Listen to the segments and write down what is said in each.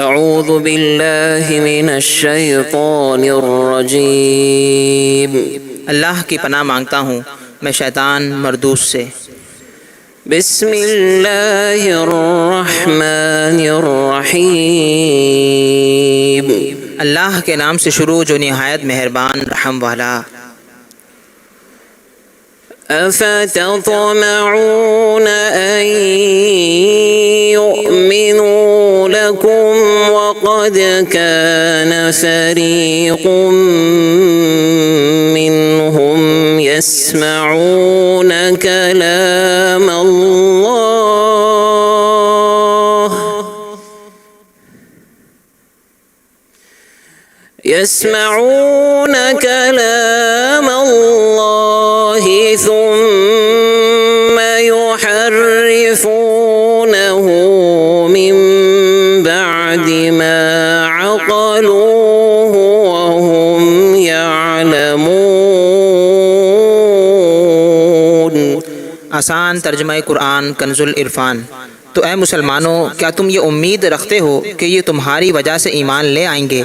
اعوذ باللہ من الشیطان الرجیم۔ اللہ کی پناہ مانگتا ہوں میں شیطان مردود سے۔ بسم اللہ الرحمن الرحیم۔ اللہ کے نام سے شروع جو نہایت مہربان رحم والا۔ افتطمعون ان يؤمنوا لكم وقد كان فريق منهم يسمعون كلام الله ثم يحرفونه من بعد ما عقلوه وهم يعلمون۔ آسان ترجمہ قرآن کنز العرفان۔ تو اے مسلمانوں، کیا تم یہ امید رکھتے ہو کہ یہ تمہاری وجہ سے ایمان لے آئیں گے،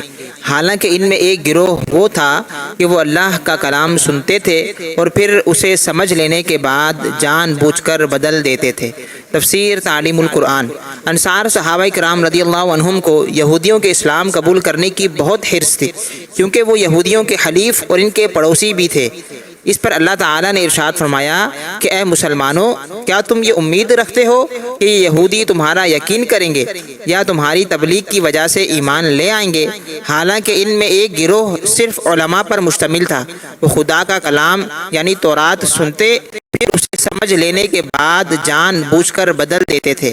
حالانکہ ان میں ایک گروہ وہ تھا کہ وہ اللہ کا کلام سنتے تھے اور پھر اسے سمجھ لینے کے بعد جان بوجھ کر بدل دیتے تھے۔ تفسیر تعلیم القرآن۔ انصار صحابہ کرام رضی اللہ عنہم کو یہودیوں کے اسلام قبول کرنے کی بہت حرص تھی، کیونکہ وہ یہودیوں کے حلیف اور ان کے پڑوسی بھی تھے۔ اس پر اللہ تعالیٰ نے ارشاد فرمایا کہ اے مسلمانوں، کیا تم یہ امید رکھتے ہو کہ یہ یہودی تمہارا یقین کریں گے یا تمہاری تبلیغ کی وجہ سے ایمان لے آئیں گے، حالانکہ ان میں ایک گروہ صرف علماء پر مشتمل تھا۔ وہ خدا کا کلام یعنی تورات سنتے پھر اسے سمجھ لینے کے بعد جان بوجھ کر بدل دیتے تھے،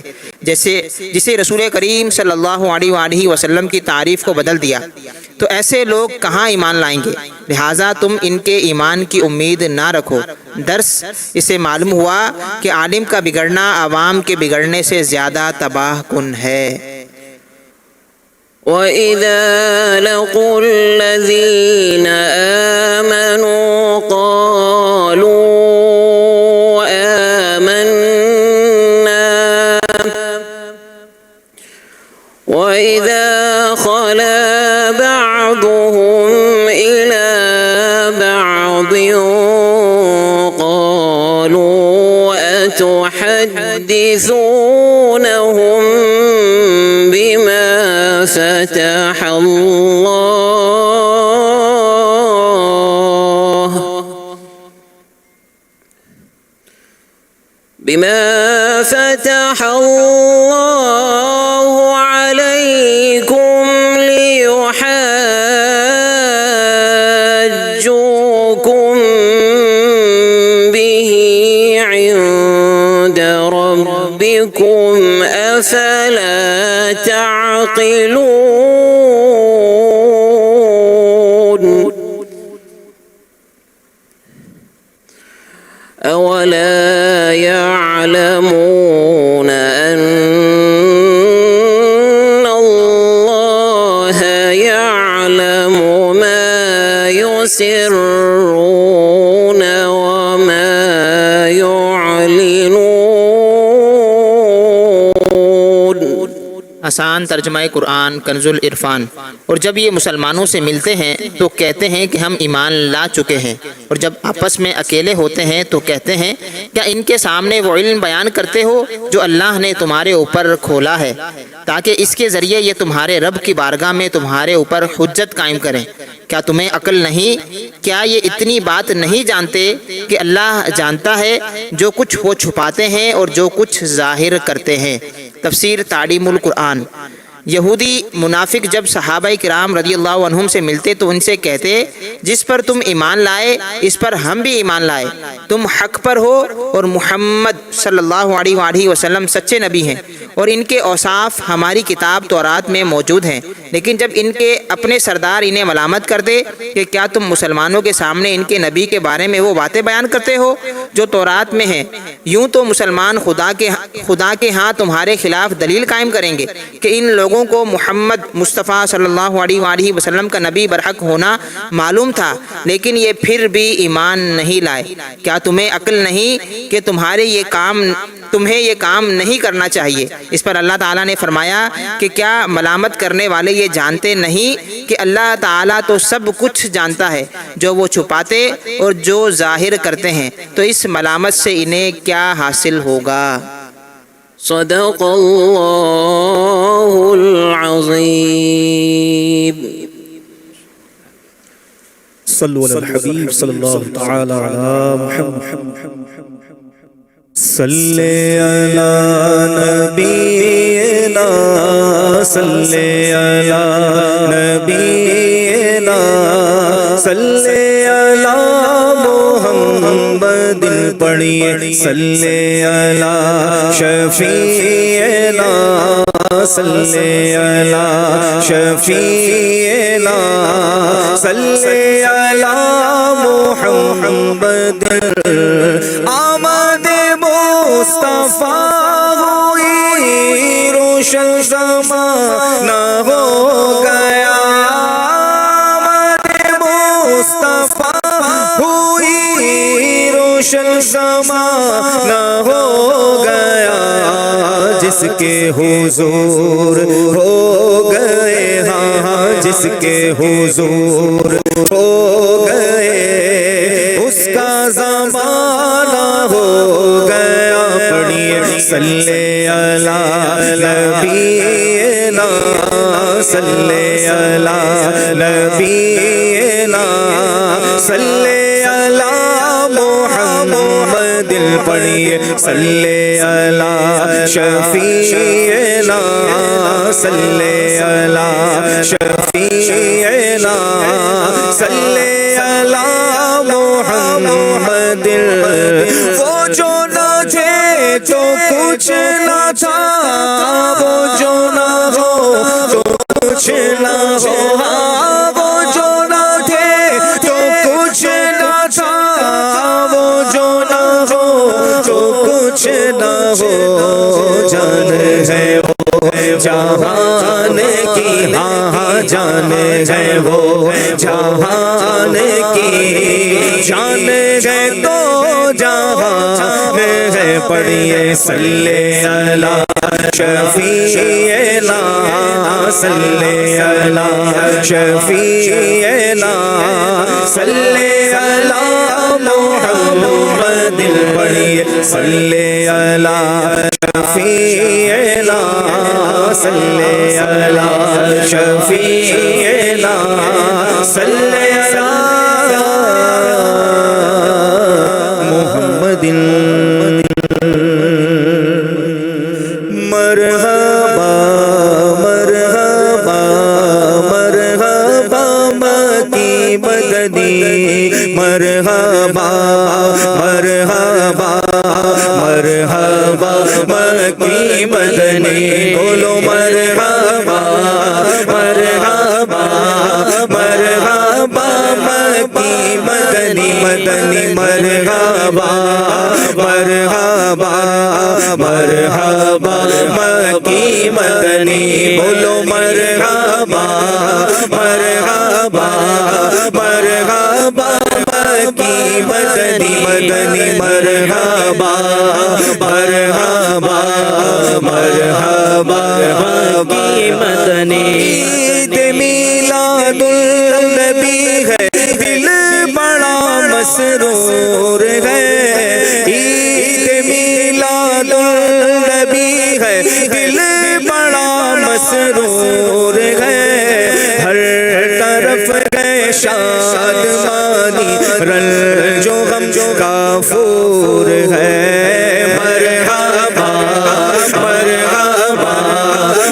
جسے رسول کریم صلی اللہ علیہ وآلہ وسلم کی تعریف کو بدل دیا۔ تو ایسے لوگ کہاں ایمان لائیں گے؟ لہٰذا تم ان کے ایمان کی امید نہ رکھو۔ درس اسے معلوم ہوا کہ عالم کا بگڑنا عوام کے بگڑنے سے زیادہ تباہ کن ہے۔ وَإِذَا لَقُوا الَّذِينَ آمَنُوا قَالُوا آمَنَّا وَإِذَا خَلَا بعضهم إلى بعض قالوا أتحدثونهم بما فتح الله عليكم ليحاجوكم به عند ربكم أفلا تعقلون۔ أولا يعلمون أن الله يعلم ما يسرون وما يعلنون۔ آسان ترجمہ قرآن کنز العرفان۔ اور جب یہ مسلمانوں سے ملتے ہیں تو کہتے ہیں کہ ہم ایمان لا چکے ہیں، اور جب آپس میں اکیلے ہوتے ہیں تو کہتے ہیں کیا ان کے سامنے وہ علم بیان کرتے ہو جو اللہ نے تمہارے اوپر کھولا ہے، تاکہ اس کے ذریعے یہ تمہارے رب کی بارگاہ میں تمہارے اوپر حجت قائم کریں۔ کیا تمہیں عقل نہیں؟ کیا یہ اتنی بات نہیں جانتے کہ اللہ جانتا ہے جو کچھ وہ چھپاتے ہیں اور جو کچھ ظاہر کرتے ہیں۔ تفسیر تعلیم القرآن۔ یہودی منافق جب صحابہ کرام رضی اللہ عنہم سے ملتے تو ان سے کہتے جس پر تم ایمان لائے اس پر ہم بھی ایمان لائے، تم حق پر ہو اور محمد صلی اللہ علیہ وآلہ وسلم سچے نبی ہیں اور ان کے اوصاف ہماری کتاب تورات میں موجود ہیں۔ لیکن جب ان کے اپنے سردار انہیں ملامت کرتے کہ کیا تم مسلمانوں کے سامنے ان کے نبی کے بارے میں وہ باتیں بیان کرتے ہو جو تورات میں ہیں، یوں تو مسلمان خدا کے ہاں تمہارے خلاف دلیل قائم کریں گے کہ ان لوگوں کو محمد مصطفیٰ صلی اللہ علیہ وآلہ وسلم کا نبی برحق ہونا معلوم تھا، لیکن یہ پھر بھی ایمان نہیں لائے۔ کیا تمہیں عقل نہیں کہ تمہارے یہ کام تمہیں یہ کام نہیں کرنا چاہیے۔ اس پر اللہ تعالیٰ نے فرمایا کہ کیا ملامت کرنے والے یہ جانتے نہیں کہ اللہ تعالیٰ تو سب کچھ جانتا ہے، جو وہ چھپاتے اور جو ظاہر کرتے ہیں، تو اس ملامت سے انہیں کیا حاصل ہوگا۔ صدق اللہ العظیم۔ صلو علی الحبیب صلی اللہ تعالی علی محمد۔ صلی علی نبینا، صلی علی نبینا، صلی علی محمد، پڑھیے صلی علی شفیعنا، صلی علی شفیعنا، صلی علی محمد۔ آمد مصطفیٰ ہوئی روشن زمانہ ہو گیا، آمد مصطفیٰ ہوئی روشن زمانہ ہو گیا، جس کے حضور ہو گئے، ہاں جس کے حضور ہو گئے، اس کا زمانہ ہو گیا۔ پڑھیے صلی علی نبینا، صلی علی نبینا، صلی علی محمد، پڑھیے صلی علی شفیعنا، صلی علی شفیعنا، صلی علی محمد۔ وہ جو نہ تھے تو کچھ نہ تھا، وہ جو نہ ہو تو کچھ نہ ہو، وہ جو نہ تھے تو کچھ نہ تھا، وہ جو نہ ہو تو کچھ نہ ہو، جان ہے وہ جہان کی، ہاں جان ہے وہ جہان کی، جان ہے تو جہان ہے۔ پڑھیے صلی علی شفیعنا، صلی علی شفیعنا، صلی علی محمد، پڑھیے صلی علی شفیعنا، صلی علی شفیعنا، صلی علی محمد۔ مرحبا مرحبا مرحبا مکی مدنی، مرحبا مرحبا مرحبا مکی مدنی، بولو مرحبا مرحبا مرحبا مکی مدنی، مدنی مرحبا مرحبا مرحبا مکی مدنی، بولو مرحبا مرحبا مرحبا مکی مدنی، مدنی مرحبا مرحبا مرحبا مکی مدنی۔ عید میلاد النبی ہے، دل بڑا مسرور ہے، عید میلاد النبی ہے، دل بڑا مسرور ہے، ہر طرف ہے شادمانی، رنج و غم کافور ہے، مرحبا مرحبا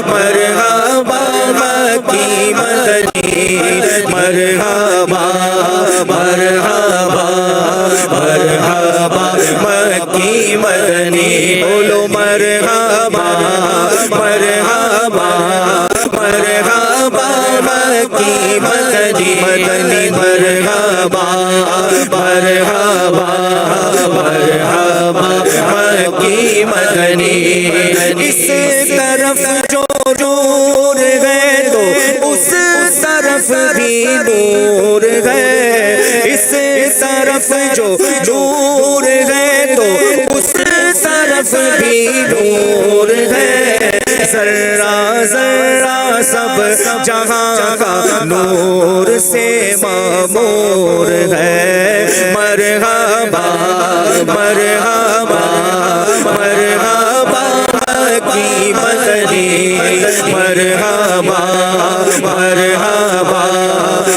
مرحبا مکی مدنی، مرحبا مرحبا مرحبا مکی مدنی، بولو مرحبا مرحبا مرحبا مکی مدنی، مدنی مرحبا مرحبا مرحبا مکی مدنی۔ اس طرف جو نور ہے تو اس طرف بھی نور ہے، اس طرف جو نور ہے تو اس طرف طرف بھی نور ہے، ذرہ ذرہ سب جہاں کا نور سے معمور ہے۔ مرحبا مرحبا مرحبا مکی مدنی، مرحبا مرحبا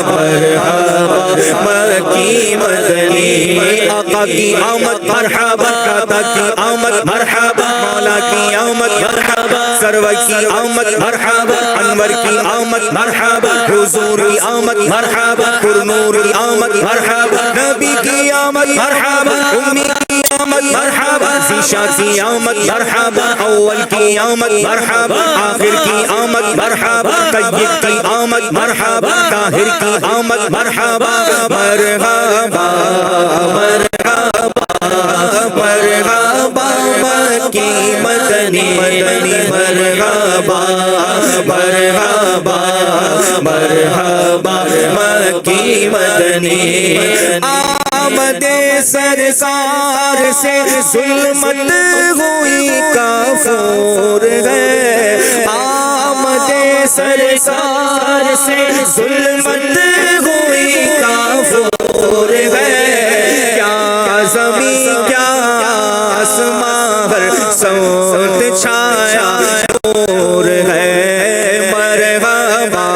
مرحبا مکی مدنی، آقا کی آمد مرحبا، داتا کی آمد مرحبا، مولا کی آمد مرحبا، سرور کی آمد مرحبا، انور کی آمد مرحبا، حضور کی آمد مرحبا، پر نور کی آمد مرحبا، نبی کی آمد مرحبا، امی کی آمد مرحبا، ذیشا کی آمد مرحبا، اول کی آمد مرحبا، آخر کی آمد مرحبا، طیب کی آمد مرحبا، طاہر کی آمد مرحبا، مرحبا مرحبا مرحبا مکی مدنی، مرحبا مرحبا مرحبا مکی مدنی، آمد سرکار سے ظلمت ہوئی کافور ہے، آمد سرکار سے ظلمت ہوئی کافور ہے، کیا زمین کیا آسمان ہر سمت چھایا نور ہے، مرحبا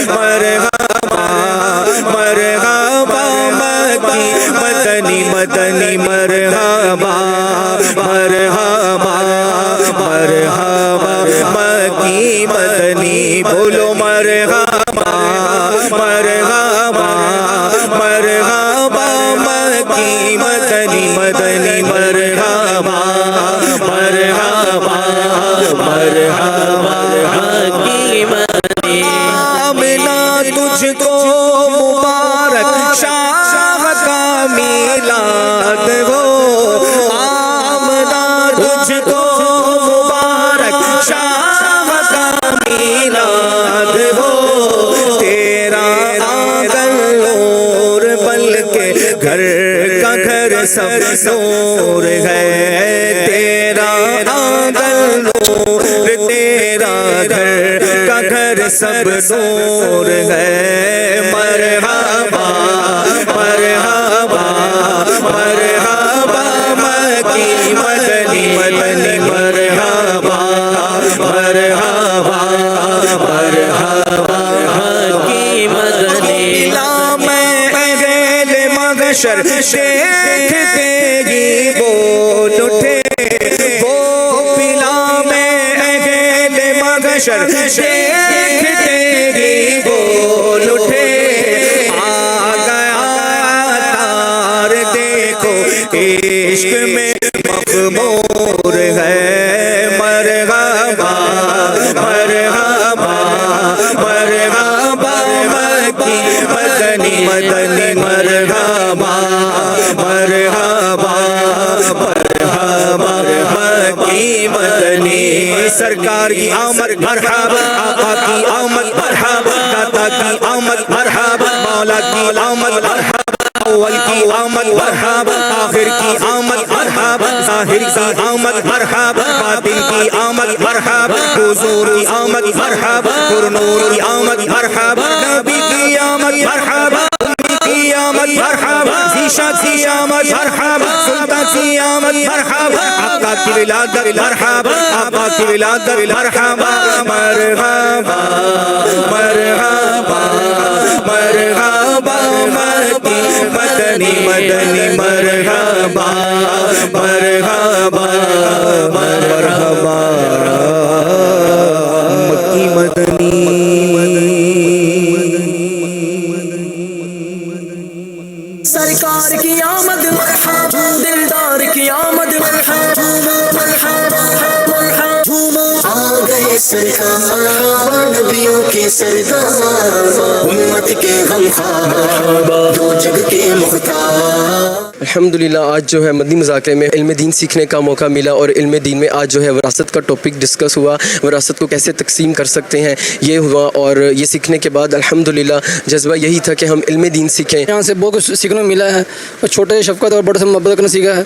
مرحبا مرحبا مکی مدنی، مدنی مرحبا مرحبا مرحبا مکی مدنی، بولو مرحبا مرحبا مرحبا مکی مدنی، مدنی مرحبا مرحبا مرحبا مکی مدنی، آمنا تجھ کو مبارک شاہ کا میلاد ہو، آمنا تجھ کو مبارک شاہ کا میلاد ہو، تیرا آنگن نور بلکہ گھر کا گھر سب نور ہے، تیرا آنگن نور تیرا گھر کا گھر سب نور ہے، مرحبا مرحبا مرحبا مکی مدنی، مدنی مرحبا مرحبا مرحبا مکی مدنی، نام اہل محشر دیکھتے ہی بول اٹھے، وہ پلا میں اہل محشر دیکھتے ہی بول اٹھے، آ گیا تار دیکھو عشق میں مغمور ہے، مرحبا مرحبا مرحبا مکی مدنی، مدنی مرحبا مرحبا مرحبا مکی مدنی، سرکار کی آمد مرحبا، آقا کی آمد مرحبا، داتا کی آمد مرحبا، مولا کی آمد مرحبا، اول کی آمد مرحبا، آخر کی آمد مرحبا، ظاہر کی آمد مرحبا، باطن کی آمد مرحبا، حضور کی آمد مرحبا، پر نور کی آمد مرحبا، نبی کی آمد مرحبا، امی کی آمد مرحبا، ذیشا کی آمد مرحبا، سلطان کی آمد مرحبا، آقا کی ولادت مرحبا، آقا کی ولادت مرحبا، مرحبا مرحبا مرحبا مکی مدنی، مدنی مرحبا مرحبا مرحبا مکی مدنی، سرکار کی آمد مرحبا، دلدار کی آمد مرحبا مرحبا مرحبا، آ گئے سرکار نبیوں کے سردار، امت کے غمخوار، دو جگ کے مختار۔ الحمدللہ آج جو ہے مدنی مذاکرے میں علم دین سیکھنے کا موقع ملا، اور علم دین میں آج جو ہے وراثت کا ٹاپک ڈسکس ہوا، وراثت کو کیسے تقسیم کر سکتے ہیں یہ ہوا، اور یہ سیکھنے کے بعد الحمدللہ جذبہ یہی تھا کہ ہم علم دین سیکھیں۔ یہاں سے بہت کچھ سیکھنے کو ملا ہے، اور چھوٹے شفقت اور بڑے سے محبت کرنا سیکھا ہے،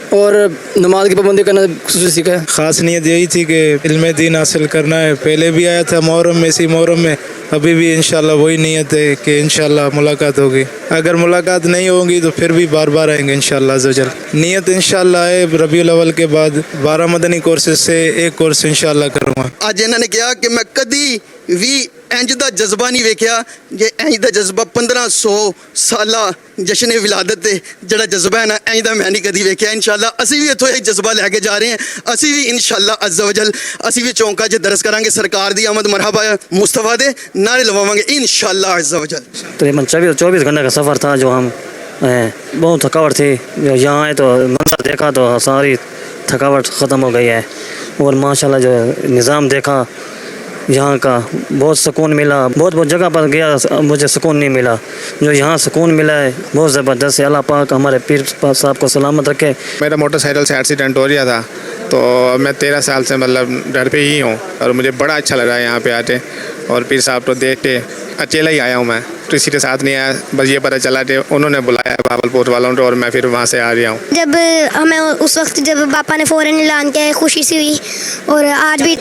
اور نماز کی پابندی کرنا خصوصی سیکھا ہے؟ خاص نیت یہی تھی کہ علم دین حاصل کرنا ہے. پہلے بھی آیا تھا محرم میں، اسی محرم میں. ابھی بھی انشاءاللہ وہی نیت ہے کہ انشاءاللہ ملاقات ہوگی. اگر ملاقات نہیں ہوگی تو پھر بھی بار بار آئیں گے انشاءاللہ عز و جل. نیت انشاءاللہ ہے ربیع الاول کے بعد 12 مدنی کورسز سے ایک کورس انشاءاللہ کروں گا. ਅੱਜ ਇਹਨਾਂ ਨੇ ਕਿਹਾ ਕਿ ਮੈਂ ਕਦੀ ਵੀ ਇੰਜ ਦਾ ਜਜ਼ਬਾ ਨਹੀਂ ਵੇਖਿਆ ਜੇ ਇੰਜ ਦਾ ਜਜ਼ਬਾ 1500 ਸਾਲਾ ਜਸ਼ਨ ਵਿਲਾਦਤ ਤੇ ਜਿਹੜਾ ਜਜ਼ਬਾ ਹੈ ਨਾ ਇੰਜ ਦਾ ਮੈਂ ਨਹੀਂ ਕਦੀ ਵੇਖਿਆ. ਇਨਸ਼ਾਅੱਲਾ ਅਸੀਂ ਵੀ ਇੱਥੋਂ ਇਹ ਜਜ਼ਬਾ ਲੈ ਕੇ ਜਾ ਰਹੇ ਹਾਂ. ਅਸੀਂ ਵੀ ਇਨਸ਼ਾਅੱਲਾ ਅੱਜ਼ ਵਜਲ ਅਸੀਂ ਵੀ ਚੌਂਕਾਂ 'ਚ ਦਰਸ ਕਰਾਂਗੇ ਸਰਕਾਰ ਦੀ ਆਮਦ ਮਰਹਬਾ ਮੁਸਤਫਾ ਦੇ ਨਾਰੇ ਲਵਾਵਾਂਗੇ ਇਨਸ਼ਾਅੱਲਾ ਅੱਜ਼ वजल. तकरीबन 24 घंटे का सफ़र था जो हम बहुत थकावट थी. यहाँ आए तो मंजर देखा तो सारी थकावट ख़त्म हो गई है. और माशाल्लाह जो निज़ाम देखा यहाँ का बहुत सुकून मिला. बहुत जगह पर गया मुझे सुकून नहीं मिला. जो यहाँ सुकून मिला है बहुत ज़बरदस्त है. अल्लाह पाक हमारे पीर साहब को सलामत रखे. मेरा मोटरसाइकिल से एक्सीडेंट हो गया था तो मैं 13 साल से मतलब घर पे ही हूँ और मुझे बड़ा अच्छा लगा यहाँ पे आके. और पीर साहब को देख के अकेला ही आया हूँ मैं, किसी के साथ नहीं आया. बस ये पता चला कि उन्होंने बुलाया भावलपुर वालों को और मैं फिर वहाँ से आ गया हूँ. जब हमें उस वक्त जब पापा ने फ़ौरन ऐलान किया खुशी सी हुई. और आज भी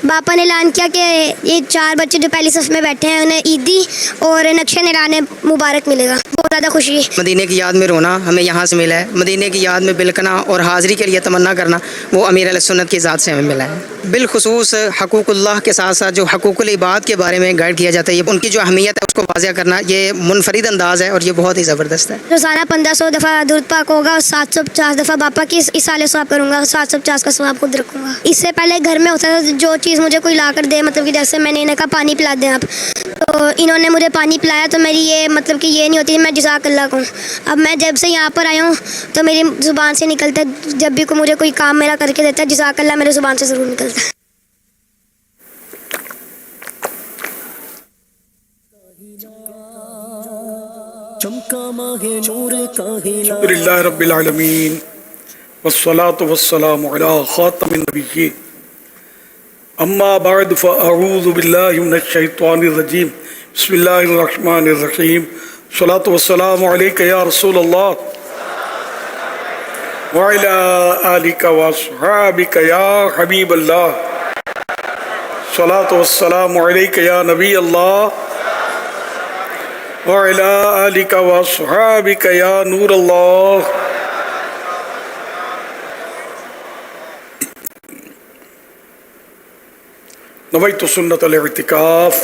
पापा ने ऐलान किया कि ये 4 बच्चे जो पहली सफ़ में बैठे हैं उन्हें ईदी और नक्शे निराने मुबारक मिलेगा. बहुत ज़्यादा खुशी है. मदीने की याद में रोना हमें यहाँ से मिला है. मदीने की याद में बिलकना और हाज़री के लिए तमन्ना करना वो अमीर अहले सुन्नत की ज़ात से हमें मिला है. बिलखुसूस हकूक़ुल्लाह के साथ साथ जो हकूक़ुल इबाद के बारे में गाइड किया जाता है, ये उनकी जो अहमियत है उसको वाज़िया करना ये मुनफरिद अंदाज़ है और ये बहुत ही ज़बरदस्त है. रोज़ाना 1500 दफ़ा दुरूद पाक होगा और 750 दफ़ा पापा की इसाले सवाब करूँगा. 750 का सवाब खुद रखूँगा. इससे पहले घर में होता था जो चीज़ मुझे कोई ला कर दे, मतलब कि जैसे मैंने इन्हें कहा पानी पिला दें आप, तो इन्होंने मुझे पानी पिलाया तो मेरी ये मतलब कि ये नहीं होती मैं जज़ाकल्लाह कहूँ. अब मैं जब से यहाँ पर आया हूँ तो मेरी ज़ुबान से निकलता है, जब भी कोई मुझे कोई काम मेरा करके देता है जज़ाकल्लाह मेरी ज़ुबान से ज़रूर निकलता है. अल्हम्दुलिल्लाह रब्बिल आलमीन वस्सलातु वस्सलामु अला खातमिन नबिय्यीन अम्मा बअद फअऊज़ु बिल्लाहि मिनश शैतानिर रजीम बिस्मिल्लाहिर रहमानिर रहीम सलातु वस्सलामु अलैका या रसूलल्लाह व अला आलिका व अस्हाबिका या हबीबल्लाह सलातु वस्सलामु अलैका या नबी अल्लाह वअला आलिका व अस्हाबिका या नूर अल्लाह. नवैतु सुन्नत अल-इतिकाफ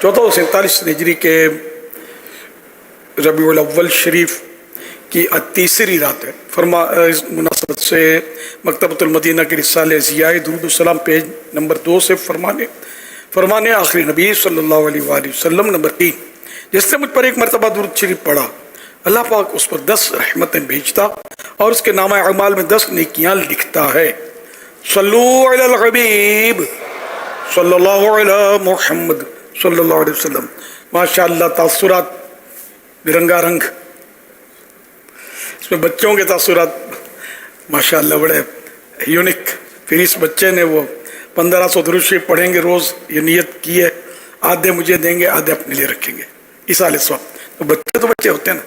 1447 हिजरी के रबीउल अव्वल शरीफ की तीसरी रात है. इस मुनासबत से मकतबतुल मदीना के रिसाले ज़ियाए दुरूद सलाम पेज नंबर 2 से फरमाने आखिरी नबी सल्लल्लाहु अलैहि वसल्लम नंबर 3. जिसने मुझ पर एक मरतबा दुरूद शरीफ पढ़ा अल्लाह पाक उस पर 10 रहमतें भेजता और उसके नामा अमाल में 10 नेकियां लिखता है. सल्लू अलल हबीब सल्लल्लाहु अला मुहम्मद सल्लल्लाहु अलैहि वसल्लम. माशाअल्लाह तासुरात बिरंगा रंग, इसमें बच्चों के तासुरात माशाअल्लाह बड़े यूनिक. फिर इस बच्चे ने वो 1500 दुरूद शरीफ पढ़ेंगे रोज़, ये नियत की है. आधे मुझे देंगे आधे अपने लिए रखेंगे इसाले सवाब. तो बच्चे तो बच्चे होते हैं ना,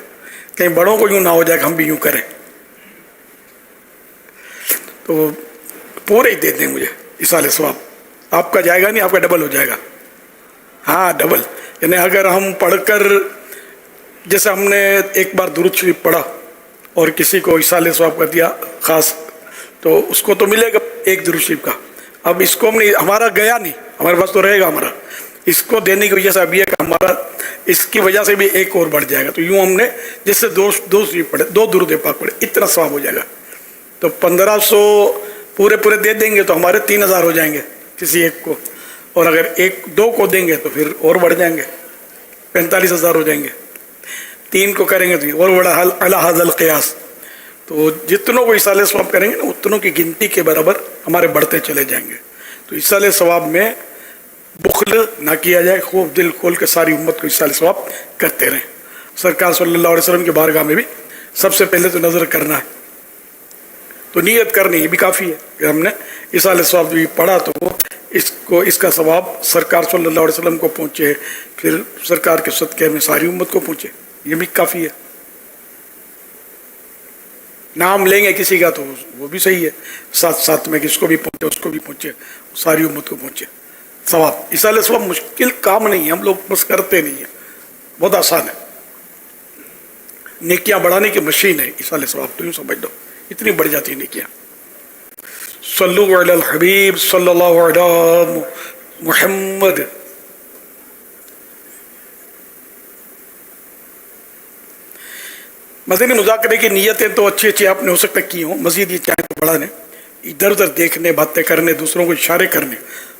कहीं बड़ों को यूँ ना हो जाए हम भी यूँ करें, तो पूरे ही दे दें मुझे इसाले सवाब. आपका जाएगा नहीं, आपका डबल हो जाएगा. हाँ डबल, यानी अगर हम पढ़कर जैसे हमने एक बार दुरूद शरीफ पढ़ा और किसी को इसाले सवाब कर दिया ख़ास, तो उसको तो मिलेगा एक दुरूद शरीफ का. अब इसको हम नहीं, हमारा गया नहीं, हमारे पास तो रहेगा हमारा. इसको देने की वजह से अब ये कि हमारा इसकी वजह से भी एक और बढ़ जाएगा. तो यूँ हमने जिससे दो शरीफ पढ़े, 2 दुरूद पाक पढ़े, इतना सवाब हो जाएगा. तो 1500 पूरे दे देंगे तो हमारे 3000 हो जाएंगे किसी एक को, और अगर 1-2 को देंगे तो फिर और बढ़ जाएंगे, 45,000 हो जाएंगे. 3 को करेंगे तो और बड़ा अला हाज़ल क़ियास. तो जितनों को इसाले सवाब करेंगे ना उतनों की गिनती के बराबर हमारे बढ़ते चले जाएंगे. तो इसाले सवाब में बुखल ना किया जाए, खूब दिल खोल के सारी उम्मत को इसाले सवाब करते रहें. सरकार सल्लल्लाहु अलैहि वसल्लम के बारगाह में भी सबसे पहले तो नज़र करना है, तो नीयत करनी ये भी काफ़ी है कि हमने इसाले सवाब भी पढ़ा तो वो इसका सवाब सरकार सल्लल्लाहु अलैहि वसल्लम को पहुँचे, फिर सरकार के सदक़े में सारी उम्मत को पहुँचे, ये भी काफ़ी है. नाम लेंगे किसी का तो वो भी सही है, साथ साथ में किसको भी पहुँचे उसको भी पहुँचे, सारी उम्मत को पहुँचे सवाब। इसाले सवाब मुश्किल काम नहीं है, हम लोग बस करते नहीं है, बहुत आसान है। नेकियां बढ़ाने की मशीन है इसाले सवाब, तो यूँ समझ लो इतनी बढ़ जाती है नेकियां। सल्लु अलल हबीब सल्लल्लाहु अलैहि मुहम्मद। मदनी मुज़ाकरे की नीयतें तो अच्छी अच्छी आपने हो सकता की हो, मजीद ये चाहे तो बढ़ाने, इधर उधर देखने, बातें करने, दूसरों को इशारे करने,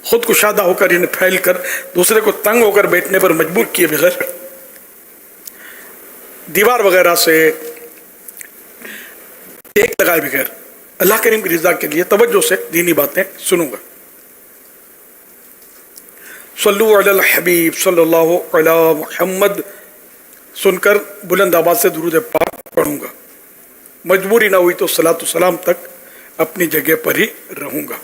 खुद कुशादा होकर इन्हें फैल कर दूसरे को तंग होकर बैठने पर मजबूर किए बगैर, दीवार वगैरह से टेक लगाए बगैर अल्लाह करीम की रिजा के लिए तवज्जो से दीनी बातें सुनूंगा। सल्लु अलल हबीब सल्लल्लाहु अलैहि मुहम्मद सुनकर बुलंद आवाज से दुरूद पाक पढ़ूंगा। मजबूरी ना हुई तो सलातो सलाम तक अपनी जगह पर ही रहूंगा।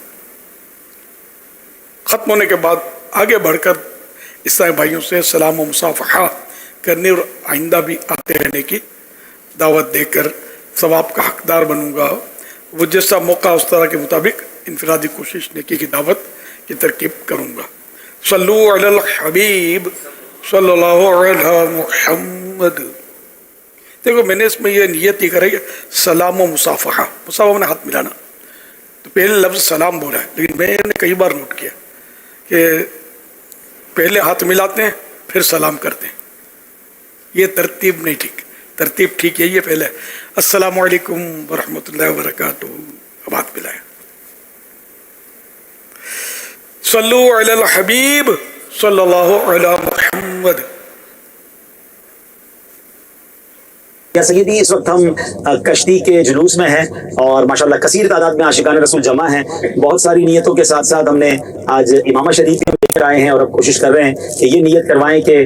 ख़त्म होने के बाद आगे बढ़कर ईसाई भाइयों से सलाम व मुसाफहा करने और आइंदा भी आते रहने की दावत देकर सवाब का हकदार बनूंगा। वो जैसा मौका उस तरह के मुताबिक इनफरादी कोशिश नेकी की दावत की तरकीब करूंगा। सल्लु अलल हबीब सल्लल्लाहु अलैहि मुहम्मद। देखो मैंने इसमें यह नियत ही करी सलाम व मुसाफहा, मुसाफहा में हाथ मिलाना, तो पहले लफ्ज़ सलाम बोला है, लेकिन मैंने कई बार नोट किया कि पहले हाथ मिलाते हैं फिर सलाम करते हैं, ये तरतीब नहीं ठीक। तरतीब ठीक यही है, पहले अस्सलामु अलैकुम व रहमतुल्लाहि व बरकातुहू, अब हाथ मिलाया। सल्लु अलल हबीब सल्लल्लाहु अलैहि मुहम्मद। सैयदी इस वक्त हम कश्ती के जुलूस में हैं और माशाल्लाह कसीर तादाद में आशिकान रसूल जमा हैं। बहुत सारी नियतों के साथ साथ हमने आज इमामा शरीफ में लेकर आए हैं और अब कोशिश कर रहे हैं कि ये नियत करवाएं कि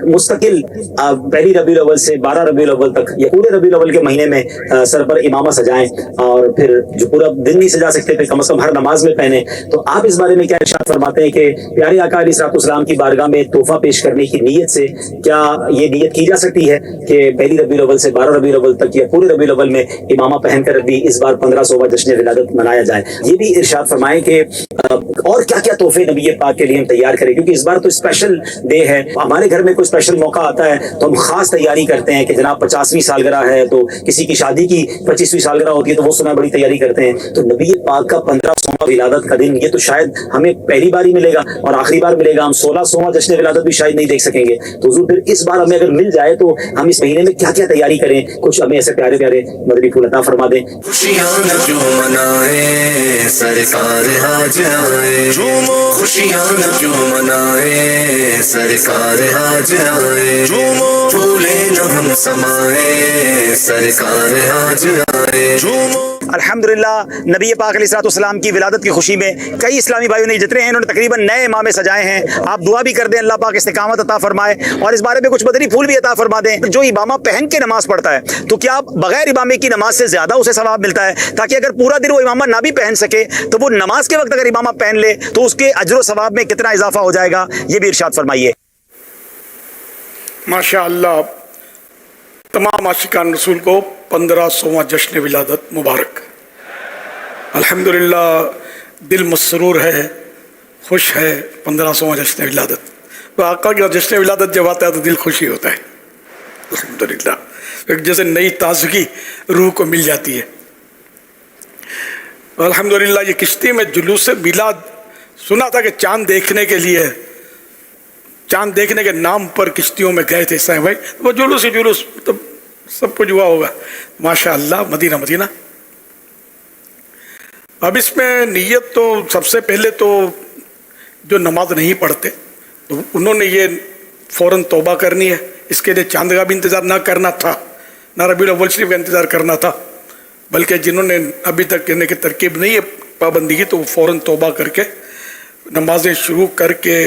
मुस्तकिल पहली रबीउल अव्वल से 12 रबीउल अव्वल तक या पूरे रबीउल अव्वल के महीने में सर पर इमामा सजाएं, और फिर जो पूरा दिन नहीं सजा सकते थे कम से कम हर नमाज में पहने। तो आप इस बारे में क्या इरशाद फरमाते हैं कि प्यारे आका अलैहिस्सलाम की बारगाह में तोहफा पेश करने की नीयत से क्या ये नियत की जा सकती है कि पहली रबीउल अव्वल से 12 रबीउल अव्वल तक या पूरे रबीउल अव्वल में इमामा पहनकर भी इस बार 1500वां जश्न विलादत मनाया जाए? ये भी इरशाद फरमाएं कि और क्या क्या तोहफे नबी पाक के लिए हम तैयार करें, क्योंकि इस बार तो स्पेशल डे है। हमारे घर में कोई स्पेशल मौका आता है तो हम खास तैयारी करते हैं कि जनाब 50वीं सालगिरह है तो किसी की शादी की 25वीं सालगिरह होती है तो वो सुना बड़ी तैयारी करते हैं। तो नबी पाक का 1500वां विलादत का दिन ये तो शायद हमें पहली बार ही मिलेगा और आखिरी बार मिलेगा, हम 1600वां जश्न विलादत भी शायद नहीं देख सकेंगे। तो हुजूर फिर इस बार हमें अगर मिल जाए तो हम इस महीने में क्या क्या तैयारी करें, कुछ हमें ऐसे प्यारे प्यारे मदनी फूल अता फरमा दें। खुशियां जो मनाए सरकार हाज आए, खुशियां जो मनाए सरकार हाज आए, झूले न हम समाए सरकार हाज आए। अल्हम्दुलिल्लाह नबी पाक अलैहिस्सलाम की विलादत की खुशी में कई इस्लामी भाइयों ने जितने हैं इन्होंने तकरीबन नए इमामे सजाए हैं। आप दुआ भी कर दें अल्लाह पाक इस्तिकामत अता फरमाए और इस बारे में कुछ मदनी फूल भी अता फरमा दें। जो इमामा पहन के नमाज पढ़ता है तो क्या बगैर इमामे की नमाज से ज़्यादा उसे सवाब मिलता है, ताकि अगर पूरा दिन वो इमामा ना भी पहन सके तो वो नमाज के वक्त अगर इमामा पहन ले तो उसके अजर व सवाब में कितना इजाफा हो जाएगा, ये भी इरशाद फरमाइए। माशाअल्लाह तमाम आशिकान रसूल को 1500वां जश्न विलादत मुबारक। अल्हम्दुलिल्लाह दिल मसरूर है, खुश है। 1500वां जश्न विलादत, तो आका का जश्न विलादत जब आता है तो दिल खुशी होता है। अल्हम्दुलिल्लाह एक जैसे नई ताजगी रूह को मिल जाती है। अल्हम्दुलिल्लाह ये किश्ती में जुलूस से मिलाद सुना था कि चांद देखने के लिए, चांद देखने के नाम पर किश्तियों में गए थे साहब भाई, वो जुलूस ही जुलूस, मतलब सब कुछ हुआ होगा माशाअल्लाह। Medina Medina. अब इसमें नीयत तो सबसे पहले तो जो नमाज नहीं पढ़ते तो उन्होंने ये फ़ौरन तौबा करनी है। इसके लिए चांद का भी इंतज़ार ना करना था, ना रबीउल अव्वल शरीफ का इंतज़ार करना था, बल्कि जिन्होंने अभी तक कहने की तरकीब नहीं है पाबंदी की, तो वो फ़ौरन तौबा करके नमाजें शुरू करके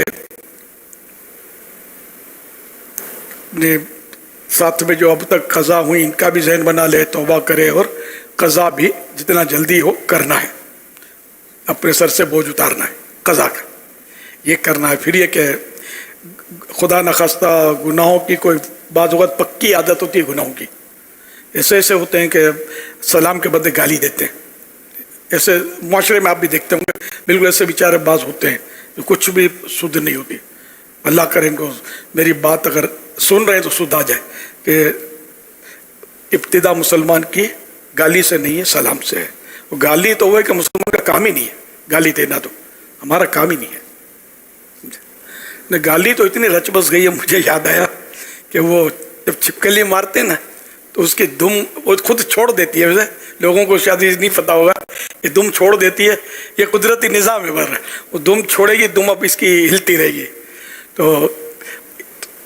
साथ में जो अब तक क़ज़ा हुई इनका भी जहन बना ले, तौबा करे और क़ज़ा भी जितना जल्दी हो करना है, अपने सर से बोझ उतारना है क़ज़ा का, ये करना है। फिर ये कि खुदा न खास्ता गुनाहों की कोई बाज़ वक़्त पक्की आदत होती है गुनाहों की, ऐसे ऐसे होते हैं कि सलाम के बदले गाली देते हैं। ऐसे माशरे में आप भी देखते होंगे, बिल्कुल ऐसे बेचारे बाज होते हैं जो कुछ भी शुद्ध नहीं होती। अल्लाह करें इनको मेरी बात अगर सुन रहे हैं तो शुद्ध आ जाए कि इब्तिदा मुसलमान की गाली से नहीं है, सलाम से है। वो गाली तो वो है कि मुसलमान का काम ही नहीं है गाली देना, तो हमारा काम ही नहीं है। न गाली तो इतनी रच बस गई है, मुझे याद आया कि वो जब छिपकली मारते हैं ना तो उसकी दुम वो खुद छोड़ देती है। वैसे लोगों को शायद नहीं पता होगा, ये दुम छोड़ देती है, ये कुदरती निज़ाम है। बर वो दुम छोड़ेगी, दुम अब इसकी हिलती रहेगी। तो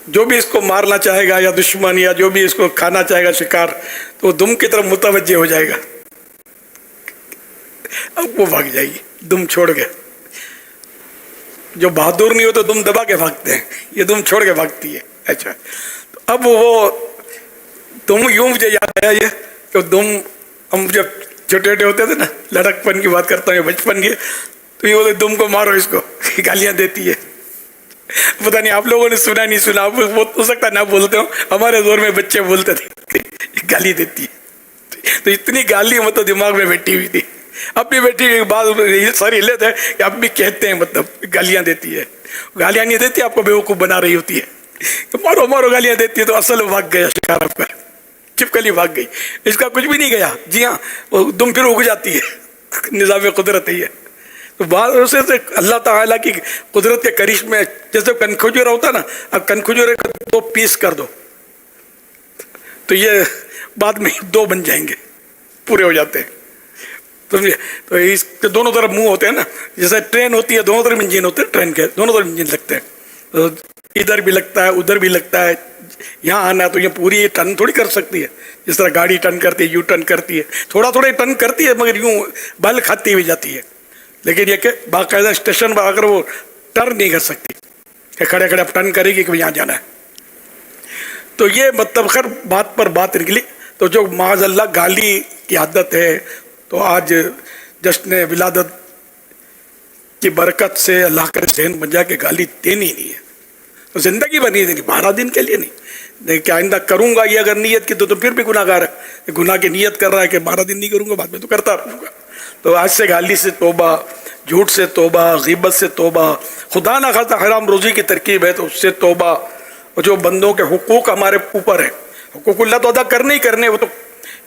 जो भी इसको मारना चाहेगा या दुश्मन या जो भी इसको खाना चाहेगा शिकार, तो दुम की तरफ मुतवज्जे हो जाएगा, अब वो भाग जाएगी दुम छोड़ के। जो बहादुर नहीं हो तो दुम दबा के भागते हैं, ये दुम छोड़ के भागती है। अच्छा, तो अब वो दुम यूं मुझे याद आया ये कि दुम हम जब छोटे छोटे होते थे ना, लड़कपन की बात करता हूँ, बचपन की, तो ये बोले दुम को मारो, इसको गालियाँ देती है। पता नहीं आप लोगों ने सुना नहीं सुना, वो हो सकता ना बोलते हो, हमारे दौर में बच्चे बोलते थे गाली देती है। तो इतनी गाली मतलब दिमाग में बैठी हुई थी, अब भी बैठी हुई बात सारी लेते हैं कि अब भी कहते हैं मतलब गालियाँ देती है। गालियाँ नहीं देती, आपको बेवकूफ़ बना रही होती है, तो मारो मारो गालियाँ देती है। तो असल भाग गया शिकार आपका, छिपकली भाग गई, इसका कुछ भी नहीं गया। जी हाँ, वो दुम फिर उग जाती है, निज़ाम कुदरत ही है। तो बाद से अल्लाह ताला की कुदरत के करिश्मे, जैसे कनखजूरा होता ना, अब कनखजूरे को 2 पीस कर दो तो ये बाद में 2 बन जाएंगे, पूरे हो जाते हैं। तो इसके दोनों तरफ मुंह होते हैं ना, जैसे ट्रेन होती है, दोनों तरफ इंजन होते हैं, ट्रेन के दोनों तरफ इंजन लगते हैं। तो इधर भी लगता है, उधर भी लगता है। यहाँ आना तो ये पूरी टर्न थोड़ी कर सकती है, जिस तरह गाड़ी टर्न करती है, यू टर्न करती है, थोड़ा थोड़ा टर्न करती है, मगर यूँ बल खाती हुई जाती है। लेकिन ये कि बाकायदा स्टेशन पर आकर वो टर्न नहीं कर सकती कि खड़े खड़े टर्न करेगी कि यहाँ जाना है। तो ये मतलब खैर बात पर बात निकली। तो जो माज़अल्लाह गाली की आदत है, तो आज जश्न विलादत की बरकत से अल्लाह का ज़हन बन जाए कि गाली देनी नहीं है, तो ज़िंदगी बनी देनी, 12 दिन के लिए नहीं कि आइंदा करूँगा ये अगर नीयत की तो फिर भी गुनाहगार है। गुनाह की नीयत कर रहा है कि 12 दिन नहीं करूँगा, बाद में तो करता रहूँगा। तो आज से गाली से तौबा, झूठ से तौबा, ग़ीबत से तौबा, खुदा ना खास्ता हराम रोज़ी की तरकीब है तो उससे तौबा। और जो बंदों के हुकूक हमारे ऊपर है, हुकूकुल्लाह तो अदा करने ही करने, वो तो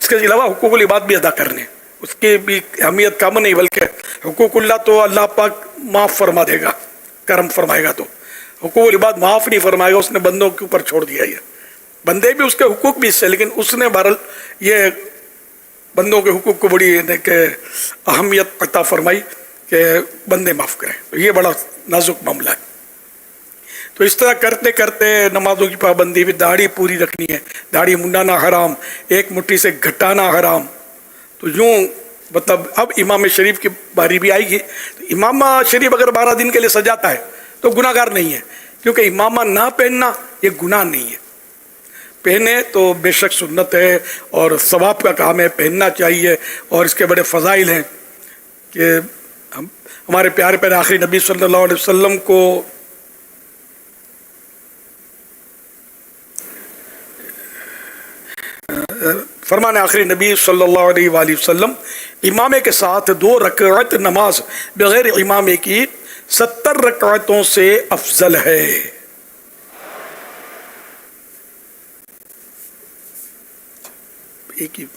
इसके अलावा हुकूकुल इबाद भी अदा करने, उसकी भी अहमियत कम नहीं, बल्कि हुकूकुल्लाह तो अल्लाह पाक माफ़ फरमा देगा, करम फरमाएगा। तो हुकूकुल इबाद माफ़ नहीं फरमाएगा, उसने बंदों के ऊपर छोड़ दिया। ये बंदे भी उसके हुकूक भी इससे, लेकिन उसने बहरहाल ये बंदों के हुकूक को बड़ी अहमियत अता फरमाई कि बंदे माफ़ करें। तो ये बड़ा नाजुक मामला है। तो इस तरह करते करते नमाजों की पाबंदी भी, दाढ़ी पूरी रखनी है, दाढ़ी मुंडाना हराम, एक मुट्ठी से घटाना हराम। तो यूँ मतलब अब इमाम शरीफ की बारी भी आएगी। तो इमामा शरीफ अगर 12 दिन के लिए सजाता है तो गुनाहगार नहीं है, क्योंकि इमामा ना पहनना ये गुनाह नहीं है। पहने तो बेशक सुन्नत है और सवाब का काम है, पहनना चाहिए, और इसके बड़े फ़ज़ाइल हैं कि हमारे प्यारे प्यारे आखिरी नबी सल्लल्लाहु अलैहि वसल्लम को फरमान आखिरी नबी सल्लल्लाहु अलैहि वसल्लम इमामे के साथ 2 रकात नमाज बग़ैर इमामे की 70 रकातों से अफजल है। एक ही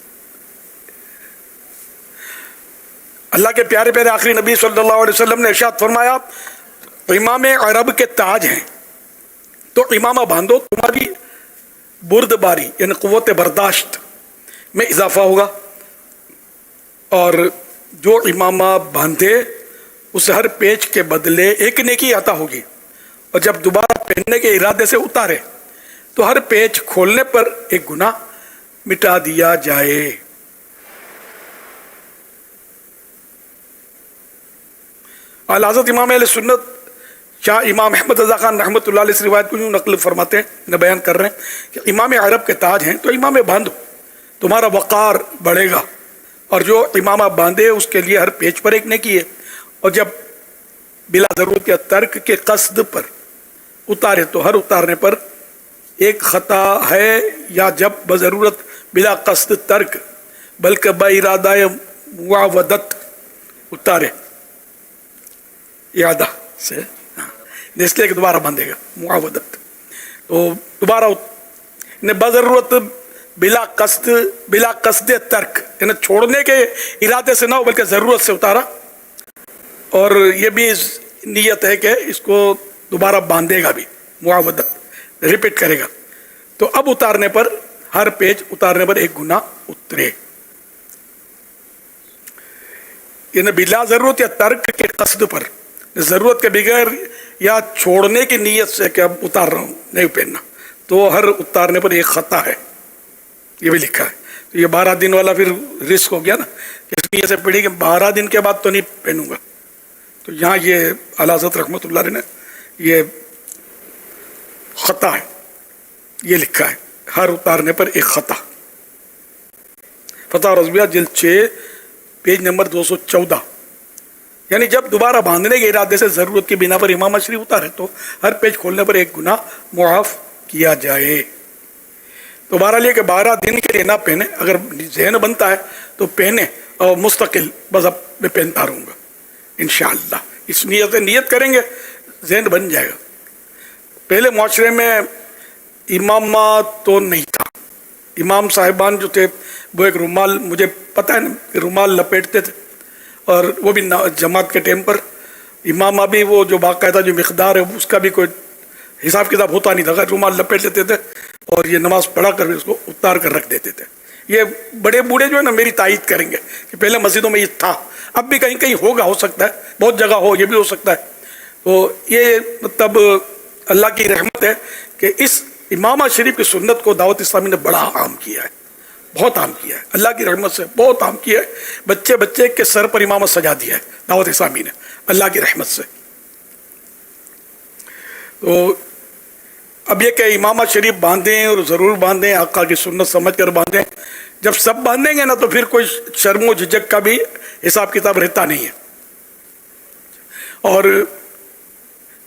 अल्लाह के प्यारे प्यारे आखिरी नबी सल्लल्लाहु अलैहि वसल्लम ने इरशाद फरमाया, इमाम अरब के ताज हैं, तो इमामा बांधो, तुम्हारी बुर्दबारी यानी क़ुव्वत बर्दाश्त में इजाफा होगा, और जो इमामा बांधे उसे हर पेच के बदले एक नेकी अता होगी, और जब दोबारा पहनने के इरादे से उतारे तो हर पेच खोलने पर एक गुनाह मिटा दिया जाए। आला हज़रत इमाम अहले सुन्नत शाह इमाम अहमद रज़ा खान रहमतुल्लाह अलैह इस रिवायत को यूँ नकल फरमाते हैं, न बयान कर रहे हैं कि इमाम अरब के ताज हैं, तो इमाम बांधो, तुम्हारा वक़ार बढ़ेगा, और जो इमामा बांधे उसके लिए हर पेज पर एक नेकी है, और जब बिला ज़रूरत या तर्क के कस्द पर उतारे तो हर उतारने पर एक ख़ता है, या जब बज़रूरत बिला कस्त तर्क बल्कि बाइरादा मुआवदत उतारे, यादा से इसलिए कि दोबारा बांधेगा मुआवदत, तो दोबारा ने बज़रूरत बिला कस्द तर्क, यानी छोड़ने के इरादे से ना हो बल्कि ज़रूरत से उतारा। और ये भी नीयत है कि इसको दोबारा बांधेगा भी, मुआवदत रिपीट करेगा। तो अब उतारने पर, हर पेज उतारने पर एक गुना उतरे, यानी बिला ज़रूरत या तर्क के कस्द पर, ज़रूरत के बगैर या छोड़ने की नीयत से कि अब उतार रहा हूँ नहीं पहनना, तो हर उतारने पर एक ख़ता है, ये भी लिखा है। तो ये 12 दिन वाला फिर रिस्क हो गया ना, इस नीयत से पढ़ी कि 12 दिन के बाद तो नहीं पहनूंगा। तो यहाँ ये आला हज़रत रहमतुल्लाह अलैह ने ये ख़ता है, ये लिखा है, हर उतारने पर एक ख़ता। फतह रज़विया जिल्द 6 पेज नंबर 214। यानी जब दोबारा बांधने के इरादे से ज़रूरत की बिना पर इमाम शरीफ उतारे तो हर पेज खोलने पर एक गुना मुआफ़ किया जाए। तो बहरहाल ये कि 12 दिन के लिए ना पहने, अगर ज़हन बनता है तो पहने और मुस्तकिल बस अब मैं पहनता रहूँगा इंशाअल्लाह। इस नीयत से नियत करेंगे ज़हन बन जाएगा। पहले मुआशरे में इमामा तो नहीं था, इमाम साहिबान जो थे वो एक रुमाल, मुझे पता है ना, रुमाल लपेटते थे, और वो भी जमात के टाइम पर। इमामा भी वो जो बाकायदा जो मिक़दार है उसका भी कोई हिसाब किताब होता नहीं था, रुमाल लपेट लेते थे और ये नमाज़ पढ़ा कर उसको उतार कर रख देते थे। ये बड़े बूढ़े जो है ना मेरी तायीद करेंगे कि पहले मस्जिदों में ये था, अब भी कहीं कहीं होगा, हो सकता है बहुत जगह हो, ये भी हो सकता है। तो ये मतलब अल्लाह की रहमत है कि इस इमामा शरीफ की सुन्नत को दावत इस्लामी ने बड़ा आम किया है, बहुत आम किया है, अल्लाह की रहमत से बहुत आम किया है। बच्चे बच्चे के सर पर इमामत सजा दिया है दावत इस्लामी ने अल्लाह की रहमत से। तो अब ये कि इमामा शरीफ बांधें और ज़रूर बांधें, आका की सुन्नत समझ कर बांधें। जब सब बांधेंगे ना तो फिर कोई शर्म व झिझक का भी हिसाब किताब रहता नहीं है। और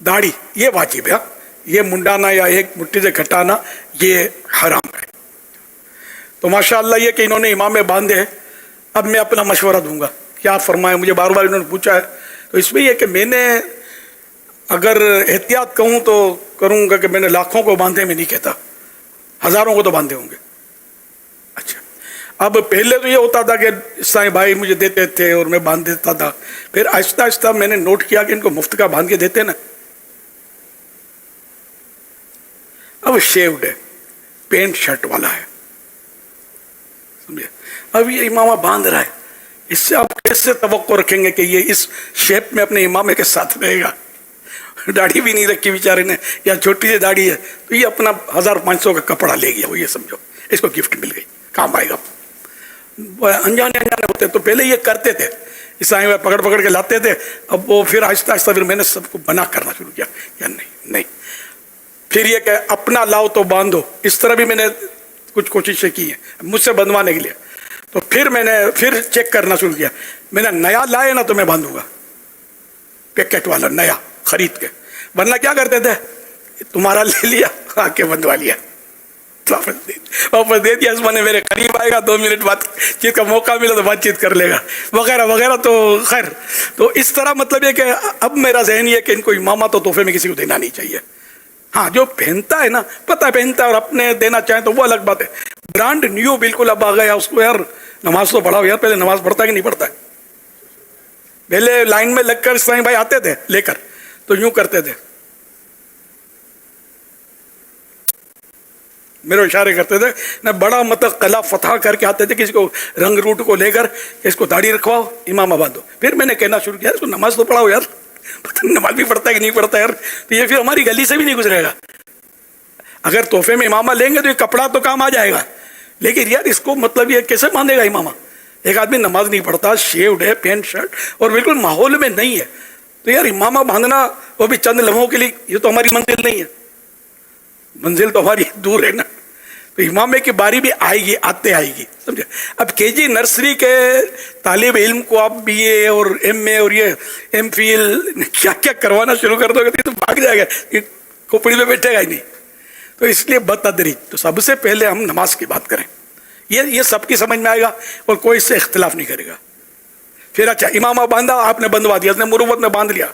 दाढ़ी ये वाजिब है, ये मुंडाना या एक मुट्ठी से घटाना ये हराम है। तो माशाअल्लाह ये कि इन्होंने इमाम बांधे हैं। अब मैं अपना मशवरा दूंगा, क्या फरमाए, मुझे बार बार इन्होंने पूछा है। तो इसमें यह कि मैंने अगर एहतियात कहूँ तो करूँगा कि मैंने लाखों को बांधे, मैं नहीं कहता, हज़ारों को तो बांधे होंगे। अच्छा, अब पहले तो ये होता था कि साईं भाई मुझे देते थे और मैं बांध देता था, फिर आहिस्ता आहिस्ता मैंने नोट किया कि इनको मुफ्त का बांध के देते ना। अब शेव्ड है, पेंट शर्ट वाला है, समझे। अब ये इमामा बांध रहा है, इससे आप कैसे तवक्को रखेंगे कि ये इस शेप में अपने इमामे के साथ रहेगा। दाढ़ी भी नहीं रखी बेचारे ने, या छोटी सी दाढ़ी है, तो ये अपना 1500 का कपड़ा ले गया, वो ये समझो इसको गिफ्ट मिल गई, काम आएगा। अनजाने होते तो पहले ये करते थे, ईसाई में पकड़ पकड़ के लाते थे। अब वो फिर आहिस्ता आहिस्ता फिर मैंने सबको बना करना शुरू किया, या नहीं, फिर ये कि अपना लाओ तो बांधो, इस तरह भी मैंने कुछ कोशिशें की हैं मुझसे बंधवाने के लिए। तो फिर मैंने फिर चेक करना शुरू किया, मैंने नया लाए ना तो मैं बांधूंगा, पैकेट वाला नया खरीद के। वरना क्या करते थे, तुम्हारा ले लिया आके बंधवा लिया, वापस दे दिया, इस मैंने मेरे करीब आएगा, 2 मिनट बातचीत का मौका मिला तो बातचीत कर लेगा, वगैरह वगैरह। तो खैर, तो इस तरह मतलब ये कि अब मेरा जहन ये कि इनको इमामा तो तोहफे में किसी को देना नहीं चाहिए। हाँ, जो पहनता है ना, पता पहनता है और अपने देना चाहें तो वो अलग बात है। ब्रांड न्यू बिल्कुल अब आ गया, उसको यार नमाज तो पढ़ाओ यार, पहले नमाज पढ़ता है कि नहीं पढ़ता है। पहले लाइन में लगकर इस्लामी भाई आते थे लेकर, तो यूं करते थे, मेरे इशारे करते थे ना, बड़ा मतलब कला फतह करके आते थे किसी को रंग रूट को लेकर, इसको दाढ़ी रखवाओ, इमामा बांधो। फिर मैंने कहना शुरू किया, इसको नमाज तो पढ़ाओ यार, पता नमाज भी पढ़ता है कि नहीं पढ़ता यार। तो ये फिर हमारी गली से भी नहीं गुजरेगा। अगर तोहफे में इमामा लेंगे तो ये कपड़ा तो काम आ जाएगा, लेकिन यार इसको मतलब ये कैसे बांधेगा इमामा। एक आदमी नमाज नहीं पढ़ता, शेव्ड है, पैंट शर्ट और बिल्कुल माहौल में नहीं है, तो यार इमामा बांधना वो भी चंद लम्हों के लिए, ये तो हमारी मंजिल नहीं है, मंजिल तो हमारी दूर है ना। तो इमामे की बारी भी आएगी, आते आएगी, समझे। अब केजी नर्सरी के तालिब इल्म को आप BA और MA और ये MPhil क्या क्या करवाना शुरू कर दोगे तो भाग जाएगा, खोपड़ी में बैठेगा ही नहीं। तो इसलिए बतदरीज, तो सबसे पहले हम नमाज की बात करें ये सबकी समझ में आएगा और कोई इससे इख्तिलाफ नहीं करेगा। फिर अच्छा इमामा बांधा, आपने बंधवा दिया, उसने मुरुवत में बांध लिया,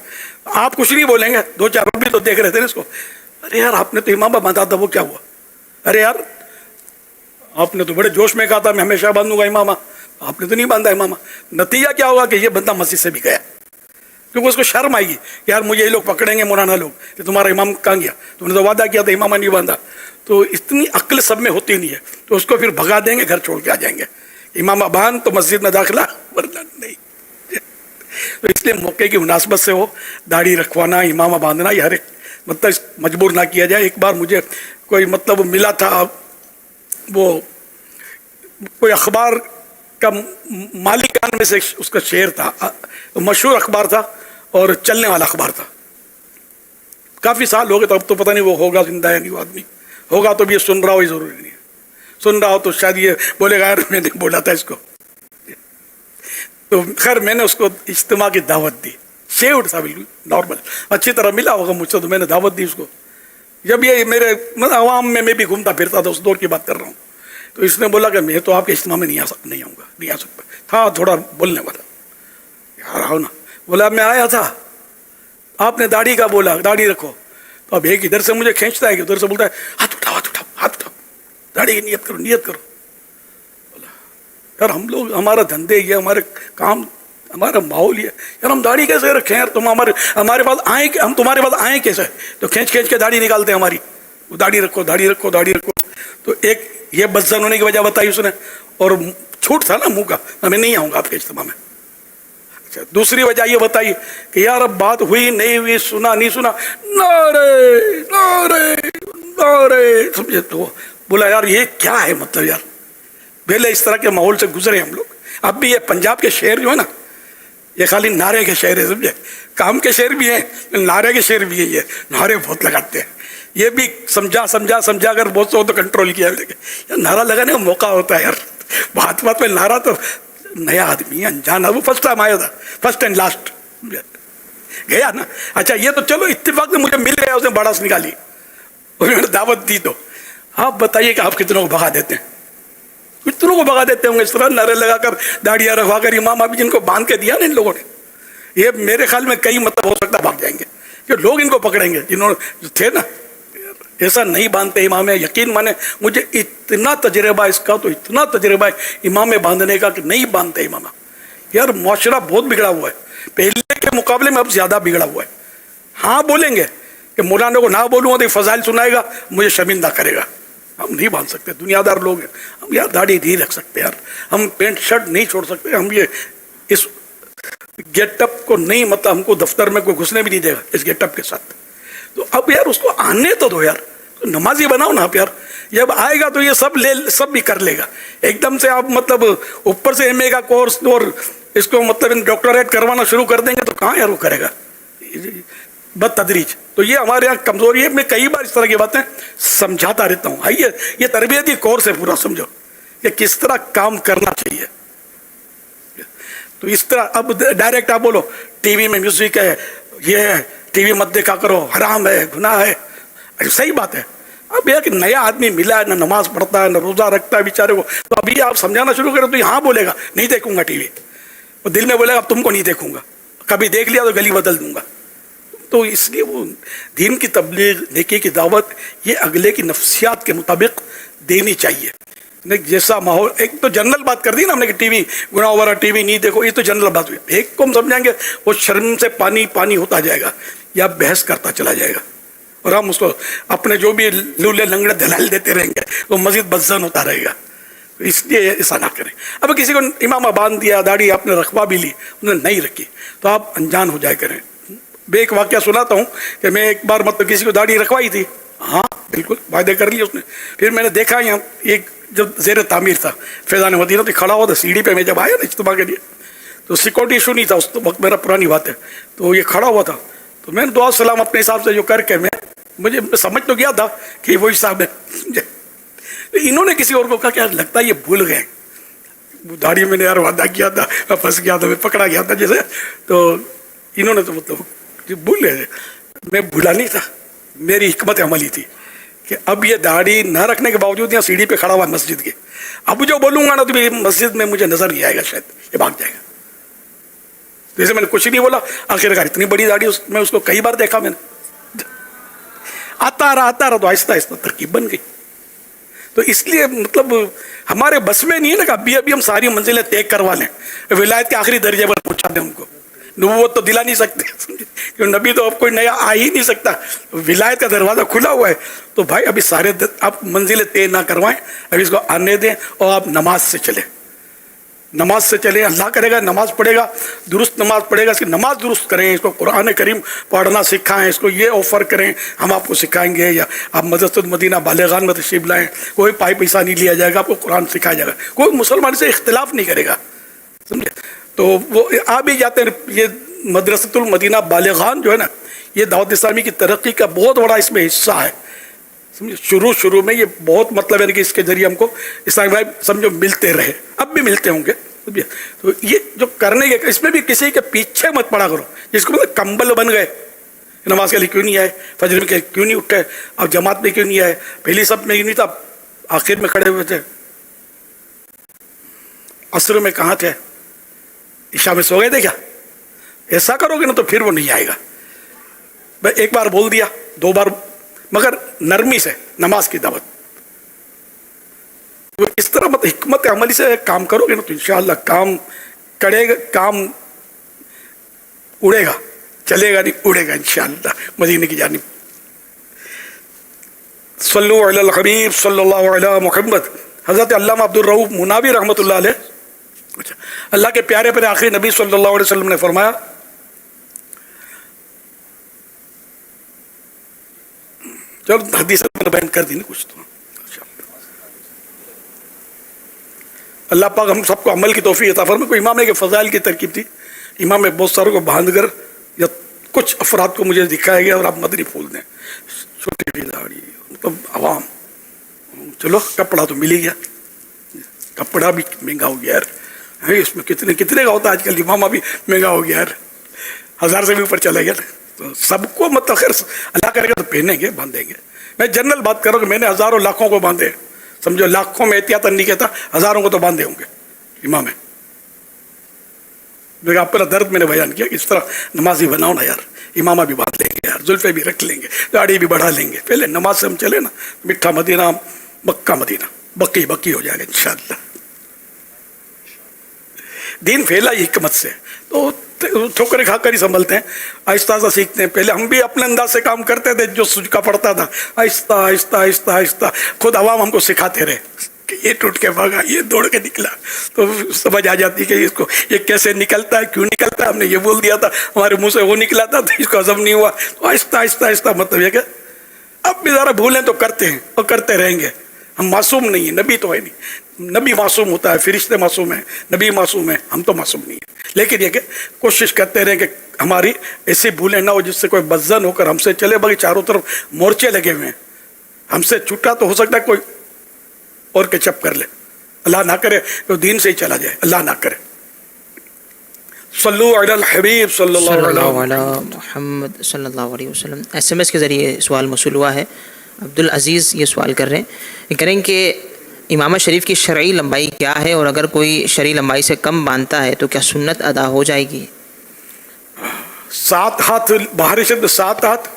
आप कुछ नहीं बोलेंगे, 2-4 लोग भी तो देख रहे थे ना इसको, अरे यार आपने तो इमामा बांधा था, वो क्या हुआ? अरे यार आपने तो बड़े जोश में कहा था मैं हमेशा बांधूंगा इमामा, आपने तो नहीं बांधा इमामा। नतीजा क्या होगा कि ये बंदा मस्जिद से भी गया, क्योंकि उसको शर्म आएगी यार मुझे ये लोग पकड़ेंगे मौलाना लोग कि तुम्हारा इमाम कहाँ गया, तुमने तो वादा किया था इमामा नहीं बांधा। तो इतनी अक्ल सब में होती नहीं है, तो उसको फिर भगा देंगे, घर छोड़ के आ जाएंगे, इमामा बांध तो मस्जिद में दाखिला, वरना नहीं। तो इसलिए मौके की मुनासबत से हो दाढ़ी रखवाना, इमामा बांधना, ये हर एक मतलब मजबूर ना किया जाए। एक बार मुझे कोई मतलब मिला था, वो कोई अखबार का मालिकान में से उसका शेर था, तो मशहूर अखबार था और चलने वाला अखबार था, काफ़ी साल हो गए, तो अब तो पता नहीं वो होगा जिंदा है नहीं, वो आदमी होगा तो भी ये सुन रहा हो, ये ज़रूरी नहीं है, सुन रहा हो तो शायद ये बोलेगा यार मैंने बोला था इसको। तो खैर मैंने उसको इज्तिमा की दावत दी, शेव था बिल्कुल नॉर्मल, अच्छी तरह मिला होगा मुझसे, तो मैंने दावत दी उसको। जब ये मेरे मतलब आवाम में मैं भी घूमता फिरता था, उस दौर की बात कर रहा हूँ, तो इसने बोला कि मैं तो आपके इज्तिमा में नहीं आऊँगा, नहीं आ सकता था, थोड़ा बोलने वाला, यार आओ ना, बोला मैं आया था, आपने दाढ़ी का बोला दाढ़ी रखो, तो अब एक इधर से मुझे खींचता है कि उधर से बोलता है हाथ उठाओ हाथ उठाओ हाथ उठाओ, दाढ़ी की नियत करो नियत करो। बोला यार हम लोग, हमारा धंधे ये, हमारे काम, हमारा माहौल ये, यार हम दाढ़ी कैसे रखें यार, तुम हमारे पास आए, हम तुम्हारे पास आए कैसे, तो खींच खींच के दाढ़ी निकालते हैं हमारी, दाढ़ी रखो दाढ़ी रखो दाढ़ी रखो। तो एक ये बदजन होने की वजह बताई उसने, और छूट था ना मुँह का, मैं नहीं आऊँगा आपके इज्तिमा में। दूसरी वजह ये बताई कि यार अब बात हुई नहीं हुई, सुना नहीं सुना, नारे नारे नारे, समझे। तो बोला यार ये क्या है, मतलब यार पहले इस तरह के माहौल से गुजरे हम लोग। अब भी ये पंजाब के शेर जो है ना, ये खाली नारे के शेर है, समझे, काम के शेर भी हैं, नारे के शेर भी है, ये नारे बहुत लगाते हैं। ये भी समझा समझा समझा अगर बहुत सो तो कंट्रोल किया, लेकिन यार नारा लगाने का मौका होता है यार, बात बात में नारा, तो नया आदमी अनजान, वो फर्स्ट टाइम आया था, फर्स्ट एंड लास्ट गया ना। अच्छा ये तो चलो इत्तेफाक से मुझे मिल गया, उसने बड़ास निकाली, उन्होंने दावत दी। तो आप बताइए कि आप कितनों को भगा देते हैं, कितनों को भगा देते होंगे इस तरह नारे लगाकर, दाढ़ियाँ रखवाकर, इमाम अभी जिनको बांध के दिया ना इन लोगों ने, ये मेरे ख्याल में कई मतलब हो सकता भाग जाएंगे, कि लोग इनको पकड़ेंगे जिन्होंने थे ना, ऐसा नहीं बांधते इमाम। यकीन माने मुझे इतना तजर्बा इसका, तो इतना तजर्बा है इमाम बांधने का कि नहीं बांधते इमाम। यार माशरा बहुत बिगड़ा हुआ है, पहले के मुकाबले में अब ज़्यादा बिगड़ा हुआ है। हाँ बोलेंगे कि मौलाना को ना बोलूँगा तो फजाइल सुनाएगा, मुझे शर्मिंदा करेगा, हम नहीं बांध सकते, दुनियादार लोग हैं हम, यार दाढ़ी नहीं रख सकते यार, हम पेंट शर्ट नहीं छोड़ सकते, हम ये इस गेटअप को नहीं, मतलब हमको दफ्तर में कोई घुसने भी नहीं देगा इस गेटअप के साथ। तो अब यार उसको आने तो दो यार, तो नमाजी बनाओ ना आप यार, जब आएगा तो ये सब भी कर लेगा। एकदम से आप मतलब ऊपर से MA का कोर्स और इसको मतलब डॉक्टरेट करवाना शुरू कर देंगे तो कहाँ यार वो करेगा, बदतदरीज। तो ये हमारे यहाँ कमजोरी है, मैं कई बार इस तरह की बातें समझाता रहता हूँ। आइए ये तरबियती कोर्स है पूरा, समझो कि किस तरह काम करना चाहिए। तो इस तरह अब डायरेक्ट आप बोलो टीवी में म्यूजिक है, ये है, टीवी मत देखा करो, हराम है, गुनाह है, सही बात है। अब यह कि नया आदमी मिला है, ना नमाज पढ़ता है, ना रोज़ा रखता है बेचारे को, तो अभी आप समझाना शुरू करें तो यहाँ बोलेगा नहीं देखूंगा टीवी, और दिल में बोलेगा अब तुमको नहीं देखूंगा, कभी देख लिया तो गली बदल दूंगा। तो इसलिए वो दीन की तबलीग, नेकी की दावत, ये अगले की नफ्सियात के मुताबिक देनी चाहिए। जैसा माहौल, एक तो जनरल बात कर दी ना हमने कि टीवी गुनाह वाला, टीवी नहीं देखो, ये तो जनरल बात हुई। एक को हम समझाएंगे वो शर्म से पानी पानी होता जाएगा या बहस करता चला जाएगा, और हम उसको अपने जो भी लूले लंगड़े दलाल देते रहेंगे, वो मजीद बदजन होता रहेगा। तो इसलिए ऐसा ना करें। अब किसी को इमामा बांध दिया, दाढ़ी आपने रखवा भी ली, उन्होंने नहीं रखी, तो आप अनजान हो जाए करें। मैं एक वाक़या सुनाता हूँ कि मैं एक बार मतलब किसी को दाढ़ी रखवाई थी, हाँ बिल्कुल वायदे कर लिए उसने। फिर मैंने देखा यहाँ एक जब ज़ेर तामीर था फैज़ान मदीना, तो खड़ा हुआ था सीढ़ी पे, मैं जब आया ना इज्तिमा के लिए, तो सिक्योरिटी इशू नहीं था उस वक्त, मेरा पुरानी बात है, तो ये खड़ा हुआ था, तो मैंने दुआ सलाम अपने हिसाब से जो करके मुझे समझ तो गया था कि वो हिसाब है। तो इन्होंने किसी और को कहा क्या लगता है ये भूल गए, दाढ़ी मैंने यार वादा किया था, मैं फंस गया था, मैं पकड़ा गया था जैसे, तो इन्होंने तो मतलब भूल गए। मैं भूला नहीं था, मेरी हिकमत अमली थी कि अब ये दाढ़ी न रखने के बावजूद यहाँ सीढ़ी पे खड़ा हुआ मस्जिद के, अब जो बोलूंगा ना तो भी मस्जिद में मुझे नजर नहीं आएगा, शायद ये भाग जाएगा। जैसे मैंने कुछ नहीं बोला, आखिरकार इतनी बड़ी दाढ़ी मैं उसको कई बार देखा मैंने, आता रहा तो आहिस्ता आहिस्ता तरकीब बन गई। तो इसलिए मतलब हमारे बस में नहीं है ना कि अभी हम सारी मंजिलें तय करवा लें, विलायत के आखिरी दर्जे पर पहुंचा दें उनको। नबूवत तो दिला नहीं सकते क्योंकि नबी तो अब कोई नया आ ही नहीं सकता, विलायत का दरवाज़ा खुला हुआ है। तो भाई अभी सारे आप मंजिलें तय ना करवाएं, अभी इसको आने दें और आप नमाज से चलें, नमाज से चले। अल्लाह करेगा नमाज पढ़ेगा, दुरुस्त नमाज पढ़ेगा, इसकी नमाज दुरुस्त करें, इसको कुरान करीम पढ़ना सिखाएं, इसको ये ऑफ़र करें, हम आपको सिखाएंगे। या आप मदरसतुल मदीना बालिगान में तशरीफ़ लाएँ, कोई पाई पैसा नहीं लिया जाएगा, आपको कुरान सिखाया जाएगा, कोई मुसलमान से इख्तिलाफ़ नहीं करेगा, समझे। तो वो आ भी जाते हैं। ये मदरसतुल मदीना बालिगान जो है ना, ये दावत इस्लामी की तरक्की का बहुत बड़ा इसमें हिस्सा है, समझे। शुरू में ये बहुत मतलब है कि इसके जरिए हमको इस्लामी भाई समझो मिलते रहे, अब भी मिलते होंगे। तो ये जो करने के, इसमें भी किसी के पीछे मत पड़ा करो, जिसको मतलब कंबल बन गए, नमाज के लिए क्यों नहीं आए, फजर में क्यों नहीं उठे, अब जमात में क्यों नहीं आए, पहली सब में नहीं था, आखिर में खड़े हुए थे, असर में कहाँ थे, ईशा में सो गए थे क्या। ऐसा करोगे ना तो फिर वो नहीं आएगा। भाई एक बार बोल दिया, 2 बार, मगर नरमी से नमाज की दावत। तो इस तरह मत हिकमत अमली से काम करोगे ना तो इंशाअल्लाह काम करेगा, काम उड़ेगा, चलेगा नहीं उड़ेगा इंशाअल्लाह मदीने की जानिब। सल्लु अलल हबीब सल्लल्लाहु अलैहि मुहम्मद। हज़रत अल्लामा अब्दुल रऊफ मुनावी रहमतुल्लाह अलैह, अच्छा, अल्लाह के प्यारे प्यारे आखिरी नबी सल्लल्लाहु अलैहि वसल्लम ने फरमाया, चलो हदीस मैंने बयान कर दी ना कुछ तो। अल्लाह पाक हम सबको अमल की तौफीक अता फरमाए। कोई इमाम है कि फ़ज़ाइल की तरकीब थी, इमाम में बहुत सारों को बांध कर या कुछ अफराद को मुझे दिखाया गया और आप मदनी फूल दें, छोटी भी दाढ़ी, मतलब आवाम, चलो कपड़ा तो मिल ही गया, कपड़ा भी महंगा हो गया यार, इसमें कितने का होता है आजकल, इमामा भी महंगा हो गया यार, 1000 से भी ऊपर चला गया। तो सबको मतलब खैर अल्लाह करेगा तो पहनेंगे, बांधेंगे। मैं जनरल बात कर रहा हूँ कि मैंने हज़ारों लाखों को बांधे, समझो लाखों में एहतियात नहीं कहता, हज़ारों को तो बांधे होंगे इमाम है। लेकिन अपना दर्द मैंने बयान किया कि इस तरह नमाजी बनाओ ना यार, इमामा भी बांध लेंगे यार, जुल्फे भी रख लेंगे, दाढ़ी भी बढ़ा लेंगे, पहले नमाज से हम चले ना, मिठा मदीना मक्का मदीना बक्की हो जाएगा इंशाअल्लाह। दीन फैला हिकमत से, तो ठोकरें खाकर ही संभलते हैं, आहिस्ता आहिस्ता सीखते हैं। पहले हम भी अपने अंदाज से काम करते थे, जो सूझका पड़ता था, आहिस्ता आहिस्ता आहिस्ता आहिस्ता खुद अवाम हमको सिखाते रहे कि ये टूट के भागा, ये दौड़ के निकला, तो समझ आ जाती कि इसको ये कैसे निकलता है, क्यों निकलता है, हमने ये बोल दिया था, हमारे मुंह से वो निकला था, तो इसको हजम नहीं हुआ। तो आहिस्ता आहिस्ता आहिस्ता मतलब ये कि अब भी ज़रा भूलें तो करते हैं और करते रहेंगे। हम मासूम नहीं है, नबी तो है नहीं, नबी मासूम होता है, फरिश्ते मासूम है, नबी मासूम है, हम तो मासूम नहीं है। लेकिन ये कि कोशिश करते रहें कि हमारी ऐसी भूलें ना हो जिससे कोई बज़्ज़न होकर हमसे चले। बाकी चारों तरफ मोर्चे लगे हुए हैं, हमसे छूटा तो हो सकता है कोई और कैचअप कर ले, अल्लाह ना करे तो दीन से ही चला जाए, अल्लाह ना करे। सल्लु अलल हबीब सल्लल्लाहु अलैहि मुहम्मद सल्लल्लाहु अलैहि वसल्लम। SMS के ज़रिए सवाल मौसूल हुआ है। अब्दुल अज़ीज़ ये सवाल कर रहे हैं, ये करें कि इमाम शरीफ की शरई लंबाई क्या है, और अगर कोई शरई लंबाई से कम बांधता है तो क्या सुन्नत अदा हो जाएगी। 7 हाथ बाहरी शब्द 7 हाथ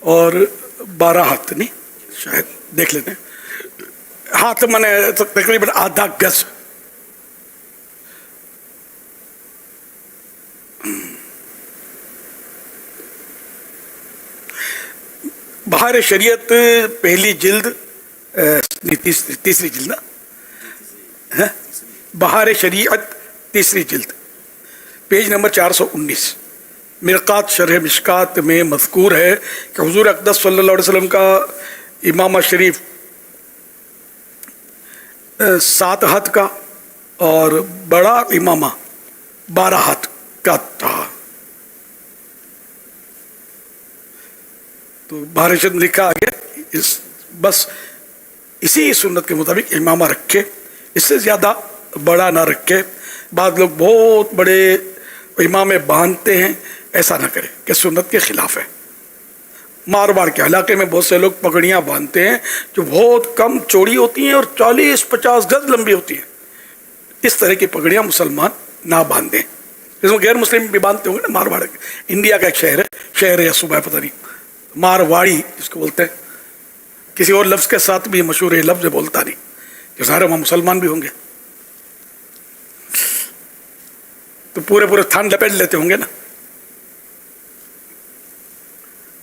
और 12 हाथ नहीं, शायद देख लेते हैं, हाथ मैंने तकरीबन आधा गज। बाहर शरीयत पहली जिल्द तीसरी जिल्द ना है, बाहर शरीयत तीसरी जिल्द, पेज नंबर 419, मिरकात शरह मिशकात में मज़कूर है कि हुज़ूर अक़दस सल्लल्लाहु अलैहि वसल्लम का इमामा शरीफ 7 हाथ का और बड़ा इमामा 12 हाथ का था। तो बाहर शद लिखा आ गया, इस बस इसी सुन्नत के मुताबिक इमामा रखे, इससे ज़्यादा बड़ा ना रखे। बाद लोग बहुत बड़े इमामे बांधते हैं, ऐसा ना करें कि सुन्नत के ख़िलाफ़ है। मारवाड़ के इलाके में बहुत से लोग पगड़ियाँ बांधते हैं जो बहुत कम चौड़ी होती हैं और 40-50 गज लंबी होती हैं। इस तरह की पगड़ियाँ मुसलमान ना बांधें। इसमें गैर मुस्लिम भी बांधते होंगे ना। मारवाड़ इंडिया का एक शहर है या सूबा है, पता नहीं, मारवाड़ी जिसको बोलते हैं। किसी और लफ्ज़ के साथ भी मशहूर है, लफ्ज़ बोलता नहीं, कि सारे वहाँ मुसलमान भी होंगे तो पूरे थान लपेट लेते होंगे ना।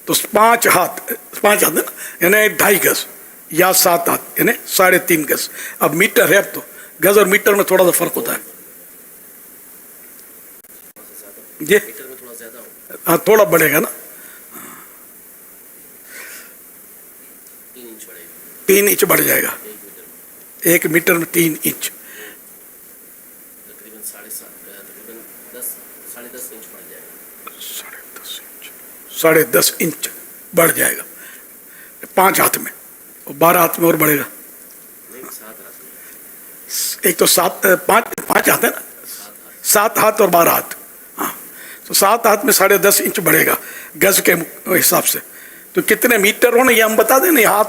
तो 5 हाथ है ना, यानी 2.5 गज या 7 हाथ यानी 3.5 गज। अब मीटर है, अब तो गज और मीटर में थोड़ा सा फर्क होता है जी। हाँ, थोड़ा बढ़ेगा ना, 3 इंच बढ़ जाएगा। 1 मीटर में 3 इंच, तकरीबन 10.5 इंच बढ़ जाएगा 5 हाथ में, और 12 हाथ में और बढ़ेगा। एक तो 5 हाथ है ना, 7 हाथ और 12 हाथ। हाँ, तो 7 हाथ में 10.5 इंच बढ़ेगा गज के हिसाब से। तो कितने मीटर होने ये हम बता दें। नहीं, हाथ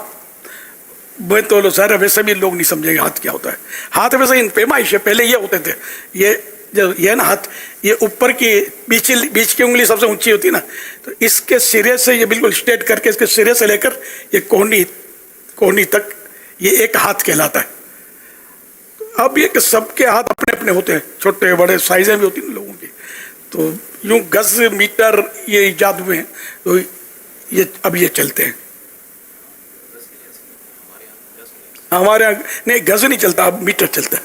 मैं तो सारे वैसे भी लोग नहीं समझेंगे हाथ क्या होता है। हाथ वैसे इन पैमाइश है, पहले ये होते थे, ये ना हाथ, ये ऊपर की बीच की उंगली सबसे ऊंची होती है ना, तो इसके सिरे से ये बिल्कुल स्ट्रेट करके इसके सिरे से लेकर ये कोहनी तक ये एक हाथ कहलाता है। अब ये कि सबके हाथ अपने अपने होते हैं, छोटे बड़े साइजें भी होती हैं लोगों की। तो यूं गज मीटर ये ईजाद हुए हैं, तो ये अब ये चलते हैं। हमारे यहाँ नहीं, गज नहीं चलता, अब मीटर चलता है।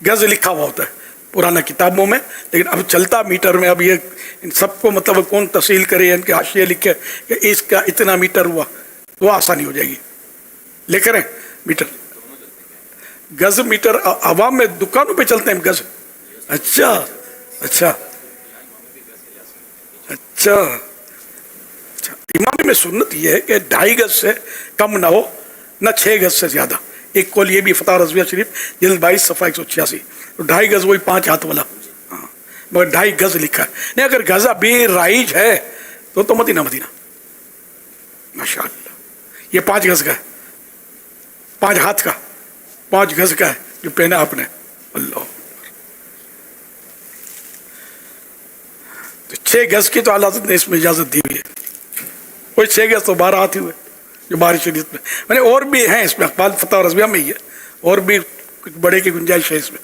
गज लिखा हुआ होता है पुराना किताबों में, लेकिन अब चलता मीटर में। अब ये इन सबको मतलब कौन तफसील करे, इनके हाशिए लिखे कि इसका इतना मीटर हुआ, तो आसानी हो जाएगी। लिख रहे हैं मीटर, गज मीटर आवाम में दुकानों पे चलते हैं गज। अच्छा अच्छा अच्छा अच्छा। इमाम में सुन्नत ये है कि 2.5 गज से कम ना हो, ना 6 गज से ज़्यादा। एक कौल ये भी फतवा रज़विया शरीफ जिल्द 22 सफ़ा 186। तो 2.5 गज वही 5 हाथ वाला, हाँ, मगर 2.5 गज लिखा है। नहीं, अगर गजा भी राइज है तो मदीना माशाअल्लाह। ये 5 गज का है, 5 हाथ का, 5 गज का है जो पहना आपने। अल्लाह, तो 6 गज की तो आला हज़रत ने इसमें इजाज़त दी हुई है। कोई 6 गज तो 12 हाथ ही हुए जो बारिश शरीफ में। मैंने और भी हैं इसमें, अक़वाल फतवा रज़विया में ही है, और भी कुछ बड़े की गुंजाइश है इसमें।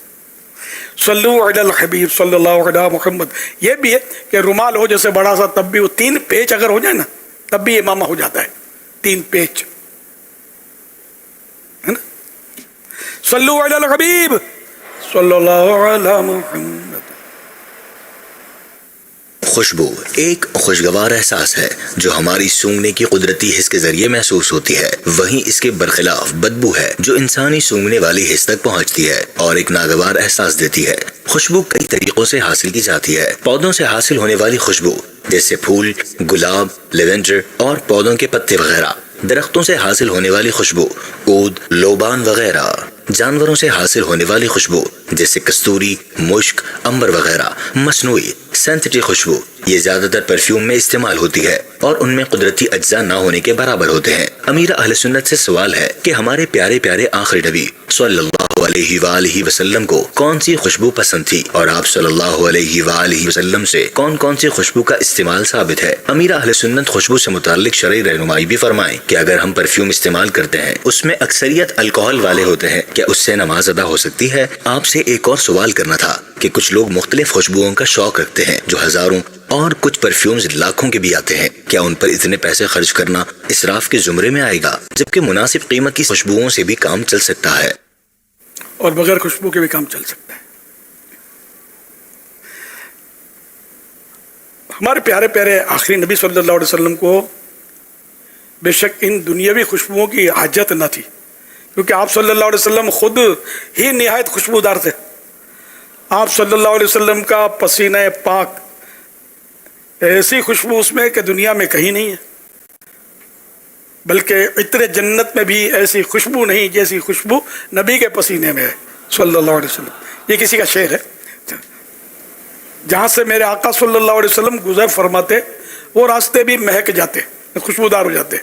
सल्लु अलल हबीब सल्लल्लाहु अलैहि मुहम्मद। ये भी है कि रुमाल हो जैसे बड़ा सा, तब भी वो 3 पेच अगर हो जाए ना, तब भी इमामा हो जाता है। 3 पेच है ना। सल्लु अलल हबीब सल्लल्लाहु अलैहि मुहम्मद। खुशबू एक खुशगवार एहसास है जो हमारी सूंघने की कुदरती हिस्स के जरिए महसूस होती है। वहीं इसके बरखिलाफ बदबू है जो इंसानी सूंघने वाली हिस्स तक पहुंचती है और एक नागवार एहसास देती है। खुशबू कई तरीकों से हासिल की जाती है। पौधों से हासिल होने वाली खुशबू जैसे फूल, गुलाब, लेवेंडर और पौधों के पत्ते वगैरह। दरख्तों से हासिल होने वाली खुशबू ऊद, लोबान वगैरह। जानवरों से हासिल होने वाली खुशबू जैसे कस्तूरी, मुश्क, अंबर वगैरह। मसनूई सिंथेटिक खुशबू ये ज्यादातर परफ्यूम में इस्तेमाल होती है और उनमें कुदरती अज्जा ना होने के बराबर होते हैं। अमीर अहले सुन्नत से सवाल है कि हमारे प्यारे प्यारे आखिरी नबी सल्लल्लाहु अलैहि वसल्लम को कौन सी खुशबू पसंद थी और आप सल्लल्लाहु अलैहि वसल्लम से कौन कौन सी खुशबू का इस्तेमाल साबित है। अमीर अहले सुन्नत खुशबू से मुताल्लिक शरई रहनुमाई भी फरमाएं कि अगर हम परफ्यूम इस्तेमाल करते हैं उसमें अक्सरियत अल्कोहल वाले होते हैं, क्या उससे नमाज अदा हो सकती है। आपसे एक और सवाल करना था कि कुछ लोग मुख्तलिफ खुशबुओं का शौक रखते हैं जो हजारों और कुछ परफ्यूम्स लाखों के भी आते हैं। क्या उन पर इतने पैसे खर्च करना इसराफ के जुमरे में आएगा, जबकि मुनासिब कीमत की खुशबुओं से भी काम चल सकता है और बगैर खुशबू के भी काम चल सकता है। हमारे प्यारे प्यारे आखिरी नबी सल्लल्लाहु अलैहि वसल्लम को बेशक इन दुनियावी खुशबुओं की हाजत न थी, क्योंकि आप सल्लल्लाहु अलैहि वसल्लम खुद ही निहायत खुशबूदार थे। आप सल्लल्लाहु अलैहि वसल्लम का पसीना पाक ऐसी खुशबू उसमें कि दुनिया में कहीं नहीं है, बल्कि इतने जन्नत में भी ऐसी खुशबू नहीं जैसी खुशबू नबी के पसीने में है सल्लल्लाहु अलैहि वसल्लम। ये किसी का शेर है। जहाँ से मेरे आका सल्लल्लाहु अलैहि वसल्लम गुजर फरमाते وہ راستے بھی مہک جاتے، خوشبودار ہو جاتے.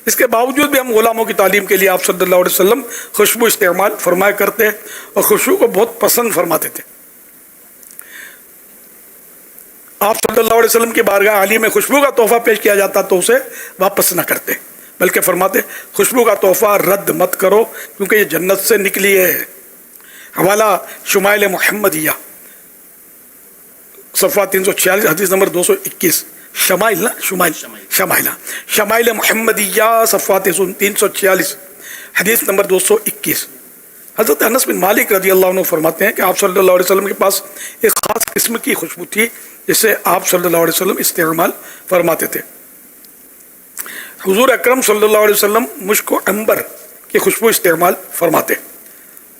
اس کے باوجود بھی ہم غلاموں کی تعلیم کے لیے آپ صلی اللہ علیہ وسلم خوشبو استعمال فرمایا کرتے اور خوشبو کو بہت پسند فرماتے تھے. آپ صلی اللہ علیہ وسلم کی بارگاہ عالی میں خوشبو کا تحفہ پیش کیا جاتا تو اسے واپس نہ کرتے، بلکہ فرماتے خوشبو کا تحفہ رد مت کرو کیونکہ یہ جنت سے نکلی ہے. حوالہ شمائل محمدیہ صفحہ 346 حدیث نمبر 221. شمائل محمدیہ صفحہ 346 حدیث نمبر 221. حضرت انس بن مالک رضی اللہ عنہ فرماتے ہیں کہ آپ صلی اللہ علیہ وسلم کے پاس ایک خاص قسم کی خوشبو تھی جسے آپ صلی اللہ علیہ وسلم استعمال فرماتے تھے. حضور اکرم صلی اللہ علیہ وسلم مشک و عنبر کی خوشبو استعمال فرماتے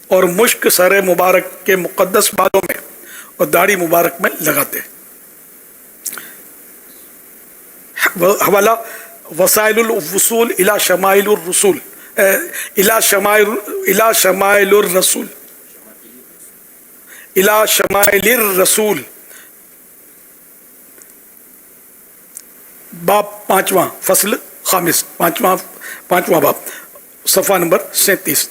اور مشک سر مبارک کے مقدس بالوں میں اور داڑھی مبارک میں لگاتے. حوالہ وسائل الوصول الى شمائل الرسول الى شمائل الرسول باب 5واں فصل خامس 5واں باب صفحہ نمبر 37.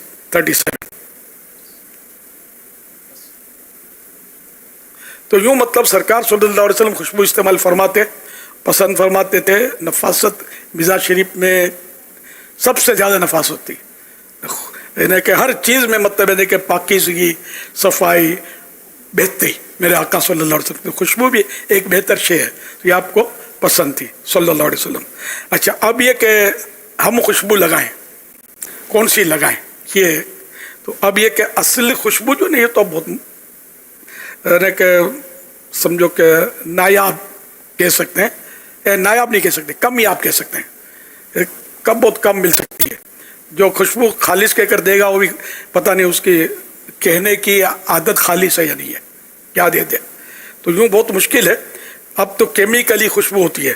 تو یوں مطلب سرکار صلی اللہ علیہ وسلم خوشبو استعمال فرماتے، پسند فرماتے تھے. نفاست مزاج شریف میں سب سے زیادہ نفاست تھی، یعنی کہ ہر چیز میں مطلب ہے کہ پاکیزگی، صفائی، بہتری. میرے آقا صلی اللہ علیہ وسلم کی خوشبو بھی ایک بہتر شے ہے، تو یہ آپ کو پسند تھی صلی اللہ علیہ وسلم. اچھا، اب یہ کہ ہم خوشبو لگائیں، کون سی لگائیں یہ تو اب یہ کہ اصل خوشبو جو نہیں ہے تو بہت یعنی کہ سمجھو کہ نایاب کہہ سکتے ہیں، نایاب نہیں کہہ سکتے، کم ہی آپ کہہ سکتے ہیں، کم بہت کم مل سکتی ہے. جو خوشبو خالص کہہ کر دے گا وہ بھی پتہ نہیں اس کی کہنے کی عادت خالص ہے یا نہیں ہے، کیا دے دے. تو یوں بہت مشکل ہے. اب تو کیمیکلی خوشبو ہوتی ہے،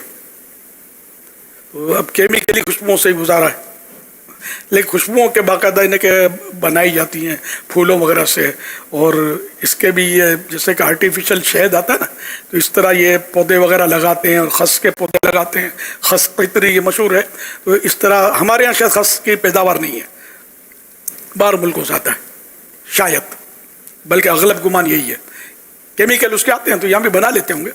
تو اب کیمیکلی خوشبوؤں سے ہی گزارا ہے. لیکن خوشبوؤں کے باقاعدہ انہیں کہ بنائی جاتی ہیں پھولوں وغیرہ سے، اور اس کے بھی یہ جیسے کہ آرٹیفیشل شہد آتا ہے نا، تو اس طرح یہ پودے وغیرہ لگاتے ہیں اور خس کے پودے لگاتے ہیں. خس قطری یہ مشہور ہے. تو اس طرح ہمارے یہاں شاید خس کی پیداوار نہیں ہے، باہر ملکوں سے آتا ہے شاید، بلکہ اغلب گمان یہی ہے. کیمیکل اس کے آتے ہیں تو یہاں بھی بنا لیتے ہوں گے.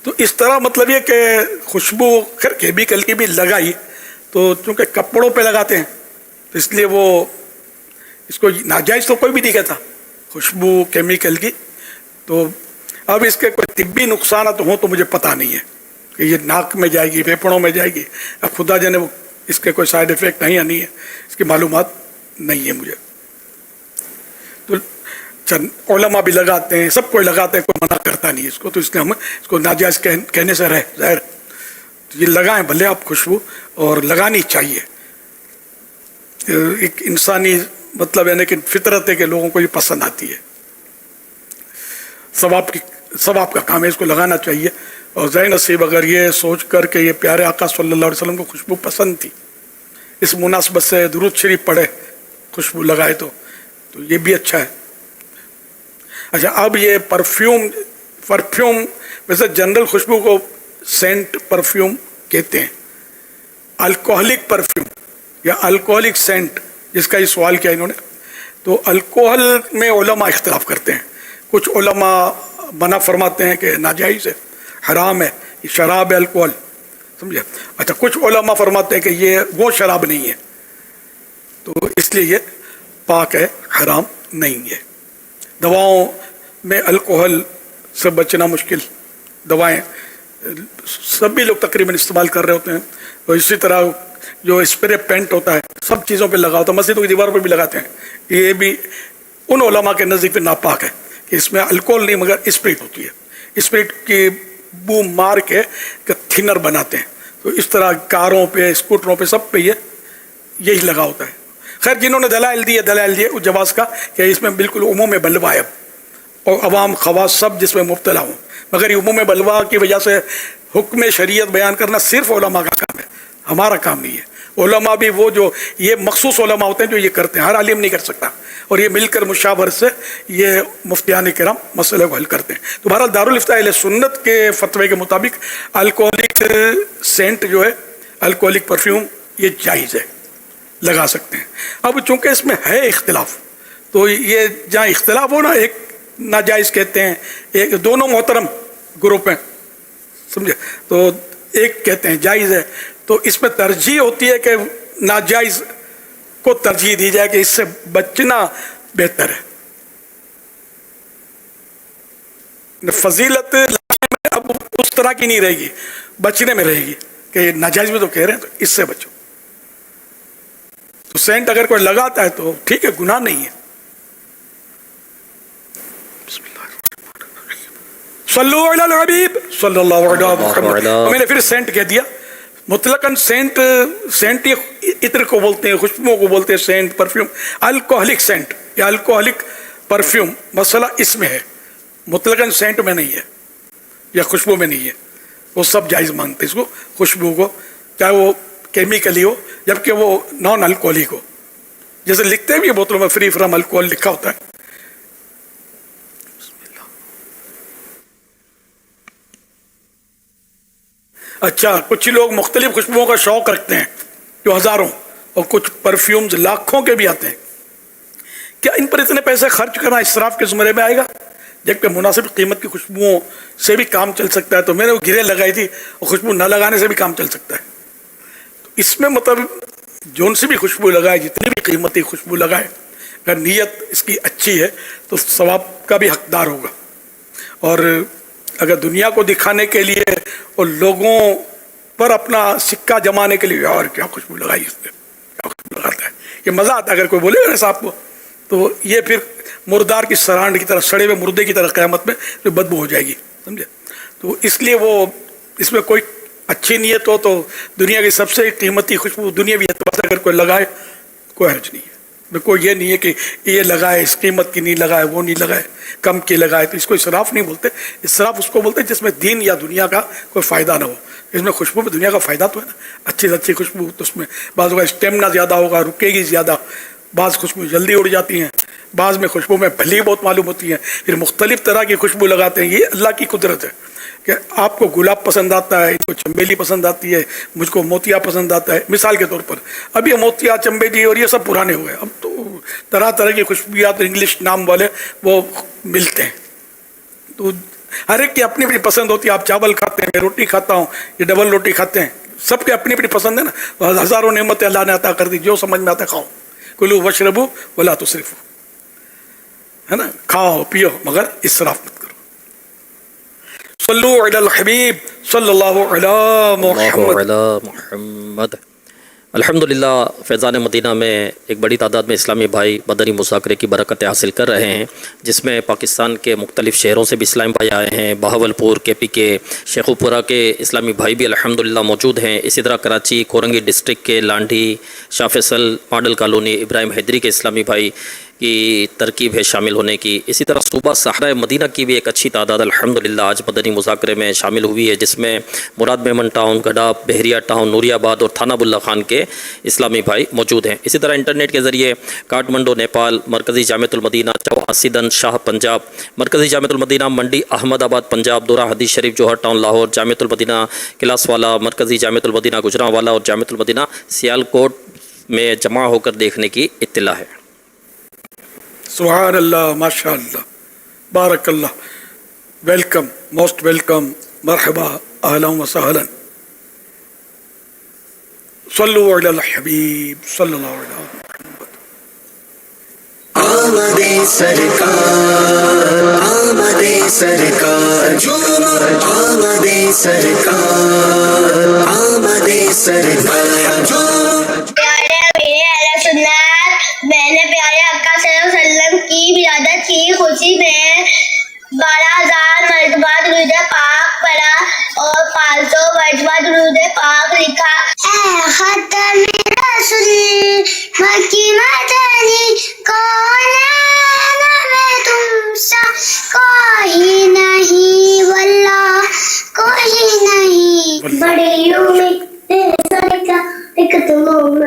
تو اس طرح مطلب یہ کہ خوشبو خیر کیمیکل کی بھی لگائی تو چونکہ کپڑوں پہ لگاتے ہیں تو اس لیے وہ اس کو ناجائز تو کوئی بھی نہیں کہتا خوشبو کیمیکل کی. تو اب اس کے کوئی طبی نقصانات ہوں تو مجھے پتہ نہیں ہے کہ یہ ناک میں جائے گی، پھیپھڑوں میں جائے گی. اب خدا جانے وہ اس کے کوئی سائیڈ افیکٹ نہیں ہے، نہیں ہے، اس کی معلومات نہیں ہے مجھے. تو چند علماء بھی لگاتے ہیں، سب کوئی لگاتے ہیں، کوئی منع کرتا نہیں اس کو. تو اس لیے ہم اس کو ناجائز کہنے سے رہے ظاہر. یہ لگائیں بھلے آپ خوشبو، اور لگانی چاہیے. ایک انسانی مطلب ہے کہ فطرت ہے کہ لوگوں کو یہ پسند آتی ہے. ثواب کا کام ہے، اس کو لگانا چاہیے. اور ذہن نصیب اگر یہ سوچ کر کہ یہ پیارے آقا صلی اللہ علیہ وسلم کو خوشبو پسند تھی، اس مناسبت سے درود شریف پڑھے، خوشبو لگائے تو یہ بھی اچھا ہے. اچھا، اب یہ پرفیوم ویسے جنرل خوشبو کو سینٹ پرفیوم کہتے ہیں. الکوہلک پرفیوم یا الکوہلک سینٹ جس کا یہ سوال کیا انہوں نے، تو الکوہل میں علماء اختلاف کرتے ہیں. کچھ علماء منع فرماتے ہیں کہ ناجائز ہے، حرام ہے، یہ شراب ہے الکوہل، سمجھے. اچھا، کچھ علماء فرماتے ہیں کہ یہ وہ شراب نہیں ہے، تو اس لیے یہ پاک ہے، حرام نہیں ہے. دواؤں میں الکوہل سے بچنا مشکل، دوائیں سبھی لوگ تقریباً استعمال کر رہے ہوتے ہیں. اور اسی طرح جو اسپرے پینٹ ہوتا ہے سب چیزوں پہ لگا ہوتا ہے، مسجدوں کی دیواروں پہ بھی لگاتے ہیں. یہ بھی ان علماء کے نزدیک پہ ناپاک ہے کہ اس میں الکوہل نہیں مگر اسپرٹ ہوتی ہے. اسپرٹ کی بو مار کے تھنر بناتے ہیں. تو اس طرح کاروں پہ، اسکوٹروں پہ، سب پہ یہی لگا ہوتا ہے. خیر، جنہوں نے دلائل دیے اس جواز کا کہ اس میں بالکل عموم بلوا ہے اور عوام خواص سب جس میں مبتلا ہوں، مگر یہ عموم بلوا کی وجہ سے حکم شریعت بیان کرنا صرف علماء کا کام ہے، ہمارا کام نہیں ہے. علماء بھی وہ جو یہ مخصوص علماء ہوتے ہیں جو یہ کرتے ہیں، ہر عالم نہیں کر سکتا. اور یہ مل کر مشاورت سے یہ مفتیان کرام مسئلے کو حل کرتے ہیں. تو بہرحال دارالفتاء اہل سنت کے فتوے کے مطابق الکوہلک سینٹ جو ہے، الکوہلک پرفیوم، یہ جائز ہے، لگا سکتے ہیں. اب چونکہ اس میں ہے اختلاف، تو یہ جہاں اختلاف ہو نا، ایک ناجائز کہتے ہیں، ایک دونوں محترم گروپ ہیں، سمجھے، تو ایک کہتے ہیں جائز ہے. تو اس میں ترجیح ہوتی ہے کہ ناجائز کو ترجیح دی جائے کہ اس سے بچنا بہتر ہے. فضیلت اب اس طرح کی نہیں رہے گی، بچنے میں رہے گی کہ یہ ناجائز میں تو کہہ رہے ہیں تو اس سے بچو. تو سینٹ اگر کوئی لگاتا ہے تو ٹھیک ہے، گناہ نہیں ہے. صلو علی الحبیب صلی اللہ علیہ وسلم. میں نے پھر سینٹ کہہ دیا. مطلقاً سینٹ عطر کو بولتے ہیں، خوشبو کو بولتے ہیں سینٹ، پرفیوم. الکوہلک سینٹ یا الکوہلک پرفیوم مسئلہ اس میں ہے، مطلقاً سینٹ میں نہیں ہے یا خوشبو میں نہیں ہے. وہ سب جائز مانگتے ہیں اس کو، خوشبو کو، چاہے وہ کیمیکلی ہو جبکہ وہ نان الکوہلک ہو. جیسے لکھتے ہیں بھی بوتلوں میں فری فرام الکوہل لکھا ہوتا ہے. اچھا، کچھ لوگ مختلف خوشبوؤں کا شوق رکھتے ہیں جو ہزاروں اور کچھ پرفیومز لاکھوں کے بھی آتے ہیں. کیا ان پر اتنے پیسے خرچ کرنا اسراف کے زمرے میں آئے گا؟ جبکہ مناسب قیمت کی خوشبوؤں سے بھی کام چل سکتا ہے. تو میں نے وہ گرے لگائی تھی، اور خوشبو نہ لگانے سے بھی کام چل سکتا ہے. تو اس میں مطلب جون سی بھی خوشبو لگائے، جتنی بھی قیمتی خوشبو لگائے، اگر نیت اس کی اچھی ہے تو ثواب کا بھی حقدار ہوگا. اور اگر دنیا کو دکھانے کے لیے اور لوگوں پر اپنا سکہ جمانے کے لیے، یار کیا خوشبو لگائی اس نے، کیا خوشبو لگاتا ہے، یہ مزہ آتا ہے. اگر کوئی بولے گا صاحب کو تو یہ پھر مردار کی سرانڈ کی طرح، سڑے ہوئے مردے کی طرح قیامت میں بدبو ہو جائے گی، سمجھے. تو اس لیے وہ اس میں کوئی اچھی نیت ہو تو دنیا کی سب سے قیمتی خوشبو دنیاوی اعتبار سے اگر کوئی لگائے کوئی حرج نہیں ہے. کوئی یہ نہیں ہے کہ یہ لگائے اس قیمت کی نہیں لگائے، وہ نہیں لگائے، کم کی لگائے. تو اس کو اسراف نہیں بولتے. اسراف اس کو بولتے ہیں جس میں دین یا دنیا کا کوئی فائدہ نہ ہو. اس میں خوشبو میں دنیا کا فائدہ تو ہے نا، اچھی سے اچھی خوشبو. تو اس میں بعض کا اسٹیمنا زیادہ ہوگا، رکے گی زیادہ. بعض خوشبو جلدی اڑ جاتی ہیں، بعض میں خوشبو میں بھلی بہت معلوم ہوتی ہیں. پھر مختلف طرح کی خوشبو لگاتے ہیں. یہ اللہ کی قدرت ہے کہ آپ کو گلاب پسند آتا ہے، ان کو چمیلی پسند آتی ہے، مجھ کو موتیا پسند آتا ہے. مثال کے طور پر اب یہ موتیا، چمیلی اور یہ سب پرانے ہوئے. اب تو طرح طرح کی خوشبویات انگلش نام والے وہ ملتے ہیں. تو ہر ایک کی اپنی اپنی پسند ہوتی ہے. آپ چاول کھاتے ہیں، میں روٹی کھاتا ہوں، یہ ڈبل روٹی کھاتے ہیں. سب کے اپنی اپنی پسند ہے نا. ہزاروں نعمتیں اللہ نے عطا کر دی، جو سمجھ میں آتا ہے کھاؤ. کلو وشربو ولا تسرفو، ہے نا، کھاؤ پیو مگر اسراف مت کرو. صلو علی الحبیب صلی اللہ علی محمد. الحمدللہ فیضان مدینہ میں ایک بڑی تعداد میں اسلامی بھائی مدنی مذاکرے کی برکتیں حاصل کر رہے ہیں، جس میں پاکستان کے مختلف شہروں سے بھی اسلامی بھائی آئے ہیں. بہاولپور، KP کے شیخوپورہ کے اسلامی بھائی بھی الحمدللہ موجود ہیں. اسی طرح کراچی کورنگی ڈسٹرکٹ کے لانڈھی، شاہ فیصل ماڈل کالونی، ابراہیم حیدری کے اسلامی بھائی کی ترکیب ہے شامل ہونے کی. اسی طرح صوبہ صحرائے مدینہ کی بھی ایک اچھی تعداد الحمدللہ آج مدنی مذاکرے میں شامل ہوئی ہے، جس میں مراد میمن ٹاؤن، گڈھا، بحریہ ٹاؤن، نوری آباد اور تھانہ بلّہ خان کے اسلامی بھائی موجود ہیں. اسی طرح انٹرنیٹ کے ذریعے کاٹمنڈو نیپال، مرکزی جامعۃ المدینہ چوہا سیدن شاہ پنجاب، مرکزی جامعۃ المدینہ منڈی احمد آباد پنجاب، دورہ حدیث شریف جوہر ٹاؤن لاہور، جامعۃ المدینہ کلاس والا، مرکزی جامعۃ المدینہ گجرانوالا اور جامعۃ المدینہ سیالکوٹ میں جمع ہو کر دیکھنے کی اطلاع ہے. سبحان اللہ، ماشاء اللہ، بارک اللہ. ویلکم، موسٹ ویلکم، مرحبا، اہلا و سہلا. صلو علی الحبیب صلی اللہ علیہ وسلم. آمد سرکار، آمد سرکار، آمد سرکار، آمد سرکار. پیارے امیر اہل سنت، میں نے پیارے آقا صلی اللہ علیہ وسلم کی ولادت کی خوشی میں 12,000 مرتبہ درود پاک پڑھا اور 500 مرتبہ درود پاک لکھا. اے ختم رسول مکی مدنی، کونین میں تم سا کوئی نہیں، واللہ کوئی نہیں. بڑی امید سرکار ایک تمام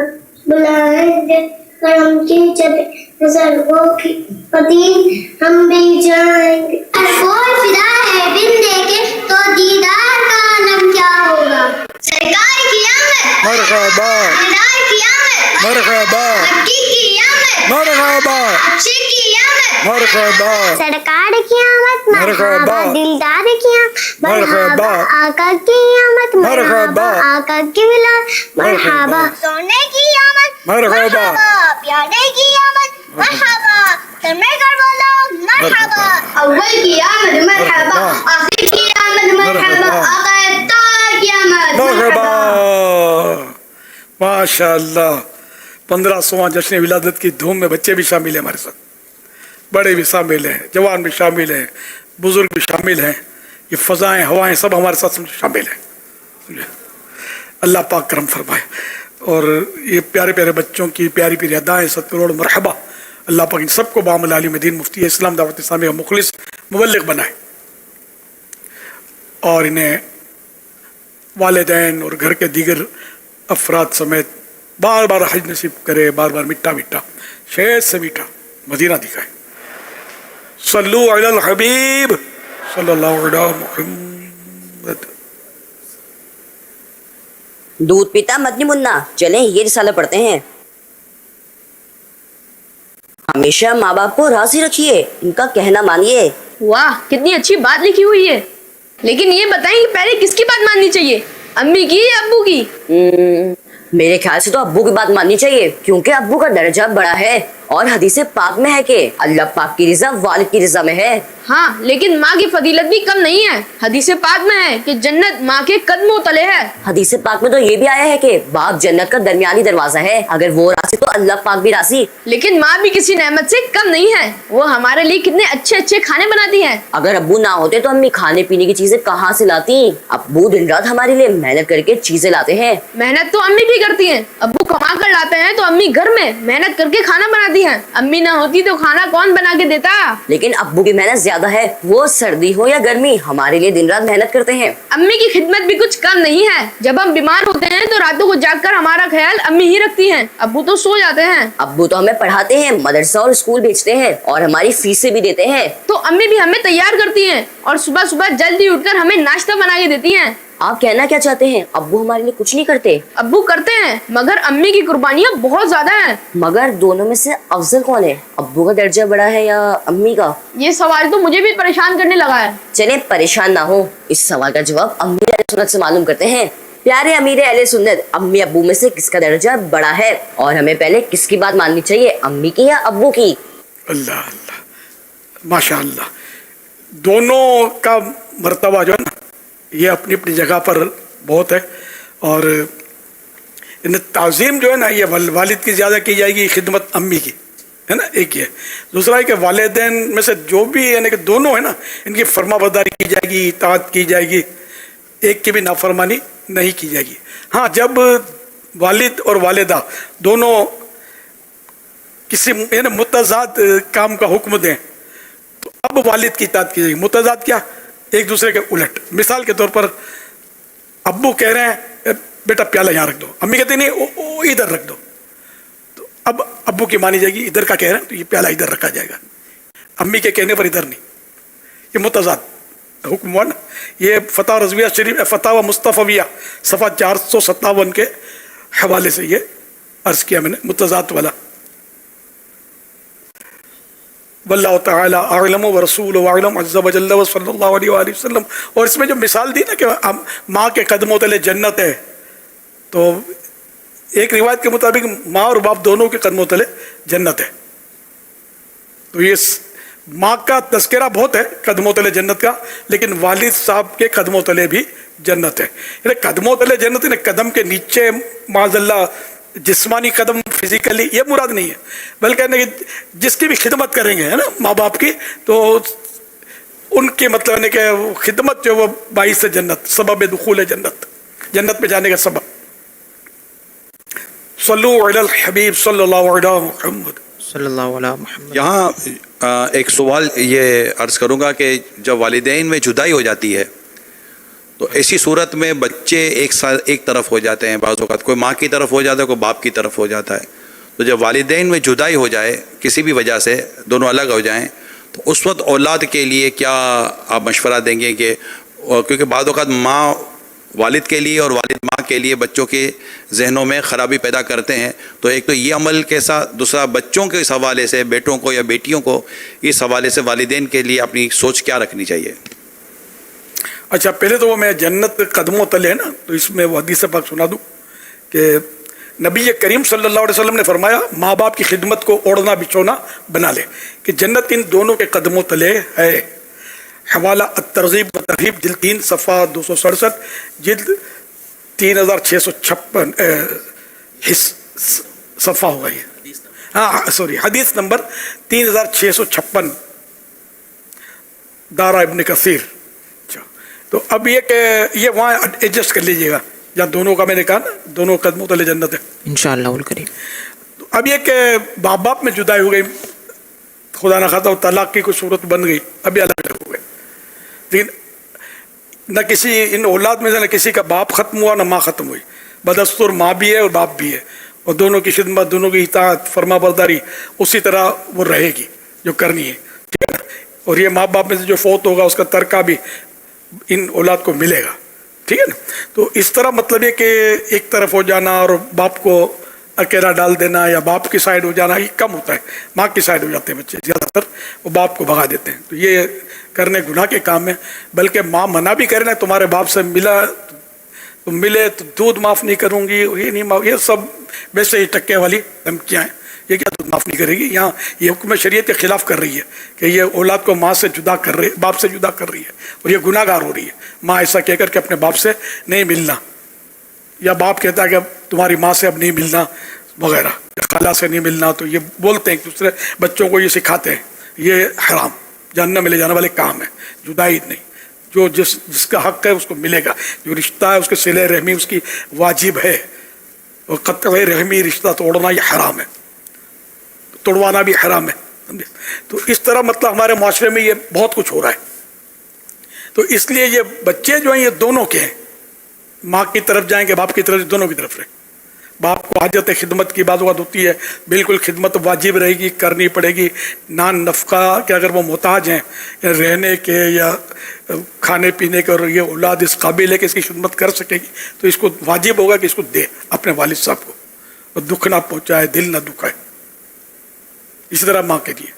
بلائیں گے کرم کی جب बुजुर्गों की दिन हम भी जाएंगे। कोई फिदा है बिन देखे तो दीदार का आलम क्या होगा। सरकार की आमद मरहबा सरकार की आमद मरहबा मक्की की आमद मरहबा अच्छी की आमद मरहबा सरकार की आमद मरहबा दिलदार की आमद मरहबा आका की आमद मरहबा आका की मिलाद मरहबा सोने की आमद मरहबा प्यादे की आमद मरहबा तमे कर बोलो मरहबा अव्वल की आमद मरहबा आखिर की आमद मरहबा आका इफ्तार की आमद मरहबा। माशाअल्लाह 1500वां जश्न विलादत की धूम में बच्चे भी शामिल हैं, हमारे साथ बड़े भी शामिल हैं, जवान भी शामिल हैं, बुजुर्ग भी शामिल हैं। ये फ़ज़ाएँ हवाएँ सब हमारे साथ शामिल हैं। अल्लाह पाक करम फरमाए और ये प्यारे प्यारे बच्चों की प्यारी प्यारी अदाएँ 7 करोड़ मरहबा। अल्लाह पाक इन सबको बामल आलिम दीन मुफ्ती इस्लाम दावत इस्लामी का मुखलिस मुबल्लिग बनाए और इन्हें वालिदैन और घर के दीगर अफराद समेत बार बार हज नसीब करे, बार बार मिठा मिठा शहद से मीठा मदीना दिखाए। सल्लु अलल हबीब सल्लल्लाहु अलैहि मुहम्मद। दूध पीता मदनी मुन्ना, चलें ये रिसाला पढ़ते हैं। हमेशा माँ बाप को राजी रखिए, इनका कहना मानिए। वाह कितनी अच्छी बात लिखी हुई है, लेकिन ये बताएं कि पहले किसकी बात माननी चाहिए, अम्मी की या अब्बू की? मेरे ख्याल से तो अब्बू की बात माननी चाहिए, क्योंकि अब्बू का दर्जा बड़ा है और हदीस पाक में है कि अल्लाह पाक की रिजा वालिद की रिजा में है। हाँ, लेकिन माँ की फजीलत भी कम नहीं है। हदीस पाक में है कि जन्नत माँ के कदमों तले है। हदीस पाक में तो ये भी आया है कि बाप जन्नत का दरमियानी दरवाजा है, अगर वो राजी तो अल्लाह पाक भी राजी। लेकिन माँ भी किसी नेमत से कम नहीं है, वो हमारे लिए कितने अच्छे अच्छे खाने बनाती है। अगर अब्बू ना होते तो अम्मी खाने पीने की चीजें कहाँ से लाती। अब्बू दिन रात हमारे लिए मेहनत करके चीजें लाते हैं। मेहनत तो अम्मी भी करती है, अब्बू कमा कर लाते हैं तो अम्मी घर में मेहनत करके खाना बनाती है। अम्मी ना होती तो खाना कौन बना के देता। लेकिन अब्बू की मेहनत ज्यादा है, वो सर्दी हो या गर्मी हमारे लिए दिन रात मेहनत करते हैं। अम्मी की खिदमत भी कुछ कम नहीं है, जब हम बीमार होते हैं तो रातों को जागकर हमारा ख्याल अम्मी ही रखती हैं, अब्बू तो सो जाते हैं। अब्बू तो हमें पढ़ाते हैं, मदरसा और स्कूल भेजते हैं और हमारी फीसें भी देते हैं। तो अम्मी भी हमें तैयार करती हैं और सुबह सुबह जल्दी उठकर हमें नाश्ता बना के देती हैं। आप कहना क्या चाहते हैं, अब्बू हमारे लिए कुछ नहीं करते? अब्बू करते हैं, मगर अम्मी की कुर्बानियाँ बहुत ज्यादा हैं। मगर दोनों में से अफजल कौन है, अब्बू का दर्जा बड़ा है या अम्मी का? ये सवाल तो मुझे भी परेशान करने लगा है। चले परेशान ना हो, इस सवाल का जवाब अमीर अहले सुन्नत से मालूम करते हैं। प्यारे अमीर अहले सुन्नत, अम्मी अब्बू में से किसका दर्जा बड़ा है और हमें पहले किसकी बात माननी चाहिए, अम्मी की या अब्बू की? अल्लाह अल्लाह माशाअल्लाह, दोनों का मर्तबा जो है ना ये अपनी अपनी जगह पर बहुत है और इन ताज़ीम जो है ना ये वालिद की ज़्यादा की जाएगी, खिदमत अम्मी की है ना, एक ये। दूसरा है कि वालिदैन में से जो भी यानी कि दोनों है ना इनकी फरमाबरदारी की जाएगी, इताअत की जाएगी, एक की भी नाफरमानी नहीं की जाएगी। हाँ, जब वालिद और वालिदा दोनों किसी मुतज़ाद काम का हुक्म दें तो अब वालिद की इताअत की जाएगी। मुतज़ाद क्या, एक दूसरे के उलट। मिसाल के तौर पर अब्बू कह रहे हैं बेटा प्याला यहाँ रख दो, अम्मी कहते नहीं इधर रख दो, तो अब अब्बू की मानी जाएगी। इधर का कह रहे हैं तो ये प्याला इधर रखा जाएगा, अम्मी के कहने पर इधर नहीं। ये मुतज़ाद हुक्म हुआ ना। ये फतवा रज़विया शरीफ फतवा मुस्तफ़विया सफ़ा 457 के हवाले से ये अर्ज़ किया मैंने, मुतज़ाद वाला। वल्लाहु तआला अअलम व रसूलुहु अअलम अज़्ज़ा व जल्ला व सल्लल्लाहु अलैहि वसल्लम। और इसमें जो मिसाल दी ना कि माँ के कदमों तले जन्नत है, तो एक रिवायत के मुताबिक माँ और बाप दोनों के कदमों तले जन्नत है। तो ये माँ का तज़किरा बहुत है कदमों तले जन्नत का, लेकिन वालिद साहब के कदमों तले भी जन्नत है। यानी कदमों तले जन्नत है, कदम के नीचे माज़अल्लाह जिस्मानी कदम फिजिकली ये मुराद नहीं है, बल्कि कहने कि जिसकी भी खिदमत करेंगे है ना माँ बाप की, तो उनके मतलब है कि खिदमत जो वो बाइस से जन्नत, सबब दुखूल जन्नत, जन्नत में जाने का सबब। सल्लु अलल हबीब सल्लल्लाहु अलैहि मुहम्मद सल्लल्लाहु अलैहि मुहम्मद। यहाँ एक सवाल ये अर्ज़ करूँगा कि जब वालिदैन में जुदाई हो जाती है तो ऐसी सूरत में बच्चे एक तरफ हो जाते हैं, बाज़ औक़ात कोई माँ की तरफ हो जाता है, कोई बाप की तरफ हो जाता है, تو جب والدین میں جدائی ہو جائے کسی بھی وجہ سے، دونوں الگ ہو جائیں، تو اس وقت اولاد کے لیے کیا آپ مشورہ دیں گے کہ کیونکہ بعض اوقات ماں والد کے لیے اور والد ماں کے لیے بچوں کے ذہنوں میں خرابی پیدا کرتے ہیں، تو ایک تو یہ عمل کیسا، دوسرا بچوں کے اس حوالے سے، بیٹوں کو یا بیٹیوں کو اس حوالے سے والدین کے لیے اپنی سوچ کیا رکھنی چاہیے؟ اچھا، پہلے تو وہ میں جنت قدموں تلے ہے نا، تو اس میں وہ حدیث پاک سنا دوں کہ نبی کریم صلی اللہ علیہ وسلم نے فرمایا ماں باپ کی خدمت کو اوڑھنا بچھونا بنا لے کہ جنت ان دونوں کے قدموں تلے ہے۔ حوالہ الترغیب و ترہیب جلد 3 صفحہ 267، جلد 3656 صفحہ ہوگا یہ، ہاں سوری، حدیث نمبر 3656 دارا ابن کثیر۔ تو اب یہ کہ یہ وہاں ایڈجسٹ کر لیجئے گا جہاں دونوں کا میں نے کہا نا دونوں قدموں تلے جنت ہے انشاءاللہ الکریم۔ تو اب یہ کہ باپ باپ میں جدائی ہو گئی، خدا نہ خواستہ طلاق کی کوئی صورت بن گئی، ابھی الگ الگ ہو گئے، لیکن نہ کسی ان اولاد میں سے نہ کسی کا باپ ختم ہوا نہ ماں ختم ہوئی، بدستور ماں بھی ہے اور باپ بھی ہے، اور دونوں کی خدمت، دونوں کی اطاعت، فرما برداری اسی طرح وہ رہے گی جو کرنی ہے، ٹھیک ہے نا۔ اور یہ ماں باپ میں سے جو فوت ہوگا اس کا ترکہ بھی ان اولاد کو ملے گا، ٹھیک ہے نا۔ تو اس طرح مطلب یہ کہ ایک طرف ہو جانا اور باپ کو اکیلا ڈال دینا یا باپ کی سائڈ ہو جانا یہ کم ہوتا ہے، ماں کی سائڈ ہو جاتے ہیں بچے زیادہ تر، وہ باپ کو بھگا دیتے ہیں، تو یہ کرنے گناہ کے کام ہے۔ بلکہ ماں منع بھی کرے نا تمہارے باپ سے ملے تو دودھ معاف نہیں کروں گی، یہ نہیں معاف، یہ سب ویسے ہی ٹکے والی دھمکیاں ہیں، یہ کیا دودھ معاف نہیں کرے گی؟ یہاں یہ حکم شریعت کے خلاف کر رہی ہے کہ یہ اولاد کو ماں سے جدا کر رہی، باپ سے جدا کر رہی ہے، اور یہ گناہ گار ہو رہی ہے۔ ماں ایسا کہہ کر کے اپنے باپ سے نہیں ملنا، یا باپ کہتا ہے کہ اب تمہاری ماں سے اب نہیں ملنا وغیرہ، خالہ سے نہیں ملنا، تو یہ بولتے ہیں ایک دوسرے بچوں کو، یہ سکھاتے ہیں، یہ حرام جہنم میں لے جانے والے کام ہے۔ جدائی نہیں، جو جس کا حق ہے اس کو ملے گا، جو رشتہ ہے اس کے صلہ رحمی اس کی واجب ہے، اور قطع رحمی رشتہ توڑنا یہ حرام ہے، توڑوانا بھی حرام ہے۔ تو اس طرح مطلب ہمارے معاشرے میں یہ بہت کچھ ہو رہا ہے۔ تو اس لیے یہ بچے جو ہیں یہ دونوں کے ہیں، ماں کی طرف جائیں گے باپ کی طرف، دونوں کی طرف رہیں۔ باپ کو حاجت خدمت کی بعض اوقات ہوتی ہے، بالکل خدمت واجب رہے گی، کرنی پڑے گی، نان نفقہ کہ اگر وہ محتاج ہیں یا رہنے کے یا کھانے پینے کے، اور یہ اولاد اس قابل ہے کہ اس کی خدمت کر سکے گی، تو اس کو واجب ہوگا کہ اس کو دے اپنے والد صاحب کو، اور دکھ نہ پہنچائے، دل نہ دکھائے۔ اسی طرح ماں کے لیے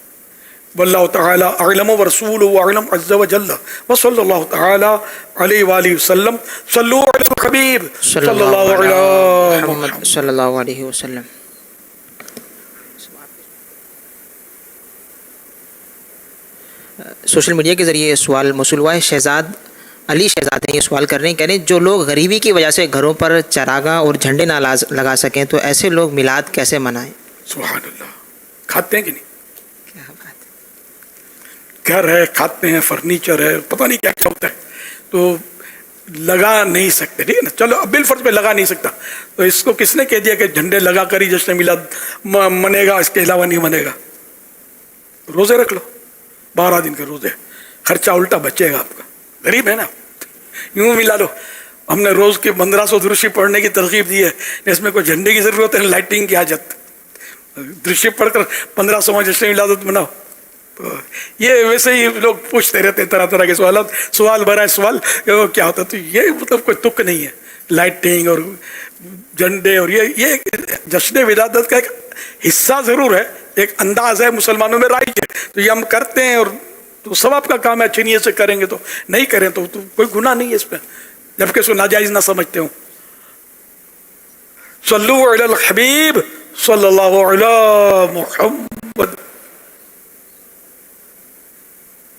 واللہ تعالی اعلم ورسولہ اعلم عز وجل وصلی اللہ تعالی علیہ وآلہ وسلم صلوا علی الحبیب صلی اللہ علیہ محمد صلی اللہ علیہ وسلم۔ سوشل میڈیا کے ذریعے سوال موصول ہوا ہے، شہزاد علی شہزاد ہیں، یہ سوال کر رہے ہیں، کہہ رہے ہیں جو لوگ غریبی کی وجہ سے گھروں پر چراغاں اور جھنڈے نہ لگا سکیں تو ایسے لوگ میلاد کیسے منائیں؟ سبحان اللہ، کھاتے ہیں کہ نہیں؟ گھر ہے، کھاتے ہیں، فرنیچر ہے، پتہ نہیں کیا کیا ہوتا ہے، تو لگا نہیں سکتے، ٹھیک ہے نا۔ چلو اب بالفرض پہ لگا نہیں سکتا، تو اس کو کس نے کہہ دیا کہ جھنڈے لگا کر ہی جشن میلاد منے گا، اس کے علاوہ نہیں منے گا؟ روزے رکھ لو، 12 دن کے روزے، خرچہ الٹا بچے گا آپ کا، غریب ہے نا، یوں ملا لو۔ ہم نے روز کے 1500 درشی پڑھنے کی ترغیب دی ہے، اس میں کوئی جھنڈے کی ضرورت ہے، لائٹنگ کی حاجت، درشی پڑھ کر 1500 میں جشن میلاد مناؤ۔ یہ ویسے ہی لوگ پوچھتے رہتے ہیں طرح طرح کے سوالات، سوال برائے سوال کیا ہوتا ہے، تو یہ مطلب کوئی تک نہیں ہے، لائٹنگ اور جھنڈے، اور یہ جشن ولادت کا ایک حصہ ضرور ہے، ایک انداز ہے مسلمانوں میں رائج ہے، تو یہ ہم کرتے ہیں، اور تو ثواب کا کام ہے، اچھی نیت سے کریں گے تو، نہیں کریں تو کوئی گناہ نہیں ہے اس پہ، جبکہ اس کو ناجائز نہ سمجھتے ہوں۔ صلو علی الحبیب صلی اللہ علی محمد۔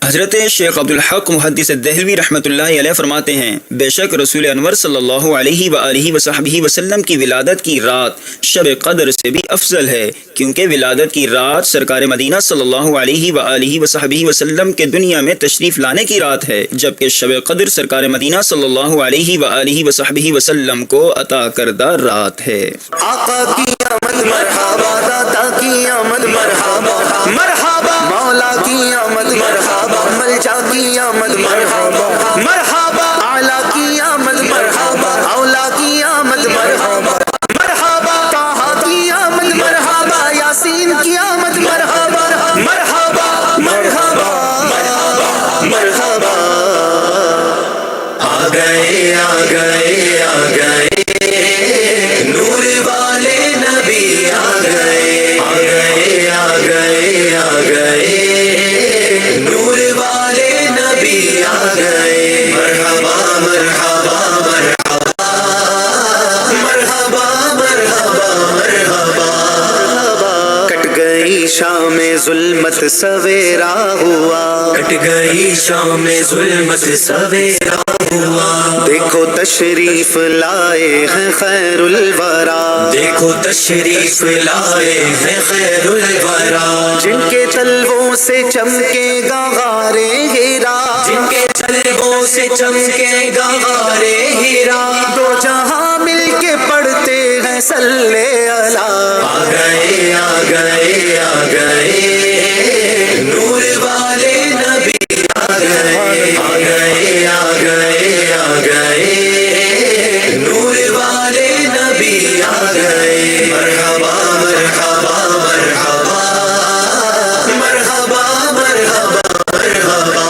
حضرت شیخ عبدالحق محدث دہلوی رحمۃ اللہ علیہ فرماتے ہیں، بے شک رسول انور صلی اللہ علیہ وآلہ وصحبہ وسلم کی ولادت کی رات شب قدر سے بھی افضل ہے، کیونکہ ولادت کی رات سرکار مدینہ صلی اللہ علیہ وآلہ وصحبہ وسلم کے دنیا میں تشریف لانے کی رات ہے، جبکہ شب قدر سرکار مدینہ صلی اللہ علیہ وآلہ وصحبہ وسلم کو عطا کردہ رات ہے۔ آقا کی آمد مرحبا، داتا کی آمد مرحبا، مرحبا مولا کی آمد مرحبا، ملجا کی آمد مرحبا، مرحبا اعلیٰ کی آمد مرحبا، اولا کی آمد مرحبا، مرحبا طٰہٰ کی آمد مرحبا، गए आ गए आ गए नूर वाले नबी आ गए आ गए आ गए आ गए नूर वाले नबी आ गए मरहबा मरहबा मरहबा मरहबा मरहबा मरहबा कट गई शाम जुल्मत सवेरा हुआ कट गई शाम जुल्मत सवेरा हुआ देखो तशरीफ लाए हैं खैरुल वरा देखो तशरीफ लाए हैं खैरुल वरा जिनके तलवों से चमकेगा गारे हीरा जिनके तलवों से चमकेगा गारे हीरा दो जहां मिलके पढ़ते हैं सल्ले अला आ गए आ गए आ गए नूर वाले नबी आ गए आ गए आ गए आ गए नूर वाले नबी आ गए मरहबा मरहबा मरहबा मरहबा मरहबा मरहबा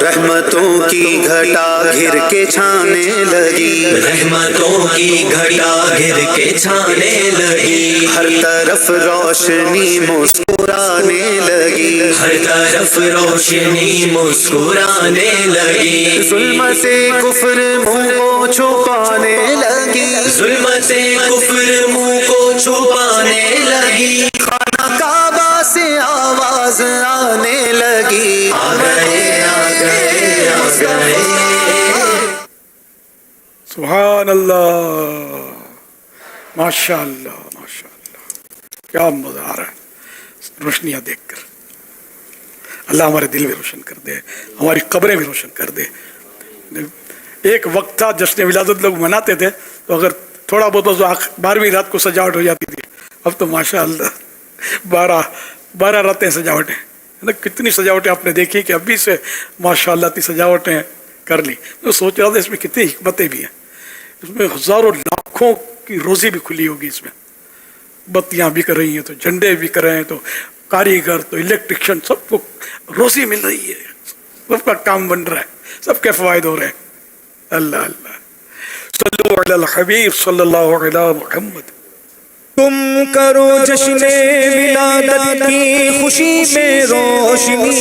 रहमतों की घटा घिर के छाने लगी रहमतों की घटा घिर के छाने लगी हर तरफ रोशनी मुस्कुराने लगी हर तरफ रोशनी मुस्कुराने लगी जुल्मते कुफ्र मुंह को छुपाने लगी जुल्मते कुफ्र मुंह को छुपाने लगी खाना काबा से आवाज आने लगी आ गए आ गए आ गए सुभान अल्लाह माशाअल्लाह माशाअल्लाह क्या मज़ा आ रहा है रोशनियाँ देखकर अल्लाह हमारे दिल भी रोशन कर दे हमारी कब्रें भी रोशन कर दे एक वक्त था जश्न विलादत लोग मनाते थे तो अगर थोड़ा बहुत 12वीं रात को सजावट हो जाती थी अब तो माशाअल्लाह 12 रातें सजावटें है ना कितनी सजावटें आपने देखी कि अभी से माशाअल्लाह इतनी सजावटें कर ली तो सोच रहा था इसमें कितनी हिकमतें भी हैं इसमें हज़ारों लाखों की रोज़ी भी खुली होगी इसमें बत्तियाँ बिक रही हैं तो झंडे बिक रहे हैं तो कारीगर तो इलेक्ट्रिशियन सबको रोज़ी मिल रही है सबका काम बन रहा है सबके फ़वाइद हो रहे हैं अल्लाह अल्लाह सल्लल्लाहु अलल हबीब सल्लल्लाहु अलैहि मुहम्मद तुम करो जश्न विलादत की खुशी में रोशनी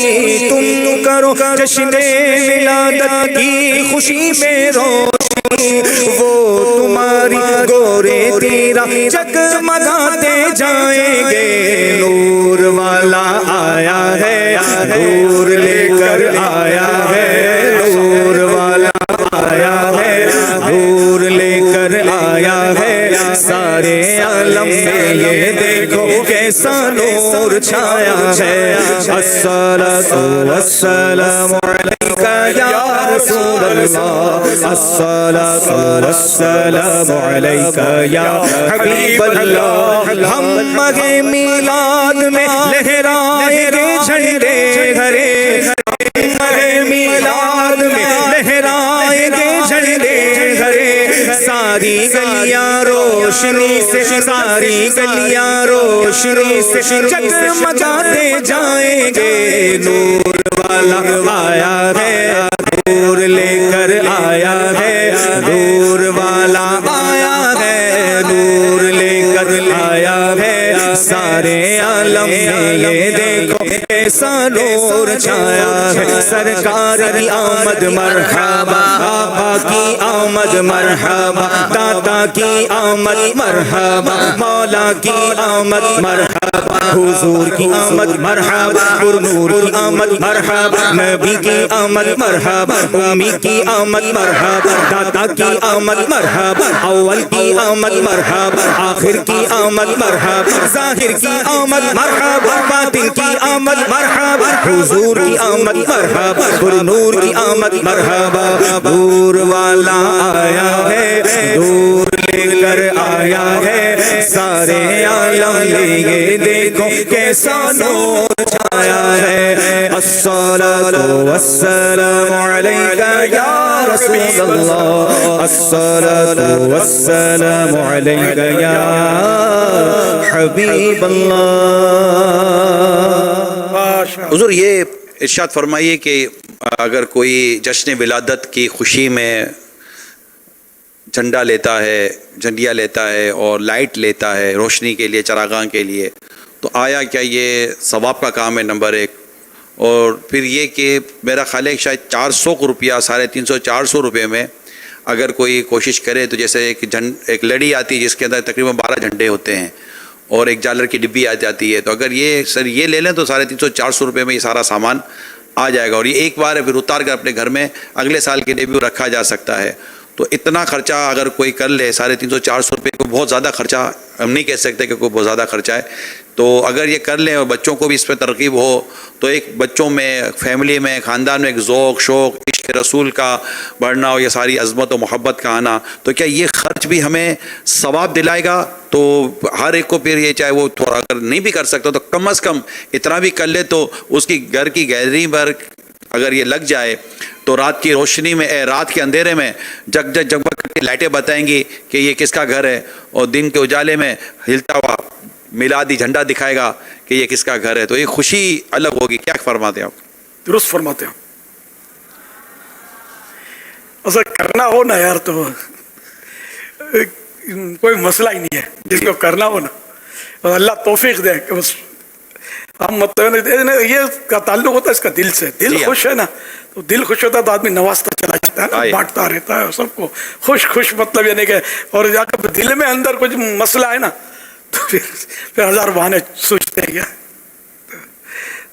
तुम करो जश्न विलादत की खुशी में रोशनी वो तुम्हारी गोरे तीरा जगमगाते जाएंगे नूर वाला आया है नूर लेकर आया है नूर वाला आया है नूर लेकर आया है सारे आलम में ये देखो कैसा नूर छाया है अस्सलातु वस्सलामु अलैका या रसूल अल्लाह अस्सलातु वस्सलामु अलैका या हबीब अल्लाह हम मगे मीलाद में लहराएंगे झंडे हरे मगे मीलाद में लहराएंगे झंडे हरे सारी गलियां रोशनी से सारी गलियां रोशनी से जगमगाते जाएंगे नूर वाला आया है नूर लेकर आया है नूर वाला आया है नूर लेकर आया है सारे आलम में ये देखो कैसा नूर छाया है सरकार की आमद मरहबा आका की आमद मरहबा दाता की आमद मरहबा मौला की आमद मरहबा हुजूर की आमद मरहबा नूर की आमद मरहबा नबी की आमद मरहबा उम्मी की आमद मरहबा दाता की आमद मरहबा अव्वल की आमद मरहबा आखिर की आमद मरहबा जाहिर की आमद मरहबा बातिन की आमद मरहबा हुजूर की आमद मरहबा नूर की आमद मरहबा नूर वाला आया है नूर लेकर आया है सारे आलम में ये देखो कैसा नूर छाया है अस्सलातु वस्सलामु अलैका या रसूल अल्लाह अस्सलातु वस्सलामु अलैका या हबीब अल्लाह हुजूर ये इरशाद फरमाइए कि अगर कोई जश्न विलादत की खुशी में झंडा लेता है, झंडिया लेता है और लाइट लेता है रोशनी के लिए, चरागाह के लिए, तो आया क्या ये सवाब का काम है नंबर एक। और फिर ये कि मेरा ख्याल है शायद 400 रुपया, 350-400 रुपये में अगर कोई कोशिश करे तो जैसे एक लड़ी आती है जिसके अंदर तकरीबन 12 झंडे होते हैं और एक जालर की डिब्बी आ जाती है, तो अगर ये ले लें तो 350-400 रुपये में ये सारा सामान आ जाएगा और ये एक बार है, फिर उतार कर अपने घर में अगले साल के लिए भी रखा जा सकता है। तो इतना खर्चा अगर कोई कर ले, 350-400 रुपये को बहुत ज़्यादा खर्चा हम नहीं कह सकते कि कोई बहुत ज़्यादा खर्चा है, तो अगर ये कर लें और बच्चों को भी इस पर तरकीब हो तो एक बच्चों में, फैमिली में, ख़ानदान में एक ज़ौक़, शौक़, इश्क़ रसूल का बढ़ना और ये सारी अज़मत और मोहब्बत का आना, तो क्या ये ख़र्च भी हमें सवाब दिलाएगा। तो हर एक को फिर ये, चाहे वो थोड़ा अगर नहीं भी कर सकता तो कम अज़ कम इतना भी कर ले तो उसकी घर की गैलरी पर अगर ये लग जाए तो रात की रोशनी में, रात के अंधेरे में जगमग करके लाइटें बताएंगी कि ये किसका घर है, और दिन के उजाले में हिलता हुआ मिलादी झंडा दिखाएगा कि ये किसका घर है, तो ये खुशी अलग होगी। क्या फरमाते हैं आप? दुरुस्त फरमाते हैं। अगर करना हो ना यार तो कोई मसला ही नहीं है, जिसको करना हो ना, और अल्लाह तौफीक दे कि बस हम मतलब ये का ताल्लुक होता है इसका दिल से। दिल खुश है ना, तो दिल खुश होता है तो आदमी नवाजता चला जाता है, बांटता रहता है सबको, खुश मतलब यानी कि, और जाकर दिल में अंदर कुछ मसला है ना तो फिर हजार बहाने सोचते हैं क्या।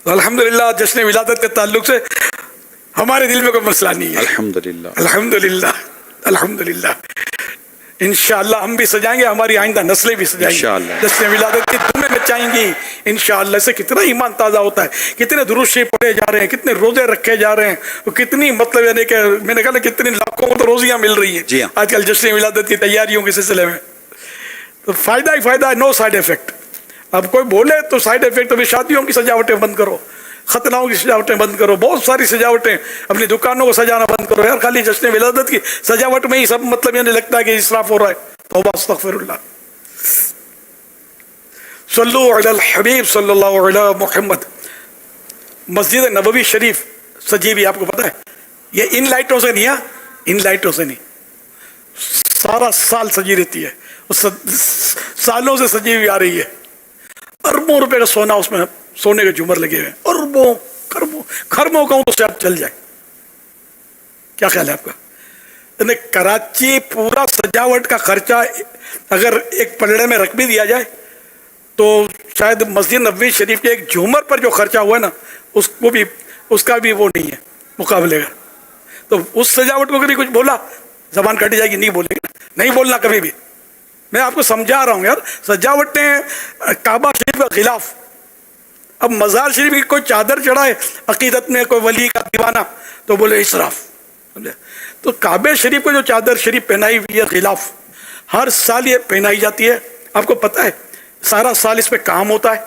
तो अल्हम्दुलिल्लाह जश्न विलादत के ताल्लुक से हमारे दिल में कोई मसला नहीं है। अल्हम्दुलिल्लाह अल्हम्दुलिल्लाह अल्हम्दुलिल्लाह। इंशाअल्लाह हम भी सजाएंगे, हमारी आइंदा नस्लें भी सजाएंगी, जश्न विलादत की धूमें मचाएंगी इंशाअल्लाह। इससे कितना ईमान ताज़ा होता है, कितने दुरूद शरीफ पढ़े जा रहे हैं, कितने रोजे रखे जा रहे हैं, और कितनी मतलब यानी कि मैंने कहा कितनी लाखों को तो रोजियाँ मिल रही हैं आजकल जश्न विलादत की तैयारियों के सिलसिले में। तो फ़ायदा ही फ़ायदा है, नो साइड इफ़ेक्ट। अब कोई बोले तो साइड इफ़ेक्ट, अभी शादियों की सजावटें बंद करो, खतनाओं की सजावटें बंद करो, बहुत सारी सजावटें, अपनी दुकानों को सजाना बंद करो यार। खाली जश्न विलादत की सजावट में ही सब मतलब यानी लगता है कि इसराफ हो रहा है। तौबा अस्तगफिरुल्लाह। सल्लु अलल हबीब सल्लल्लाहु अलैहि मुहम्मद। मस्जिद नबवी शरीफ सजी भी आपको पता है, ये इन लाइटों से नहीं है, इन लाइटों से नहीं, सारा साल सजी रहती है, सालों से सजी हुई आ रही है। अरबों रुपए का सोना उसमें, सोने के झूमर लगे हुए हैं, अरबों खरबों कहूँ तो शायद चल जाए। क्या ख्याल है आपका? कराची पूरा सजावट का खर्चा अगर एक पलड़े में रख भी दिया जाए तो शायद मस्जिद नबवी शरीफ के एक झूमर पर जो खर्चा हुआ ना उसको भी, उसका भी वो नहीं है मुकाबले का। तो उस सजावट को कभी कुछ बोला जबान कट जाएगी, नहीं बोलेगी, नहीं बोलना कभी भी। मैं आपको समझा रहा हूँ यार, सजावटें काबा शरीफ के खिलाफ। अब मज़ार शरीफ की कोई चादर चढ़ाए अकीदत में कोई वली का दीवाना तो बोले इसराफ, समझे। तो काबे शरीफ को जो चादर शरीफ पहनाई हुई है खिलाफ, हर साल ये पहनाई जाती है, आपको पता है, सारा साल इस पे काम होता है।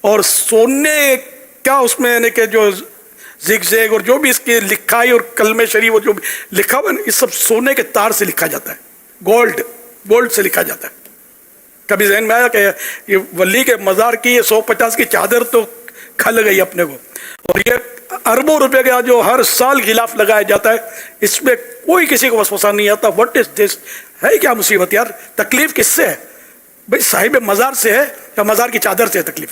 और सोने का उसमें यानी कि जो जिगजैग और जो भी इसकी लिखाई और कलमे शरीफ और जो भी लिखा हुआ है, ये सब सोने के तार से लिखा जाता है, गोल्ड से लिखा जाता है। कभी जहन में आया कि ये वली के मज़ार की ये 150 की चादर तो खल गई अपने को, और ये अरबों रुपए का जो हर साल गिलाफ लगाया जाता है, इसमें कोई किसी को वसवसा नहीं आता। What is this? है क्या मुसीबत यार? तकलीफ किससे है भाई? साहिब मज़ार से है या मज़ार की चादर से है तकलीफ?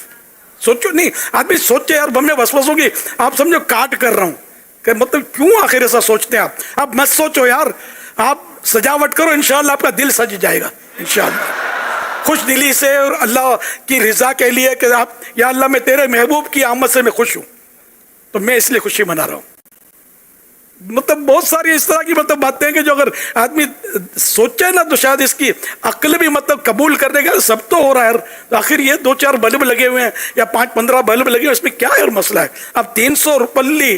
सोचो, नहीं आदमी सोचे यार, हमने वसवस होगी, आप समझो काट कर रहा हूँ कि मतलब क्यों आखिर ऐसा सोचते हैं आप मत सोचो यार, आप सजावट करो, इंशाअल्लाह आपका दिल सज जाएगा इंशाअल्लाह, खुश दिली से और अल्लाह की रज़ा के लिए कि आप, या अल्लाह मैं तेरे महबूब की आमद से मैं खुश हूँ, तो मैं इसलिए खुशी मना रहा हूँ। मतलब बहुत सारी इस तरह की मतलब बातें हैं कि जो अगर आदमी सोचे ना तो शायद इसकी अक्ल भी मतलब कबूल करने का, सब तो हो रहा है यार, तो आखिर ये 2-4 बल्ब लगे हुए हैं या 5-15 बल्ब लगे हुए, इसमें क्या यार मसला है? अब 300 रुपये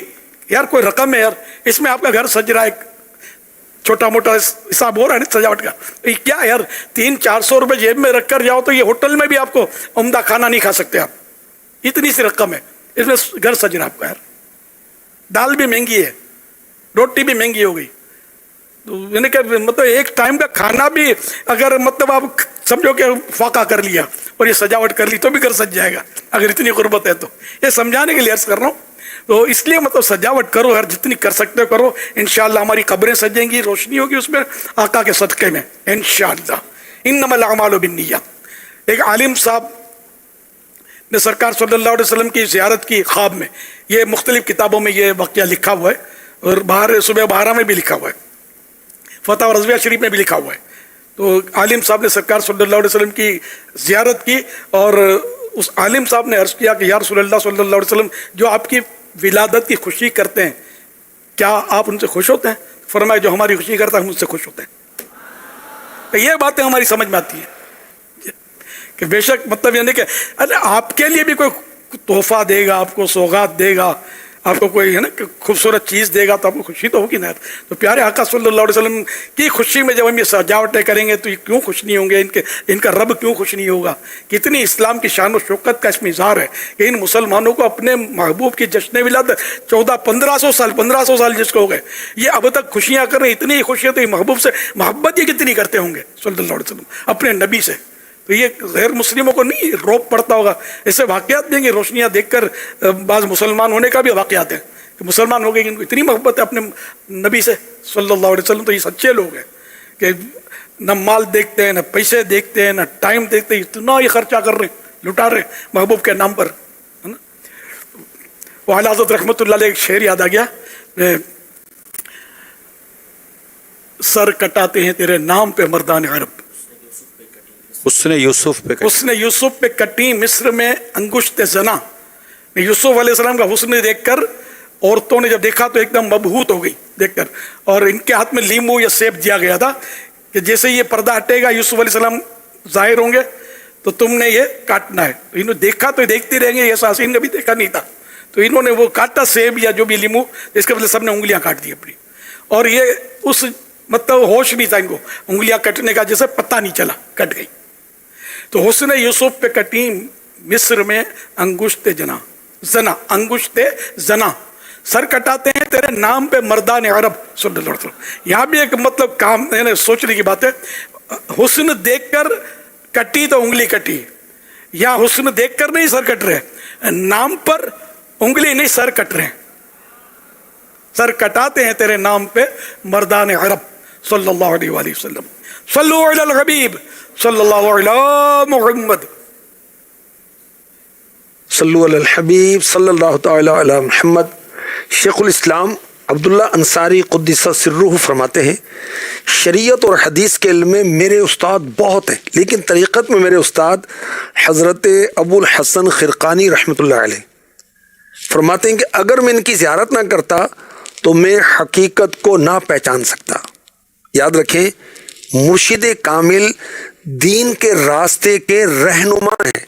यार कोई रकम है यार, इसमें आपका घर सज रहा है, छोटा मोटा हिसाब हो रहा है ना सजावट का, ये क्या यार 300-400 रुपये जेब में रख कर जाओ तो ये होटल में भी आपको उम्दा खाना नहीं खा सकते आप, इतनी सी रकम है, इसमें घर सज रहा है आपका यार। दाल भी महंगी है, रोटी भी महंगी हो गई, तो यानी कि मतलब एक टाइम का खाना भी अगर मतलब आप समझो कि फाका कर लिया और ये सजावट कर ली तो भी घर सज जाएगा अगर इतनी गुर्बत है तो। ये समझाने के लिए अर्ज कर रहा हूँ तो इसलिए मतलब सजावट करो, हर जितनी कर सकते हो करो। इंशाअल्लाह हमारी कब्रें सजेंगी, रोशनी होगी उसमें आका के सदक़े में इंशाअल्लाह। इन्नमल अमालु बिन्निय्यात। एक आलिम साहब ने सरकार सल्लल्लाहु अलैहि वसल्लम की ज़ियारत की ख्वाब में, ये मुख्तलिफ किताबों में ये वाक़या लिखा हुआ है और बाहर सुबह बहारा में भी लिखा हुआ है, फतह रज़विया शरीफ में भी लिखा हुआ है। तो आलिम साहब ने सरकार सल्लल्लाहु अलैहि वसल्लम की ज़ियारत की और उस आलिम साहब ने अर्ज़ किया कि या रसूलल्लाह सल्लल्लाहु अलैहि वसल्लम, जो आपकी विलादत की खुशी करते हैं क्या आप उनसे खुश होते हैं? फरमाया जो हमारी खुशी करता है हम उनसे खुश होते हैं। तो ये बातें हमारी समझ में आती है कि बेशक मतलब यानी कि अरे आपके लिए भी कोई तोहफा देगा, आपको सौगात देगा, आपको कोई है ना खूबसूरत चीज़ देगा तो आपको खुशी तो होगी ना। तो प्यारे आका सल्लल्लाहु अलैहि वसल्लम की खुशी में जब हम ये सजावटें करेंगे तो ये क्यों खुश नहीं होंगे, इनका रब क्यों खुश नहीं होगा? कितनी इस्लाम की शान और शौकत का इसमें इज़हार है कि इन मुसलमानों को अपने महबूब की जश्न विलादत 1500 साल जिसको हो गए, ये अब तक खुशियाँ कर रहे हैं। इतनी खुशियाँ तो महबूब से मोहब्बत ये कितनी करते होंगे सल्लल्लाहु अलैहि वसल्लम अपने नबी से। तो ये गैर मुस्लिमों को नहीं रौब पड़ता होगा। ऐसे वाक़यात देंगे, रोशनियाँ देखकर बाज़ मुसलमान होने का भी वाक़यात है कि मुसलमान हो गए, इनको इतनी मोहब्बत है अपने नबी से सल्लल्लाहु अलैहि वसल्लम। तो ये सच्चे लोग हैं कि न माल देखते हैं, न पैसे देखते हैं, न टाइम देखते हैं, इतना ये खर्चा कर रहे हैं, लुटा रहे हैं महबूब के नाम पर, है ना। वो आला हज़रत रहमतुल्लाह अलैह एक शेर याद आ गया, सर कटाते हैं तेरे नाम पे मर्दान अरब, उसने यूसुफ पे कटी मिस्र में अंगुश्त जना। यूसुफ अलैहिस्सलाम का हुस्न देखकर औरतों ने जब देखा तो एकदम मबहूत हो गई देखकर, और इनके हाथ में लीमू या सेब दिया गया था कि जैसे ये पर्दा हटेगा यूसुफ अलैहिस्सलाम जाहिर होंगे तो तुमने ये काटना है। तो इन्होंने देखा तो देखते रहेंगे, ये सासीन ने भी देखा नहीं था, तो इन्होंने वो काटा सेब या जो भी लीमू, इसके बदले सबने उंगलियां काट दी अपनी। और ये उस मतलब होश नहीं था इनको उंगलियां कटने का, जैसे पता नहीं चला कट गई। तो हुस्न यूसुफ पे कटी मिस्र में अंगुश्त जना, अंगुश्त जना, सर कटाते हैं तेरे नाम पे मर्दान अरब सल्लल्लाहु अलैहि वसल्लम। यहाँ भी एक मतलब काम है सोचने की बात है, हुस्न देखकर कटी तो उंगली कटी, या हुस्न देखकर नहीं सर कट रहे, नाम पर उंगली नहीं सर कट रहे, सर कटाते हैं तेरे नाम पे मर्दान अरब सल्लल्लाहु अलैहि वसल्लम। सल्लु अलल हबीब सल्लल्लाहु अलैहि मुहम्मद, सल्लु अलल हबीब सल्लल्लाहु तआला अलैहि मुहम्मद। शेखुल इस्लाम अब्दुल्ला अंसारी कुद्दिस सिर्रुहु फरमाते हैं, शरीयत और हदीस के इल्म में मेरे उस्ताद बहुत हैं, लेकिन तरीक़त में मेरे उस्ताद हज़रत अबुल हसन खिरकानी रहमतुल्लाह अलैह फरमाते हैं कि अगर मैं इनकी ज़ियारत ना करता तो मैं हकीकत को ना पहचान सकता। याद रखें, मुर्शिद कामिल दीन के रास्ते के रहनुमा हैं,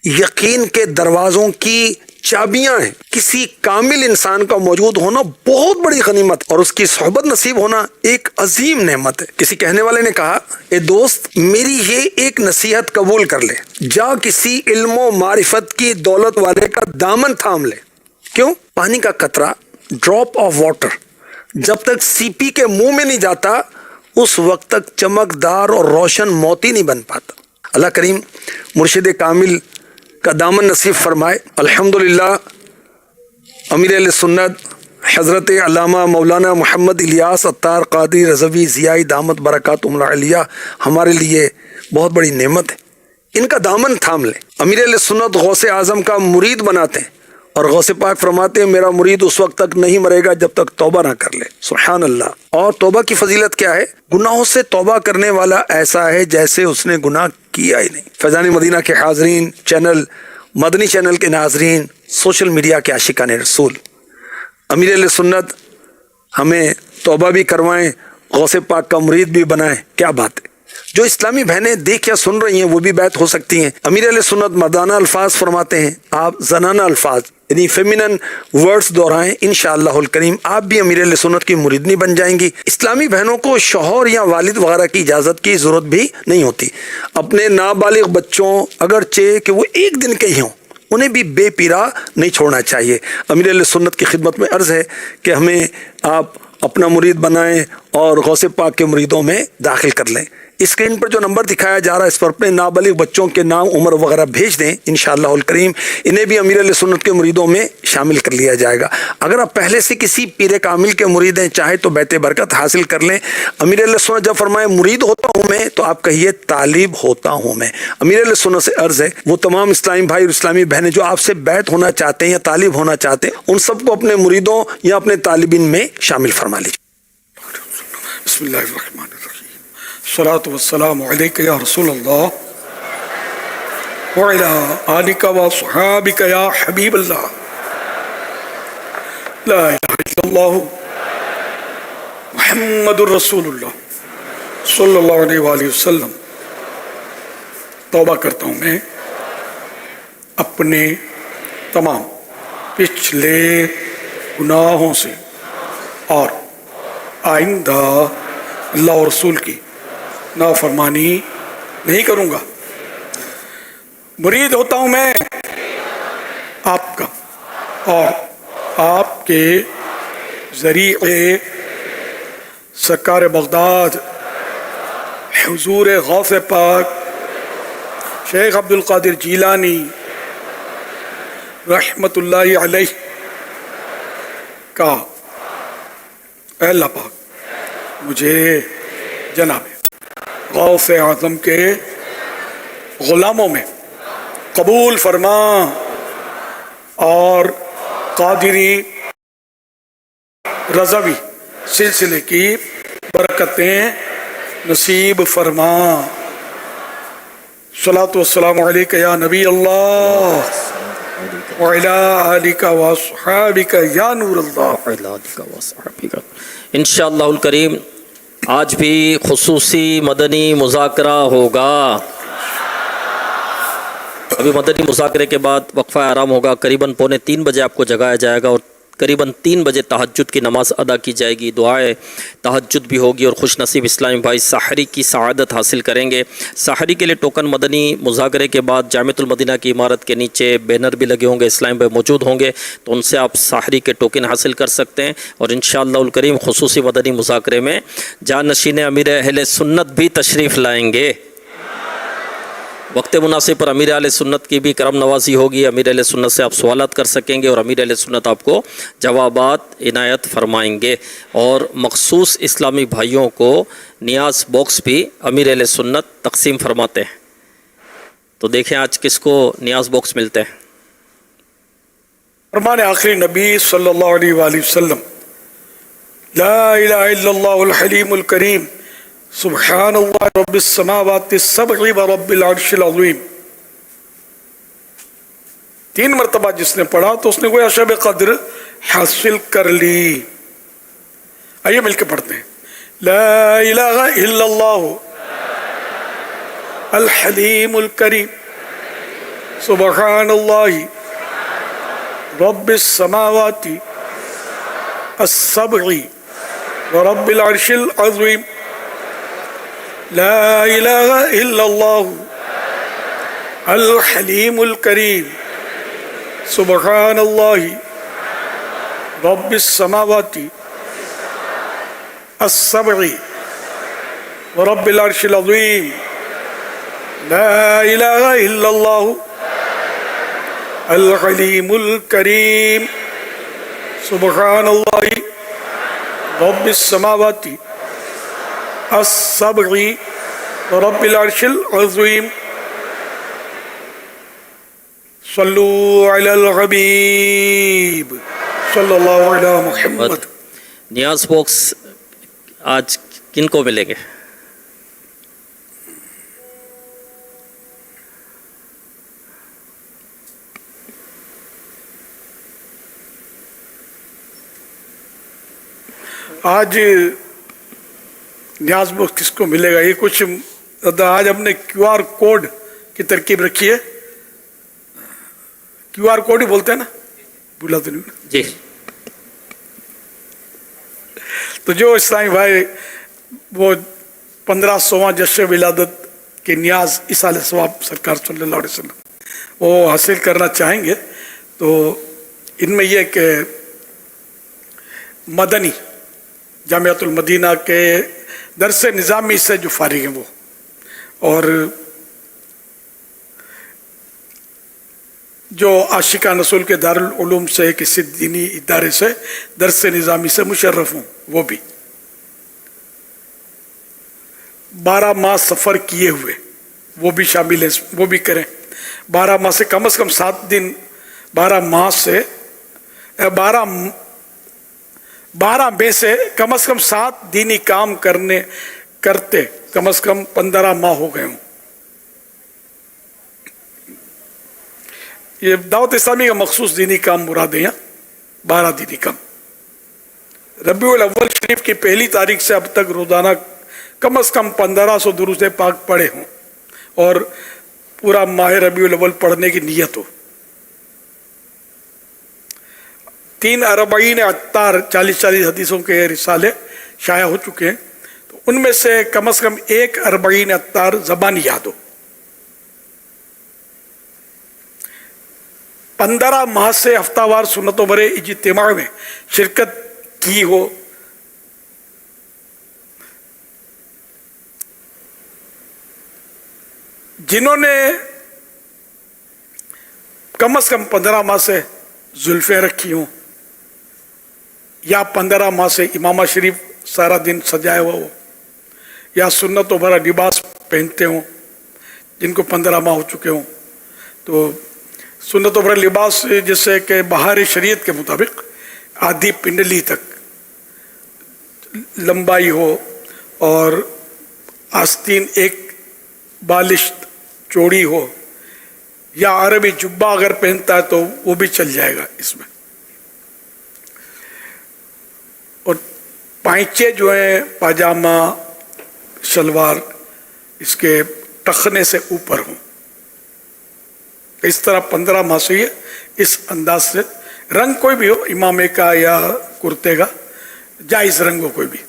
यकीन के दरवाज़ों की चाबियां हैं। किसी कामिल इंसान का मौजूद होना बहुत बड़ी गनीमत और उसकी सोहबत नसीब होना एक अजीम नेमत है। किसी कहने वाले ने कहा, ए दोस्त मेरी ये एक नसीहत कबूल कर ले, जा किसी इल्म मारिफत की दौलत वाले का दामन थाम ले। क्यों? पानी का कतरा, ड्रॉप ऑफ वाटर, जब तक सीपी के मुंह में नहीं जाता उस वक्त तक चमकदार और रोशन मोती नहीं बन पाता। अल्लाह करीम मुर्शिद कामिल का दामन नसीब फरमाए। अल्हम्दुलिल्लाह अमीर अहले सुन्नत हज़रत अल्लामा मौलाना मोहम्मद इलियास अत्तार क़ादरी रज़वी ज़ियाई दामत बरकातुहुल आलिया हमारे लिए बहुत बड़ी नेमत है। इनका दामन थाम लें। अमीर अहले सुन्नत गौसे आज़म का मुरीद बनाते हैं और गौसे पाक फरमाते हैं, मेरा मुरीद उस वक्त तक नहीं मरेगा जब तक तौबा ना कर ले। सुभान अल्लाह। और तौबा की फजीलत क्या है? गुनाहों से तौबा करने वाला ऐसा है जैसे उसने गुनाह किया ही नहीं। फैज़ान मदीना के हाज़रीन, चैनल मदनी चैनल के नाज़रीन, सोशल मीडिया के आशिकाने रसूल, अमीर अहले सुन्नत हमें तौबा भी करवाएं, गौसे पाक का मुरीद भी बनाएं। क्या बात है। जो इस्लामी बहनें देख या सुन रही हैं वो भी बैत हो सकती हैं। अमीर अहले सुन्नत मर्दाना अल्फाज फरमाते हैं, आप जनाना अल्फाज यानी फेमिनन वर्ड्स दोहराएं, इंशाअल्लाहुल करीम आप भी अमीर अहले सुन्नत की मुरीदनी बन जाएंगी। इस्लामी बहनों को शौहर या वालिद वगैरह की इजाज़त की ज़रूरत भी नहीं होती। अपने नाबालिग बच्चों अगरचे कि वो एक दिन के ही हों, उन्हें भी बेपीरा नहीं छोड़ना चाहिए। अमीर अहले सुन्नत की खिदमत में अर्ज़ है कि हमें आप अपना मुरीद बनाएं और गौसे पाक के मुरीदों में दाखिल कर लें। स्क्रीन पर जो नंबर दिखाया जा रहा है इस पर अपने नाबालिग बच्चों के नाम उम्र वगैरह भेज दें, इंशाअल्लाहुल करीम इन्हें भी अमीर अहले सुन्नत के मुरीदों में शामिल कर लिया जाएगा। अगर आप पहले से किसी पीर कामिल के मुरीद हैं, चाहे तो बैत बरकत हासिल कर लें। अमीर अहले सुन्नत जब फरमाए मुरीद होता हूँ मैं, तो आप कहिए तालिब होता हूँ मैं। अमीर अहले सुन्नत से अर्ज है वो तमाम इस्लामी भाई और इस्लामी बहनें जो आपसे बैत होना चाहते हैं या तालिब होना चाहते हैं, उन सबको अपने मुरीदों या अपने तालिबिन में शामिल फरमा लीजिए। सलातु वस्सलामु अलैका या रसूलल्लाह व अला आलिका व सहाबिका या हबीबल्लाह ला इलाहा इल्लल्लाह मुहम्मदुर रसूलुल्लाह सल्लल्लाहु अलैहि वसल्लम। तौबा करता हूँ मैं अपने तमाम पिछले गुनाहों से और आइंदा अल्लाह और रसूल की नाफरमानी नहीं करूँगा। मुरीद होता हूँ मैं आपका और आपके ज़रिए सरकार बगदाद हुजूर गौस पाक शेख अब्दुल कादिर जीलानी रहमतुल्लाहि अलैह का अल्लाह पाक मुझे जनाब गौस आज़म के ग़ुलामों में कबूल फरमा और कादिरी रज़वी सिलसिले की बरकतें नसीब फरमा। सलातु वस्सलामु अलैका या नबी अल्लाह व अला आलिका व अस्हाबिका या नूर अल्लाह। इंशाअल्लाहुल करीम आज भी खुसूसी मदनी मुज़ाकरा होगा। अभी मदनी मुज़ाकरे के बाद वक्फ़ा आराम होगा। करीबन 2:45 बजे आपको जगाया जाएगा और करीबन 3 बजे तहज्जुद की नमाज़ अदा की जाएगी। दुआए तहज्जुद भी होगी और खुश नसीब इस्लामी भाई सहरी की सआदत हासिल करेंगे। सहरी के लिए टोकन मदनी मुज़ाकरे के बाद जामिअतुल मदीना की इमारत के नीचे बैनर भी लगे होंगे, इस्लामी भाई मौजूद होंगे, तो उनसे आप सहरी के टोकन हासिल कर सकते हैं। और इंशाअल्लाहुल करीम खुसूसी मदनी मुज़ाकरे में जानशीन अमीर अहले सुन्नत भी तशरीफ़ लाएँगे। वक्त मुनासिब पर अमीर अहले सुन्नत की भी करम नवाजी होगी। अमीर अहले सुन्नत से आप सवालात कर सकेंगे और अमीर अहले सुन्नत आपको जवाबात इनायत फरमाएंगे। और मखसूस इस्लामी भाइयों को नियाज बॉक्स भी अमीर अहले सुन्नत तकसीम फरमाते हैं। तो देखें आज किसको नियाज बॉक्स मिलते हैं। फरमान आखिरी नबी सल्लल्लाहु अलैहि वसल्लम, ला इलाहा इल्लल्लाहुल हलीमुल करीम सुब्हानल्लाह रब्बिस समावाति सब'i व रब्बिल अर्शिल अज़ीम। 3 मरतबा जिसने पढ़ा तो उसने कोई शब कद्र हासिल कर ली। आइए मिलकर पढ़ते हैं। ला इलाहा इल्लल्लाहु अल हलीमुल करीम सुब्हानल्लाहि रब्बिस समावाति as-sab'i व रब्बिल अर्शिल अज़ीम। ला इलाहा इल्लल्लाहु अल हलीमुल करीम सुब्हानल्लाहि रब्बिस समावाति as-sab'i व रब्बिल अर्शिल अज़ीम। ला इलाहा इल्लल्लाहु अल हलीमुल करीम सुब्हानल्लाहि रब्बिस समावाति as-sab'i व रब्बिल अर्शिल अज़ीम। सल्लू अलल हबीब सल्लल्लाहु अलैहि मुहम्मद। नियाज बॉक्स आज किनको मिलेंगे? आज न्याज बॉक्स किसको मिलेगा? ये कुछ आज हमने QR कोड की तरकीब रखी है। QR कोड ही बोलते हैं ना, भूला तो नहीं जी। तो जो इस्लामी भाई वो 1500वां जश्न विलादत के नियाज इसाले सवाब सरकार सल्लल्लाहु अलैहि वसल्लम वो हासिल करना चाहेंगे तो इनमें यह कि मदनी जामिअतुल मदीना के दरस निज़ामी से जो फारिग हैं वो और जो आशिका रसूल के दारुल उलूम से किसी दीनी इदारे से दरस निज़ामी से मुशर्रफ हूँ, वो भी 12 माह सफ़र किए हुए वो भी शामिल है, वो भी करें। 12 माह से कम 7 दिन, 12 माह से 12 में से कम 7 दीनी काम करते कम 15 माह हो गए हों। ये दावत इस्लामी का मखसूस दीनी काम मुराद है, 12 दीनी काम। रबीउल अव्वल शरीफ की पहली तारीख से अब तक रोज़ाना कम 1500 दुरूद पाक पढ़े हों और पूरा माह रबीउल अव्वल पढ़ने की नीयत हो। 3 अरबईन अत्तार 40 हदीसों के रिसाले शाया हो चुके हैं, तो उनमें से कम 1 अरबईन अत्तार ज़बानी याद हो। 15 माह से हफ्तावार सुन्नतों भरे इज्तिमा में शिरकत की हो। जिन्होंने कम 15 माह से जुल्फें रखी हों या 15 माह से इमामा शरीफ सारा दिन सजाया हुआ हो या सुन्नतों भरा लिबास पहनते हों, जिनको 15 माह हो चुके हों, तो सुन्नतों भरा लिबास जैसे कि बहार शरीयत के मुताबिक आधी पिंडली तक लंबाई हो और आस्तीन एक बालिश चौड़ी हो, या अरबी जुब्बा अगर पहनता है तो वो भी चल जाएगा इसमें। और पाइचे जो हैं पाजामा शलवार इसके टखने से ऊपर हों। इस तरह 15 माह से ये इस अंदाज से रंग कोई भी हो, इमामे का या कुर्ते का, जायज़ रंग हो कोई भी।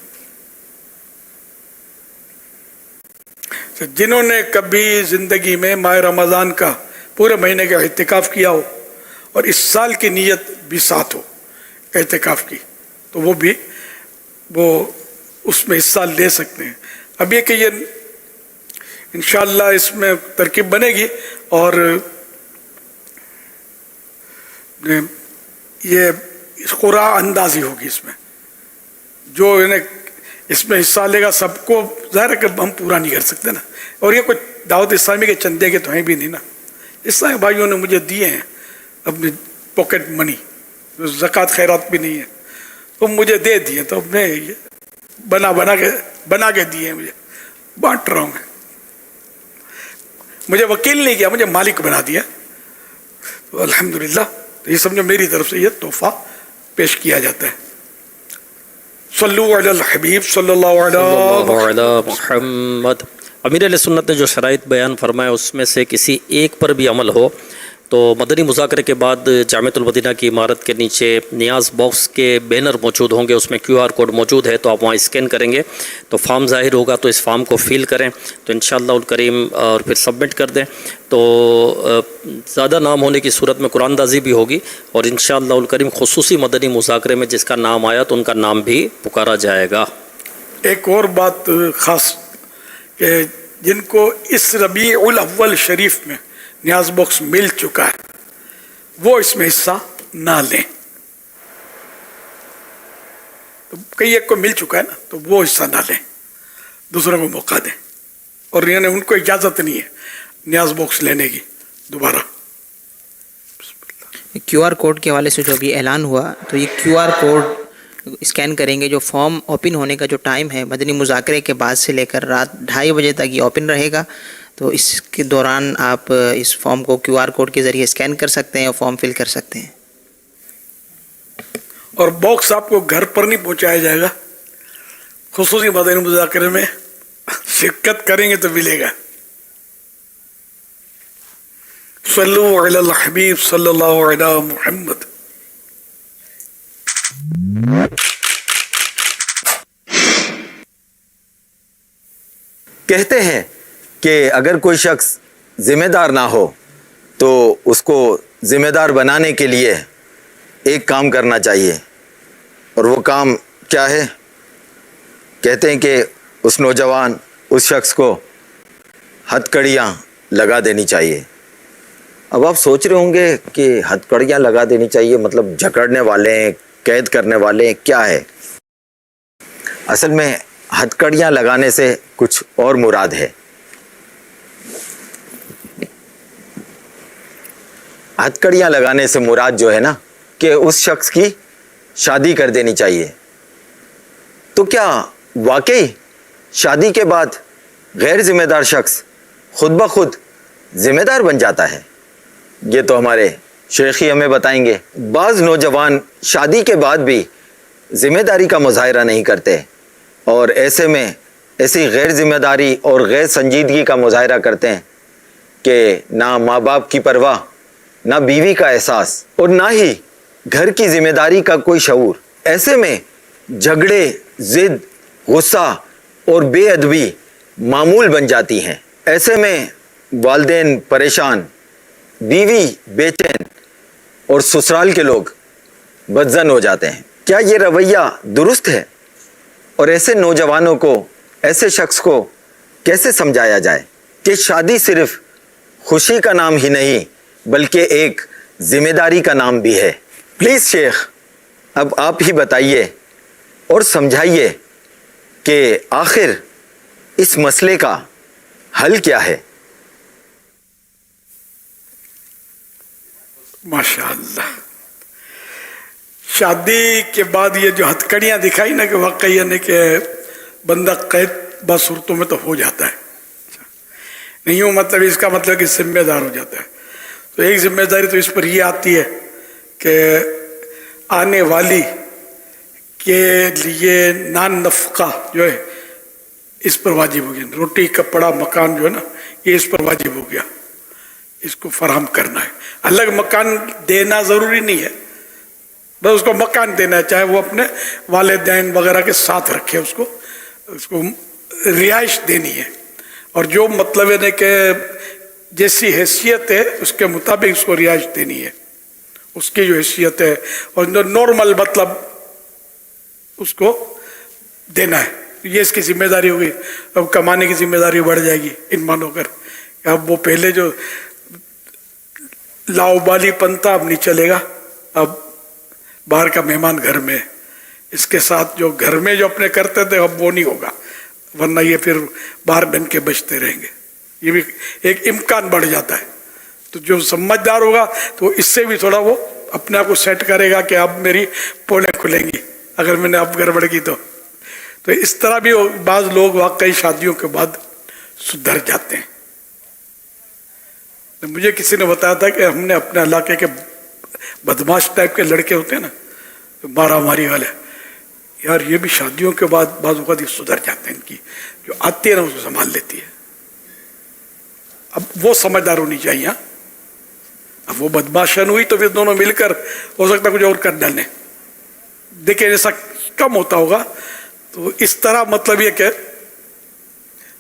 जिन्होंने कभी ज़िंदगी में माह रमज़ान का पूरे महीने का एहतिकाफ़ किया हो और इस साल की नीयत भी साथ हो एहतिकाफ़ की, तो वो उसमें हिस्सा ले सकते हैं। अब ये कि ये इंशाअल्लाह इसमें तरकीब बनेगी और ये खुरा अंदाज़ी होगी इसमें। जो इन्हें इसमें हिस्सा लेगा सबको ज़ाहिर है कि हम पूरा नहीं कर सकते ना, और ये कुछ दावत इस्लामी के चंदे के तो हैं भी नहीं ना। इस्लामी भाइयों ने मुझे दिए हैं अपनी पॉकेट मनी, ज़कात खैरात भी नहीं है, तो मुझे दे दिए, तो अपने ये बना के दिए, मुझे बांट रहा हूँ मैं। मुझे वकील नहीं किया, मुझे मालिक बना दिया, तो अल्हम्दुलिल्लाह। तो ये समझो मेरी तरफ से ये तोहफा पेश किया जाता है। सल्लु अलल हबीब सल्लल्लाहु अलैहि मुहम्मद। अमीर अहले सुन्नत ने जो शराइत बयान फरमाया उसमें से किसी एक पर भी अमल हो तो मदनी मुज़ाकरे के बाद जामिअतुल मदीना की इमारत के नीचे नियाज़ बॉक्स के बैनर मौजूद होंगे, उसमें QR कोड मौजूद है, तो आप वहाँ स्कैन करेंगे तो फॉर्म ज़ाहिर होगा, तो इस फॉर्म को फिल करें तो इंशाअल्लाह उल करीम और फिर सबमिट कर दें, तो ज़्यादा नाम होने की सूरत में कुरानदाजी भी होगी और इंशाअल्लाह उल करीम खुसूसी मदनी मुज़ाकरे में जिसका नाम आया तो उनका नाम भी पुकारा जाएगा। एक और बात ख़ास कि जिनको इस रबीउल अव्वल शरीफ में न्याज बॉक्स मिल चुका है वो इसमें हिस्सा ना लें। तो कई एक को मिल चुका है ना, तो वो हिस्सा ना लें, दूसरों को मौका दें। और यानी उनको इजाज़त नहीं है न्याज बॉक्स लेने की दोबारा। QR कोड के हवाले से जो अभी ऐलान हुआ, तो ये QR कोड स्कैन करेंगे, जो फॉर्म ओपन होने का जो टाइम है मदनी मुज़ाकरे के बाद से लेकर रात 2:30 बजे तक ये ओपन रहेगा, तो इसके दौरान आप इस फॉर्म को QR कोड के ज़रिए स्कैन कर सकते हैं और फॉर्म फिल कर सकते हैं। और बॉक्स आपको घर पर नहीं पहुंचाया जाएगा, खुसूसी मदनी मुज़ाकरे में शिरकत करेंगे तो मिलेगा। सल्लु अलल हबीब सल्लल्लाहु अलैहि मुहम्मद। कहते हैं कि अगर कोई शख्स ज़िम्मेदार ना हो तो उसको ज़िम्मेदार बनाने के लिए एक काम करना चाहिए, और वो काम क्या है? कहते हैं कि उस नौजवान उस शख्स को ہتھکڑیاں لگا دینی چاہیے. اب آپ سوچ رہے ہوں گے کہ ہتھکڑیاں لگا دینی چاہیے مطلب جکڑنے والے ہیں, قید کرنے والے ہیں, کیا ہے؟ اصل میں ہتھکڑیاں لگانے سے کچھ اور مراد ہے. ہتھکڑیاں لگانے سے مراد جو ہے نا کہ اس شخص کی شادی کر دینی چاہیے. تو کیا واقعی شادی کے بعد غیر ذمہ دار شخص خود بخود ذمہ دار بن جاتا ہے؟ یہ تو ہمارے شیخ ہی ہمیں بتائیں گے. بعض نوجوان شادی کے بعد بھی ذمہ داری کا مظاہرہ نہیں کرتے اور ایسے میں ایسی غیر ذمہ داری اور غیر سنجیدگی کا مظاہرہ کرتے ہیں کہ نہ ماں باپ کی پرواہ, نہ بیوی کا احساس اور نہ ہی گھر کی ذمہ داری کا کوئی شعور. ایسے میں جھگڑے, ضد, غصہ اور بے ادبی معمول بن جاتی ہیں. ایسے میں والدین پریشان, بیوی بے چین اور سسرال کے لوگ بدظن ہو جاتے ہیں. کیا یہ رویہ درست ہے؟ اور ایسے نوجوانوں کو, ایسے شخص کو کیسے سمجھایا جائے کہ شادی صرف خوشی کا نام ہی نہیں بلکہ ایک ذمہ داری کا نام بھی ہے؟ پلیز شیخ اب آپ ہی بتائیے اور سمجھائیے کہ آخر اس مسئلے کا حل کیا ہے؟ ماشاءاللہ. شادی کے بعد یہ جو ہتھکڑیاں دکھائی نا کہ واقعی یعنی کہ بندہ قید بس صورتوں میں تو ہو جاتا ہے, نہیں ہو مطلب اس کا مطلب کہ ذمہ دار ہو جاتا ہے. تو ایک ذمہ داری تو اس پر یہ آتی ہے کہ آنے والی کے لیے نان نفقہ جو ہے اس پر واجب ہو گیا. روٹی کپڑا مکان جو ہے نا یہ اس پر واجب ہو گیا, اس کو فراہم کرنا ہے. الگ مکان دینا ضروری نہیں ہے, بس اس کو مکان دینا ہے, چاہے وہ اپنے والدین وغیرہ کے ساتھ رکھے, اس کو رہائش دینی ہے. اور جو مطلب ہے کہ جیسی حیثیت ہے اس کے مطابق اس کو رہائش دینی ہے, اس کی جو حیثیت ہے اور جو نارمل مطلب اس کو دینا ہے. یہ اس کی ذمہ داری ہوگی. اب کمانے کی ذمہ داری بڑھ جائے گی ان مان ہو کر. اب وہ پہلے جو لاؤبالی پنتا اب نہیں چلے گا. اب باہر کا مہمان گھر میں, اس کے ساتھ جو گھر میں جو اپنے کرتے تھے اب وہ نہیں ہوگا, ورنہ یہ پھر باہر ڈن کے بچتے رہیں گے. یہ بھی ایک امکان بڑھ جاتا ہے. تو جو سمجھدار ہوگا تو اس سے بھی تھوڑا وہ اپنے آپ کو سیٹ کرے گا کہ اب میری پولیں کھلیں گی اگر میں نے اب گڑبڑ کی تو اس طرح بھی بعض لوگ واقعی شادیوں کے بعد سدھر جاتے ہیں. مجھے کسی نے بتایا تھا کہ ہم نے اپنے علاقے کے بدماش ٹائپ کے لڑکے ہوتے ہیں نا, مارا ماری والے, یار یہ بھی شادیوں کے بعد بعض اوقات یہ سدھر جاتے ہیں. ان کی جو آتی ہے نا اس کو سنبھال لیتی ہے. اب وہ سمجھدار ہونی چاہیے. اب وہ بدماشن ہوئی تو پھر دونوں مل کر ہو سکتا ہے کچھ اور کر ڈالیں. دیکھیں ایسا کم ہوتا ہوگا. تو اس طرح مطلب یہ کہ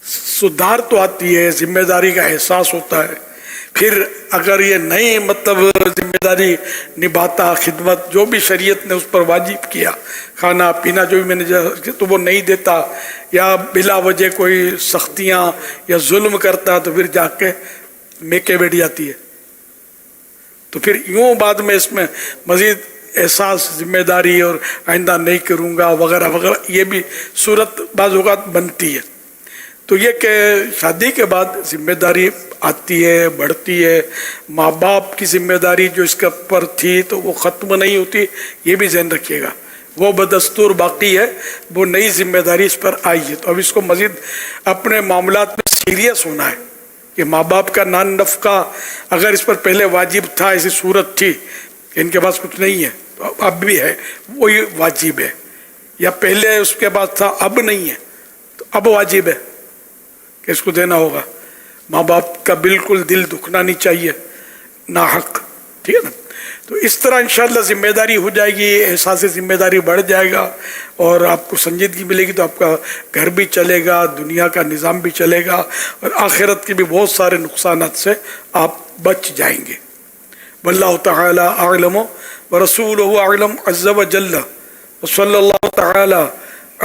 سدھار تو آتی ہے, ذمہ داری کا احساس ہوتا ہے. پھر اگر یہ نہیں مطلب ذمہ داری نبھاتا, خدمت جو بھی شریعت نے اس پر واجب کیا, کھانا پینا جو بھی میں نے تو وہ نہیں دیتا, یا بلا وجہ کوئی سختیاں یا ظلم کرتا, تو پھر جا کے میکے بیٹھ جاتی ہے. تو پھر یوں بعد میں اس میں مزید احساس ذمہ داری اور آئندہ نہیں کروں گا وغیرہ وغیرہ یہ بھی صورت بعض اوقات بنتی ہے. تو یہ کہ شادی کے بعد ذمہ داری آتی ہے, بڑھتی ہے. ماں باپ کی ذمہ داری جو اس کے اوپر تھی تو وہ ختم نہیں ہوتی, یہ بھی ذہن رکھیے گا. وہ بدستور باقی ہے, وہ نئی ذمہ داری اس پر آئی ہے. تو اب اس کو مزید اپنے معاملات میں سیریس ہونا ہے کہ ماں باپ کا نان نفقہ اگر اس پر پہلے واجب تھا, ایسی صورت تھی کہ ان کے پاس کچھ نہیں ہے تو اب بھی ہے, وہی واجب ہے. یا پہلے اس کے پاس تھا اب نہیں ہے تو اب واجب ہے کہ اس کو دینا ہوگا. ماں باپ کا بالکل دل دکھنا نہیں چاہیے نا حق, ٹھیک ہے نا. تو اس طرح انشاءاللہ ذمہ داری ہو جائے گی, احساس ذمہ داری بڑھ جائے گا اور آپ کو سنجیدگی ملے گی, تو آپ کا گھر بھی چلے گا, دنیا کا نظام بھی چلے گا, اور آخرت کے بھی بہت سارے نقصانات سے آپ بچ جائیں گے. واللہ تعالی اعلم ورسولہ اعلم عز وجل وصلی اللہ تعالی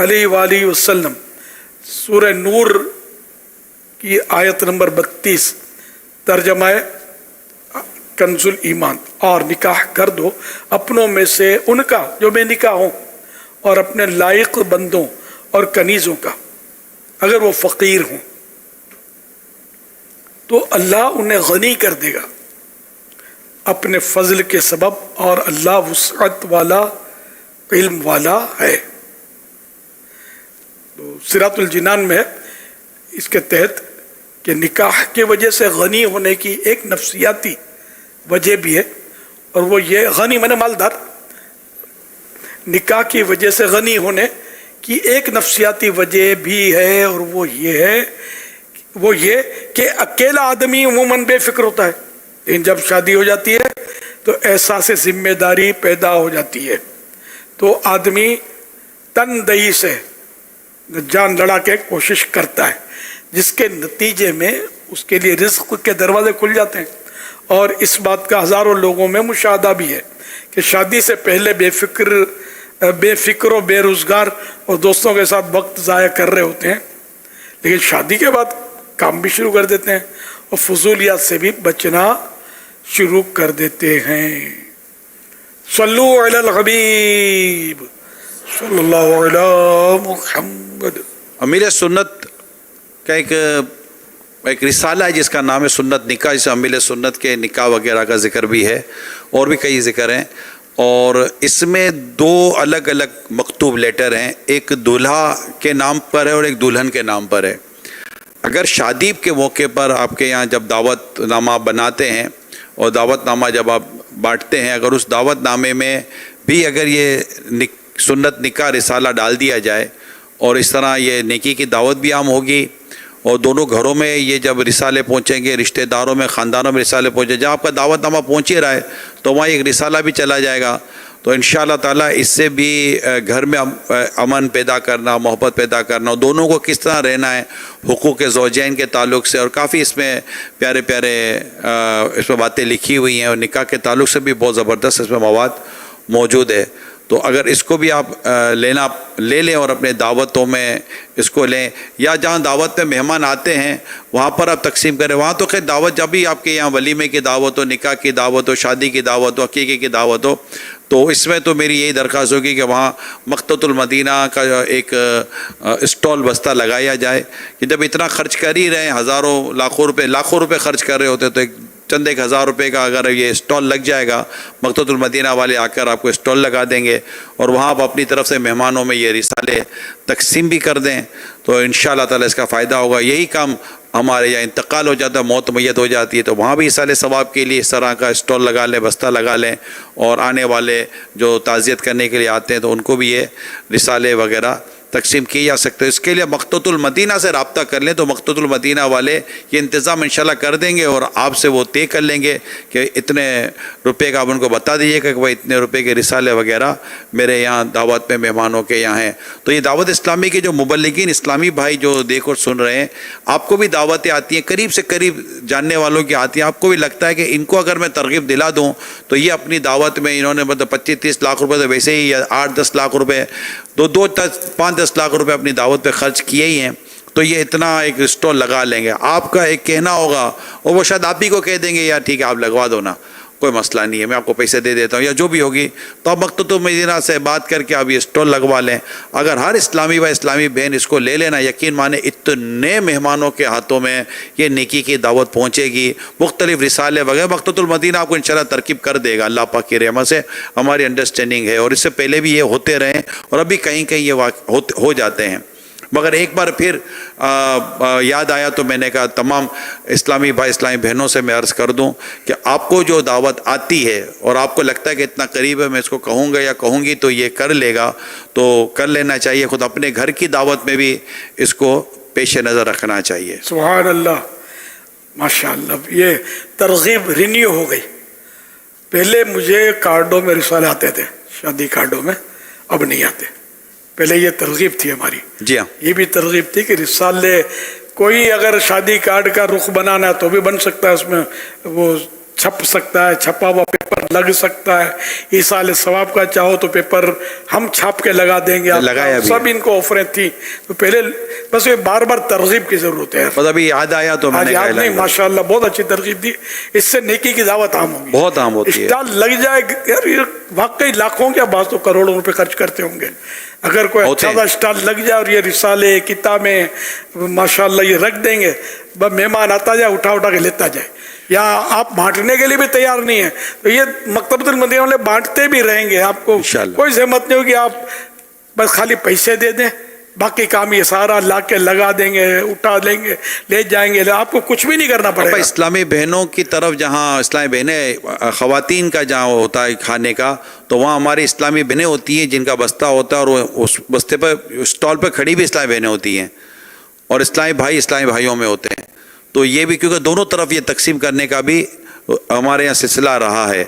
علیہ وآلہ وسلم. سورہ نور की आयत नंबर 32 तर्जमा है कंजुल ईमान, और निकाह कर दो अपनों में से उनका जो बेनिकाह हो और अपने लायक बंदों और कनीज़ों का, अगर वो फ़कीर हों तो अल्लाह उन्हें गनी कर देगा अपने फजल के सबब, और अल्लाह वुसअत वाला इल्म वाला है। तो सिरातुल जिनान में इसके तहत कि निकाह के वजह से गनी होने की एक नफ्सियाती वजह भी है, और वो ये गनी माने मालदार, निकाह की वजह से गनी होने की एक नफ्सियाती वजह भी है, और वो ये कि अकेला आदमी उमूमन बेफिक्र होता है, लेकिन जब शादी हो जाती है तो एहसास जिम्मेदारी पैदा हो जाती है, तो आदमी तनदही से जान लड़ा के कोशिश करता है, जिसके नतीजे में उसके लिए रिज़्क़ के दरवाजे खुल जाते हैं। और इस बात का हज़ारों लोगों में मुशाहदा भी है कि शादी से पहले बेफिक्र और बेरोज़गार और दोस्तों के साथ वक्त ज़ाया कर रहे होते हैं, लेकिन शादी के बाद काम भी शुरू कर देते हैं और फजूलियात से भी बचना शुरू कर देते हैं। सल्लु अलल हबीब सल्लल्लाहु अलैहि मुहम्मद। अमीर सुन्नत का एक रिसाला है जिसका नाम है सुन्नत निकाह, जिसे अमीर सुन्नत के निकाह वगैरह का जिक्र भी है और भी कई जिक्र हैं, और इसमें दो अलग अलग मकतूब लेटर हैं, एक दूल्हा के नाम पर है और एक दुल्हन के नाम पर है। अगर शादी के मौके पर आपके यहाँ जब दावतनामा बनाते हैं और दावतनामा जब आप बांटते हैं, अगर उस दावतनामे में भी अगर ये सुन्नत निकाह रिसाला डाल दिया जाए और इस तरह ये नेकी की दावत भी आम होगी, और दोनों घरों में ये जब रिसाले पहुँचेंगे, रिश्तेदारों में ख़ानदानों में रिसाले पहुँचे, जहाँ आपका दावतनामा पहुँच ही रहा है तो वहाँ एक रिसाला भी चला जाएगा। तो इंशाअल्लाह ताला इससे भी घर में अमन पैदा करना, मोहब्बत पैदा करना, और दोनों को किस तरह रहना है हुकूक़ ज़ौजैन के ताल्लुक़ से, और काफ़ी इसमें प्यारे प्यारे इसमें बातें लिखी हुई हैं, और निकाह के ताल्लुक़ से भी बहुत ज़बरदस्त इसमें मवाद मौजूद है। तो अगर इसको भी आप ले लें और अपने दावतों में इसको लें, या जहाँ दावत में मेहमान आते हैं वहाँ पर आप तकसीम करें। वहाँ तो खैर दावत जब भी आपके यहाँ वलीमे की दावत हो, निकाह की दावत हो, शादी की दावत हो, अकीक़े की दावत हो, तो इसमें तो मेरी यही दरख्वास्त होगी कि वहाँ मक्ततुल मदीना का एक स्टॉल बस्ता लगाया जाए कि जब इतना खर्च कर ही रहे हैं, हज़ारों लाखों रुपए खर्च कर रहे होते, तो एक चंद 1,000 रुपये का अगर ये स्टॉल लग जाएगा, मक्ततुल मदीना वाले आकर आपको स्टॉल लगा देंगे और वहाँ आप अपनी तरफ से मेहमानों में ये रिसाले तकसीम भी कर दें, तो इंशाअल्लाह ताला इसका फ़ायदा होगा। यही काम हमारे यहाँ इंतकाल हो जाता है, मौत मैयत हो जाती है, तो वहाँ भी इसाले सवाब के लिए इस तरह का स्टॉल लगा लें, बस्ता लगा लें, और आने वाले जो ताज़ियत करने के लिए आते हैं तो उनको भी ये रिसाले वगैरह तकसीम किए जा सकते हैं। इसके लिए मक्ततुल मदीना से रब्ता कर लें तो मक्ततुल मदीना वाले ये इंतज़ाम इंशाल्लाह कर देंगे, और आपसे वो तय कर लेंगे कि इतने रुपए का आप उनको बता दीजिएगा कि भाई इतने रुपए के रिसाले वगैरह मेरे यहाँ दावत में मेहमानों के यहाँ हैं। तो ये दावत इस्लामी के जो मुबल्लिगीन इस्लामी भाई जो देख और सुन रहे हैं, आपको भी दावतें आती हैं, करीब से करीब जानने वालों की आती हैं, आपको भी लगता है कि इनको अगर मैं तरगीब दिला दूँ तो ये अपनी दावत में इन्होंने मतलब 25-30 लाख रुपये तो वैसे ही, या 8-10 लाख रुपये, 5-10 लाख रुपए अपनी दावत पे खर्च किए ही हैं, तो ये इतना एक स्टॉल लगा लेंगे। आपका एक कहना होगा और वो शायद आप ही को कह देंगे यार ठीक है आप लगवा दो ना, कोई मसला नहीं है, मैं आपको पैसे दे देता हूँ, या जो भी होगी, तो आप मक्ततुल मदीना से बात करके आप ये स्टॉल लगवा लें। अगर हर इस्लामी व इस्लामी बहन इसको ले लेना, यकीन माने इतने मेहमानों के हाथों में ये नेकी की दावत पहुँचेगी, मुख्तलिफ रिसाले वगैरह मक्ततुल मदीना आपको इंशाल्लाह तरकीब कर देगा। अल्लाह पाक की रहमत से हमारी अंडरस्टैंडिंग है, और इससे पहले भी ये होते रहे और अभी कहीं कहीं ये हो जाते हैं। मगर एक बार फिर याद आया तो मैंने कहा तमाम इस्लामी भाई इस्लामी बहनों से मैं अर्ज़ कर दूं कि आपको जो दावत आती है और आपको लगता है कि इतना करीब है मैं इसको कहूँगा या कहूँगी तो ये कर लेगा, तो कर लेना चाहिए। खुद अपने घर की दावत में भी इसको पेश नज़र रखना चाहिए। सुभान अल्लाह, माशाअल्लाह, ये तरगीब रिन्यू हो गई। पहले मुझे कार्डों में रिसाले आते थे, शादी कार्डों में, अब नहीं आते। पहले ये तरगीब थी हमारी। जी हाँ, ये भी तरगीब थी कि रिसाले कोई अगर शादी कार्ड का रुख बनाना है तो भी बन सकता है, उसमें वो छप सकता है, छपा हुआ पेपर लग सकता है। ईसाल सवाब का चाहो तो पेपर हम छाप के लगा देंगे, लगाया भी सब इनको ऑफरें थी। तो पहले बस ये बार बार तरगीब की जरूरत है। बस अभी याद आया तो मैंने याद नहीं, माशाल्लाह बहुत अच्छी तरगीब दी। इससे नेकी की दावत आम होगी, बहुत आम होती है। स्टॉल लग जाए यार, ये वाकई लाखों क्या बात तो करोड़ों रुपए खर्च करते होंगे। अगर कोई अच्छा सा स्टॉल लग जाए और ये रिसाले किताबें माशाल्लाह ये रख देंगे, बस मेहमान आता जाए उठा उठा के लेता जाए, या आप बांटने के लिए भी तैयार नहीं है तो ये मकतबतुल मदीना वाले बांटते भी रहेंगे। आपको कोई जहमत नहीं होगी, आप बस खाली पैसे दे दें, बाकी काम ये सारा ला के लगा देंगे, उठा लेंगे, ले जाएंगे, आपको कुछ भी नहीं करना पड़ेगा। इस्लामी बहनों की तरफ जहाँ इस्लामी बहनें ख़वातीन का जहाँ होता है खाने का, तो वहाँ हमारी इस्लामी बहनें होती हैं जिनका बस्ता होता है, और उस बस्ते पर स्टॉल पर खड़ी भी इस्लामी बहनें होती हैं, और इस्लामी भाई इस्लामी भाइयों में होते हैं। तो ये भी क्योंकि दोनों तरफ ये तकसीम करने का भी हमारे यहाँ सिलसिला रहा है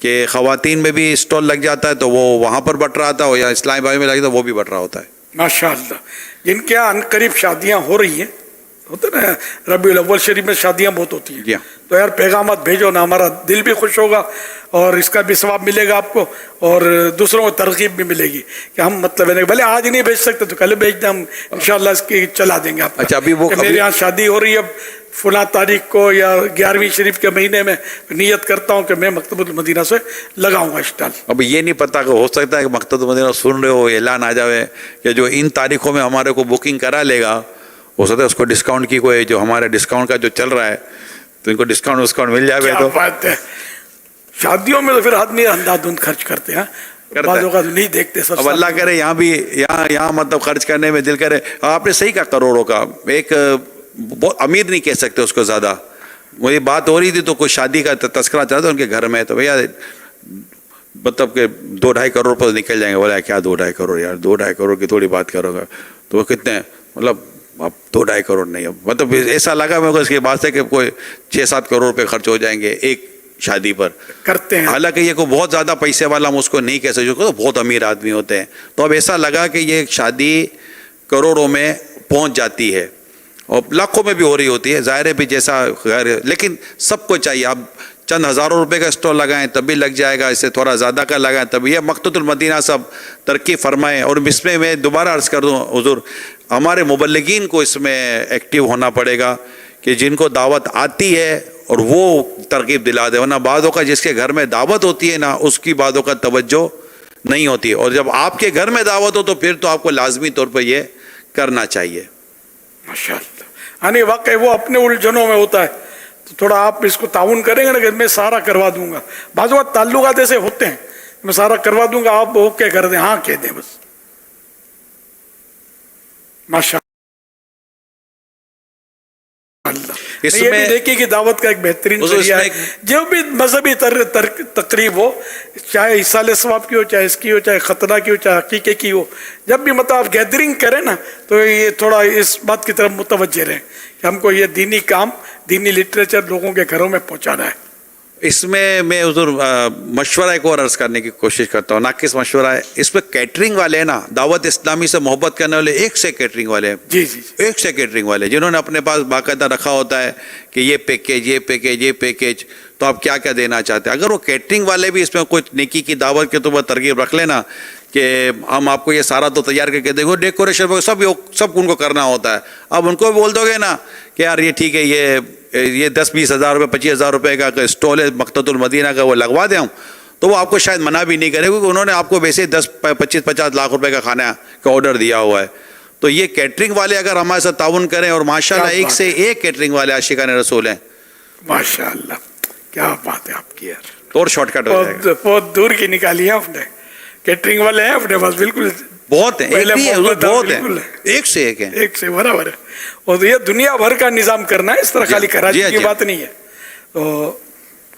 कि ख़वातीन में भी स्टॉल लग जाता है तो वो वहाँ पर बट रहा था, और या इस्लामी भाई में लग जाता है वो भी बट रहा होता है। माशाअल्लाह, जिनके यहाँ अनकरीब शादियाँ हो रही हैं, होता ना रबीउल अव्वल शरीफ में शादियाँ बहुत होती हैं, तो यार पैगाम भेजो ना, हमारा दिल भी खुश होगा और इसका भी सवाब मिलेगा आपको, और दूसरों को तरकीब भी मिलेगी कि हम मतलब है भले आज नहीं भेज सकते तो कल भेज दें, हम इंशाल्लाह इसकी चला देंगे आपको। अच्छा, अभी वो मेरे यहाँ शादी हो रही है फुला तारीख को या 11वीं शरीफ के महीने में, नियत करता हूँ कि मैं मकतबतुल मदीना से लगाऊंगा स्टॉल। अब ये नहीं पता कि हो सकता है कि मकतबतुल मदीना सुन रहे हो, ऐलान आ जाए कि जो इन तारीखों में हमारे को बुकिंग करा लेगा, हो सकता है उसको डिस्काउंट की कोई जो हमारे डिस्काउंट का जो चल रहा है तो इनको डिस्काउंट मिल जाए। तो बात है, शादियों में तो फिर आदमी अंधाधुंध खर्च करते हैं, बाजों का नहीं देखते सब। अब अल्लाह करे यहाँ भी यहाँ मतलब खर्च करने में दिल करे। आपने सही कहा, करोड़ों का एक बहुत अमीर नहीं कह सकते उसको ज़्यादा। वही बात हो रही थी तो कोई शादी का तस्करा चला था उनके घर में, तो भैया मतलब कि 2-2.5 करोड़ रुपये निकल जाएंगे। बोला क्या 2-2.5 करोड़ यार, 2-2.5 करोड़ की थोड़ी बात करोगे, तो वो कितने मतलब अब 2-2.5 करोड़ नहीं, मतलब ऐसा लगा मेरे को इसके बाद से कि कोई 6-7 करोड़ रुपये खर्च हो जाएंगे एक शादी पर करते हैं। हालांकि ये कोई बहुत ज़्यादा पैसे वाला हम उसको नहीं कह सकते, तो बहुत अमीर आदमी होते हैं। तो अब ऐसा लगा कि ये शादी करोड़ों में पहुंच जाती है और लाखों में भी हो रही होती है, ज़ाहिर है भी जैसा गैर, लेकिन सबको चाहिए। आप चंद हज़ारों रुपए का स्टॉल लगाएं तब भी लग जाएगा, इससे थोड़ा ज़्यादा का लगाएं तब ये मकतबतुल मदीना सब तरक्की फरमाएं। और इसमें मैं दोबारा अर्ज़ कर दूँ हुज़ूर, हमारे मुबल्लिगीन को इसमें एक्टिव होना पड़ेगा कि जिनको दावत आती है और वो तरकीब दिला दे, वरना बादों का जिसके घर में दावत होती है ना, उसकी बातों का तवज्जो नहीं होती है, और जब आपके घर में दावत हो तो फिर तो आपको लाजमी तौर पर ये करना चाहिए। माशाअल्लाह, यानी वाकई वो अपने उलझनों में होता है, तो थोड़ा आप इसको ताउन करेंगे ना कि मैं सारा करवा दूंगा। बाज़ वक़्त ताल्लुकात ऐसे होते हैं, मैं सारा करवा दूंगा, आप ओके कर दें, हाँ कह दें बस। माशाअल्लाह, ये भी देखिए कि दावत का एक बेहतरीन जरिया है। जो भी मजहबी तकरीब हो, चाहे इसाले सवाब की हो, चाहे इसकी हो, चाहे खतना की हो, चाहे हकीके की हो, जब भी मतलब आप गैदरिंग करें ना, तो ये थोड़ा इस बात की तरफ मुतवज्जे रहें कि हमको ये दीनी काम, दीनी लिटरेचर लोगों के घरों में पहुंचाना है। इसमें मैं हुज़ूर मशवरा एक और अर्ज़ करने की कोशिश करता हूँ, नाकिस मशवरा है। इसमें कैटरिंग वाले हैं ना, दावत इस्लामी से मोहब्बत करने वाले एक से कैटरिंग वाले हैं, जी जी, एक से कैटरिंग वाले जिन्होंने अपने पास बाकायदा रखा होता है कि ये पैकेज, ये पैकेज, ये पैकेज, तो आप क्या क्या देना चाहते हैं। अगर वो कैटरिंग वाले भी इसमें कुछ नेकी की दावत के तो वह तरकीब रख लेना कि हम आपको ये सारा तो तैयार करके देंगे, डेकोरेशन सब उनको करना होता है। अब उनको बोल दोगे ना कि यार ये ठीक है, ये 10-20 हज़ार रुपये, 25 हज़ार रुपये का स्टॉल है मकतबतुल मदीना का, वो लगवा दें हम, तो वो आपको शायद मना भी नहीं करेगा, क्योंकि उन्होंने आपको वैसे 10-25-50 लाख रुपए का खाना का ऑर्डर दिया हुआ है। तो ये कैटरिंग वाले अगर हमारे साथ ताउन करें, और माशाल्लाह एक से एक कैटरिंग वाले आशिकान रसूल हैं, माशाल्लाह क्या बात है आपकी यार, तो और शॉर्टकट हो जाएगा। बहुत दूर की निकाली है आपने, कैटरिंग वाले हैं अपने पास, बिल्कुल बहुत है, एक भी है, बहुत है, एक से एक है, एक से बराबर है। और ये दुनिया भर का निज़ाम करना है, इस तरह खाली कराची की बात नहीं है। तो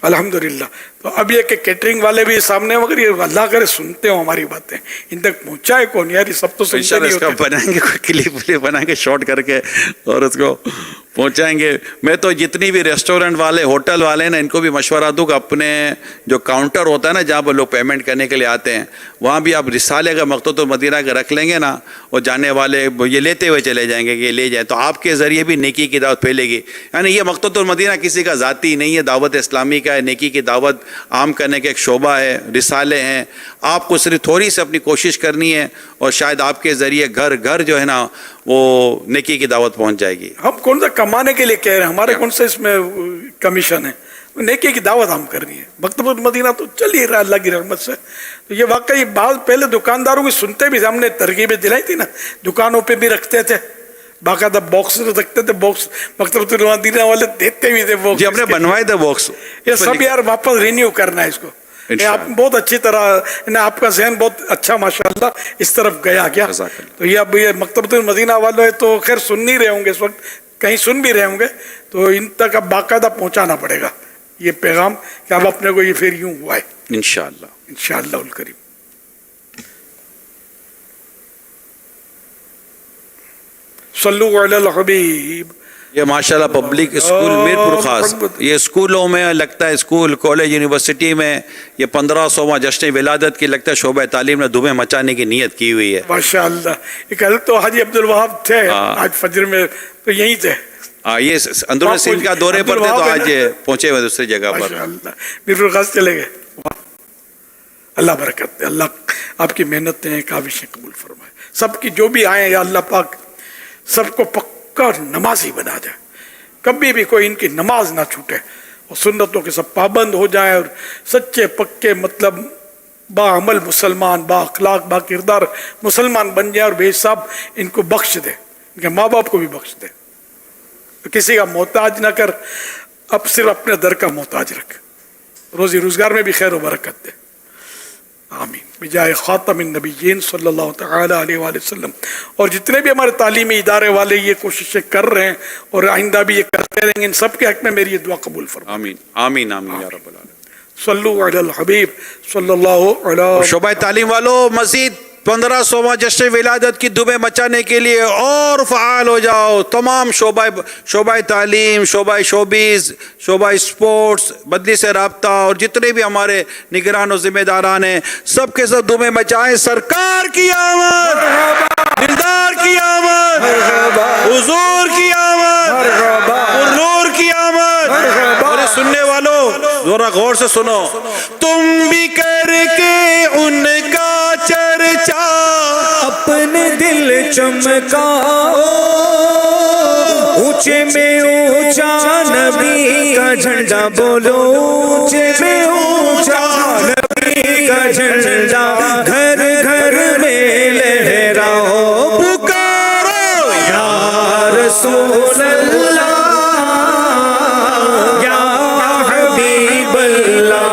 अल्हम्दुलिल्लाह, तो अब ये कि कैटरिंग वाले भी सामने, मगर ये अल्लाह करे सुनते हो हमारी बातें, इन तक पहुंचाए कौन यार, ये सब तो सुनते इंशाल्लाह नहीं इसका होते। बनाएंगे, कोई क्लिप बनाएंगे शॉर्ट करके और उसको पहुंचाएंगे। मैं तो जितनी भी रेस्टोरेंट वाले, होटल वाले ना, इनको भी मशवरा दूँ कि अपने जो काउंटर होता है ना, जहाँ पर लोग पेमेंट करने के लिए आते हैं, वहाँ भी आप रिसाले का मक़तूतुल मदीना का रख लेंगे ना, और जाने वाले ये लेते हुए चले जाएंगे कि ये ले जाएँ, तो आपके ज़रिए भी नेकी की दावत फैलेगी। यानी ये मक़तूतुल मदीना किसी का ज़ाती नहीं है, दावत इस्लामी का है, नेकी की दावत आम करने का एक शोबा है, रिसाले हैं। आपको सिर्फ थोड़ी सी अपनी कोशिश करनी है और शायद आपके ज़रिए घर घर जो है ना वो नेकी की दावत पहुँच जाएगी। हम कौन सा कमाने के लिए कह रहे हैं, हमारे कौन सा इसमें कमीशन है, नेकी की दावत हम करनी है। मकतबुल मदीना तो चल ही रहा है अल्लाह की रहमत से। तो ये वाकई बात पहले दुकानदारों की सुनते भी, हमने तरकीबें दिलाई थी ना, दुकानों पे भी रखते थे, बाकायदा बॉक्स रखते थे, बॉक्स मकतबुल मदीना वाले देते भी थे बॉक्स, जी हमने बनवाए थे बॉक्स। ये सब यार वापस रिन्यू करना है इसको। ये आप बहुत अच्छी तरह, आपका जहन बहुत अच्छा माशाल्लाह इस तरफ गया क्या। तो ये अब ये मकतबुल मदीना वाले तो खैर सुन नहीं रहे होंगे इस वक्त, कहीं सुन भी रहे होंगे, तो इन तक अब बाकायदा पहुंचाना पड़ेगा ये पैगाम कि अब अपने को ये फिर यूं हुआ है इंशाअल्लाह उल करीम। सल्लु अलल हबीब। ये माशाल्लाह पब्लिक स्कूल मीरपुर खास, ये स्कूलों में लगता है, स्कूल कॉलेज यूनिवर्सिटी में ये 1500वां जश्न विलादत की लगता है शोबा तालीम ने धुएं मचाने की नीयत की हुई है। माशाल्लाह। कल तो हाजी अब्दुल वहाब थे आज फजर में, तो यहीं थे। ये अंदरूनी सिंध का दौरे पर थे, तो आज पहुंचे हुए दूसरी जगह पर। मीरपुर खास चले गए। अल्लाह बरकत दे, अल्लाह आपकी मेहनतें काबिशें कबूल फरमाए। सबकी जो भी आए या अल्लाह पाक सबको पक्का नमाजी बना दे, कभी भी कोई इनकी नमाज ना छूटे और सुन्नतों के सब पाबंद हो जाए और सच्चे पक्के मतलब बाअमल मुसलमान, बा अखलाक, बा किरदार मुसलमान बन जाए और बेहिसाब इनको बख्श दे, इनके माँ बाप को भी बख्श दे, तो किसी का मोहताज ना कर, अब सिर्फ अपने दर का मोहताज रख, रोजी रोजगार में भी खैर व बरकत दे, आमीन बिजाए ख़ातमिन नबिय्यीन सल्लल्लाहु तआला अलैहि वसल्लम। और जितने भी हमारे तालीमी इदारे वाले ये कोशिशें कर रहे हैं और आइंदा भी ये करते रहेंगे, इन सब के हक में मेरी ये दुआ कबूल फरमा। आमीन आमीन आमीन या रब्बल आलमीन। सल्लु अलल हबीब सल्लल्लाहु अलैहि। शोबा तालीम वालों, मज़ीद 1500वां जश्न विलादत की धुएं मचाने के लिए और फ़आल हो जाओ। तमाम शोबा तालीम, शोबा शोबीज़, शोबा स्पोर्ट्स, बदली से राब्ता और जितने भी हमारे निगरान और जिम्मेदारान हैं, सब के सब धुएं मचाएं। सरकार की आमद, दिलदार की आमद, हुजूर की आमद, नूर की आमद। और सुनने वालों जरा गौर से सुनो, तुम भी करके उनका चर्चा अपने दिल चमकाओ, ऊंचे में ऊंचा नबी का झंडा बोलो, ऊंचे में ऊंचा नबी का झंडा घर घर में लहराओ, पुकारो या रसूल अल्लाह, या हबीब अल्लाह।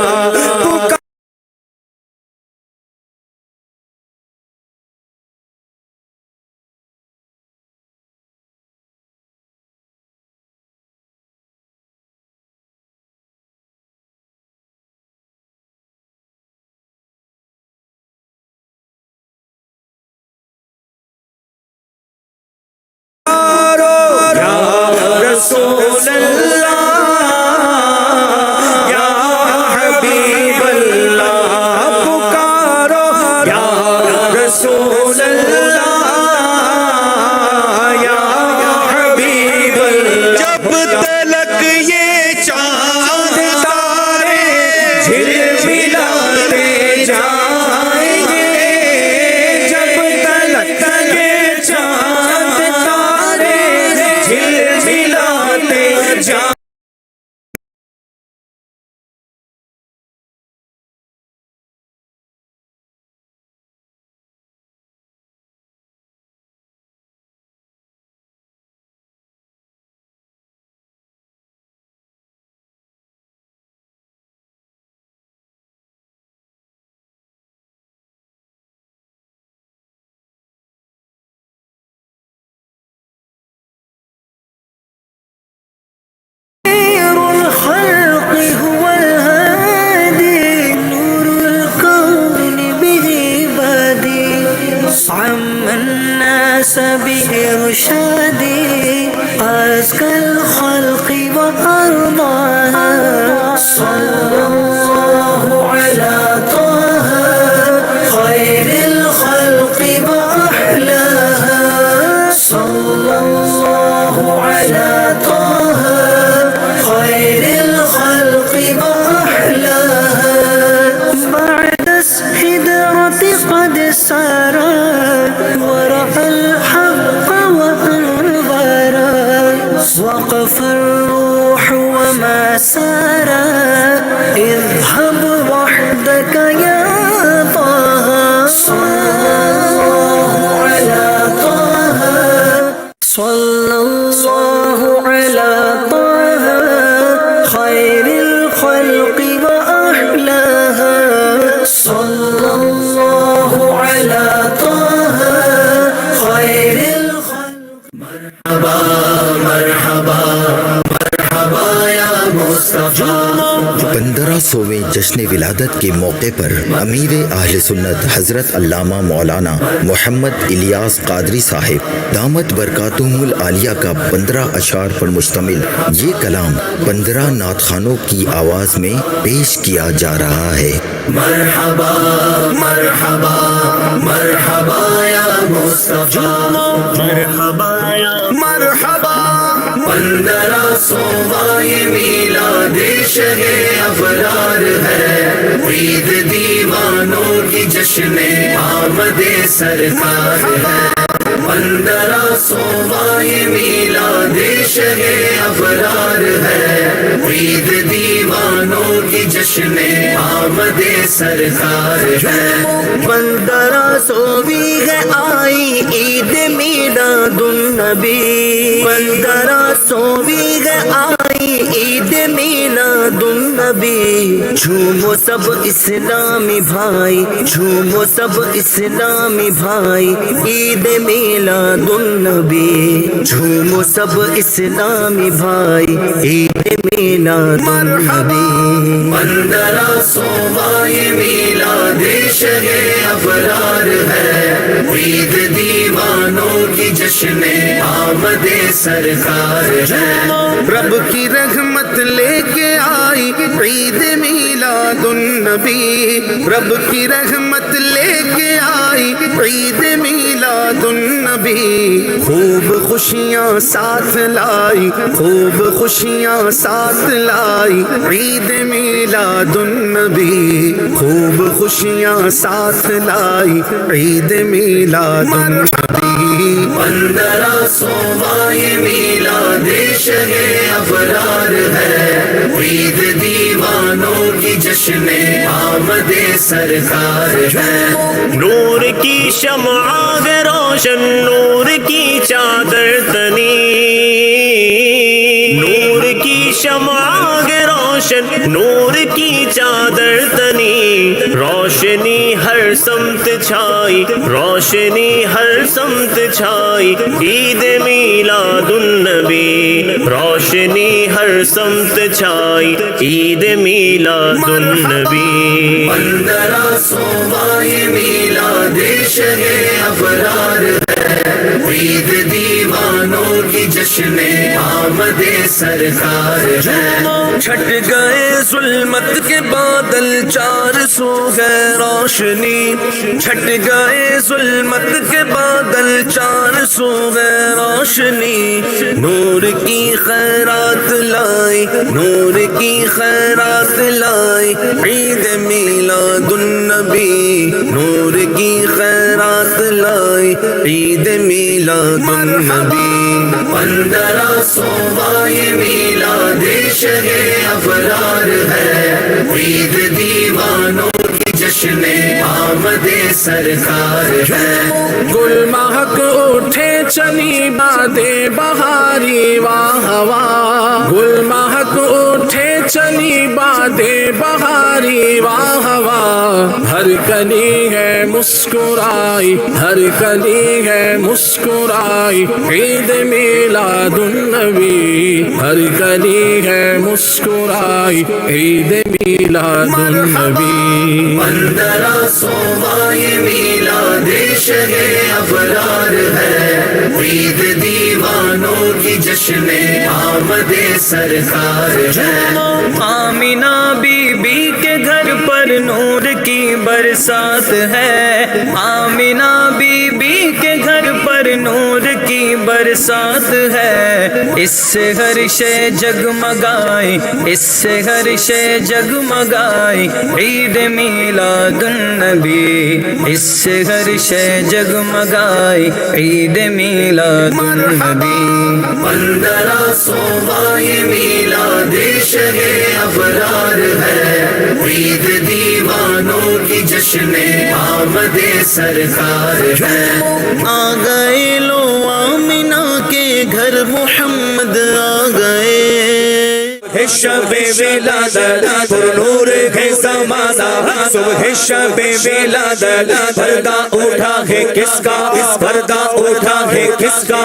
الهادي أزكى الخلق وأرضاها صلى الله على طه خير الخلق وأحلاها صلى الله على طه خير الخلق وأحلاها بعد السدرة قد سارا ورأى الحق وأنظرا وقف الروح وما سارا اذهب وحدك يا طه صلى الله على طه صلى الله على طه خير الخلق وأحلاها صلى الله على طه خير الخلق مرحبا مرحبا مرحبا يا مصطفى 1500ویں جشن ولادت کے موقع پر امیر اہل سنت حضرت علامہ مولانا محمد الیاس قادری صاحب دامت برکاتہم العالیہ کا 15 اشعار پر مشتمل یہ کلام 15 نعت خوانوں کی آواز میں پیش کیا جا رہا ہے. مرحبا مرحبا مرحبا یا مصطفی مرحبا یا مرحبا 1500واں میلاد شہ ابرار ہے عید دیوانوں کی جشن آمد سرکار ہے 1500واں میلاد شہ ابرار ہے عید دیوانوں کی جشن آمد سرکار ہے 1500ویں ہے آئی عید میلاد النبی 1500ویں ہے آئی عید میلاد النبی جھومو سب اسلامی بھائی جھومو سب اسلامی بھائی عید میلاد النبی جھومو سب اسلامی بھائی عید میلاد النبی 1500واں میلاد شہ ابرار ہے عید دیوانوں کی جشن آمد سرکار ہے رب کی رحمت لے کے آئی عید میلاد النبی رب کی رحمت لے کے آئی عید میلاد النبی خوب خوشیاں ساتھ لائی خوب خوشیاں ساتھ لائی عید میلاد النبی خوب خوشیاں ساتھ لائی عید میلاد النبی 1500واں میلاد شہ ابرار ہے عید دیوانوں کی جشن آمد سرکار ہے نور کی شمع روشن نور کی چادر تنی نور کی شمع روشن نور کی چادر تنی روشنی ہر سمت چھائی روشنی ہر سمت چھائی عید میلاد النبی روشنی ہر سمت چھائی عید میلاد النبی 1500واں میلاد شہ ابرار ہے عید دیوانوں کی جشن آمد سرکار ہے چھٹ گئے ظلمت کے بادل 400 ہے روشنی چھٹ گئے ظلمت کے بادل 400 ہے روشنی نور کی خیرات لائی نور کی خیرات لائی عید میلاد النبی نور کی خیرات لائی عید میلاد النبی 1500واں میلاد شہ ابرار ہے عید دیوانوں کی جشن آمد سرکار ہے گل مہک اٹھے چلی بادے بہاری واہ ہوا گل مہک اٹھے چلی بادے بہاری واہ ہوا ہر کلی ہے مسکرائی ہر کلی ہے مسکرائی عید میلاد النبی ہر کلی ہے مسکرائی عید میلاد النبی 1500واں میلاد شہ ابرار ہے عید دیوانوں की जश्न आमद सरकार है। आमिना बीबी के घर पर नूर की बरसात है। आमिना बीबी के घर पर नूर की बरसात है। इससे हर शे जगमगाए, इससे हर शे जगमगाए ईद मीलादुन नबी। इससे हर शे जगमगाए ईद मीलादुन नबी। 1500 मीलाद शहे अबरार है। ईद दीवानों की जश्न आमद सरकार है। आ गए लो आमिना के घर मुहम्मद आ गए। शबे विलादत पुरनूर है ज़माना। सुबह शबे विलादत पर्दा उठा है किसका, पर्दा उठा है किसका।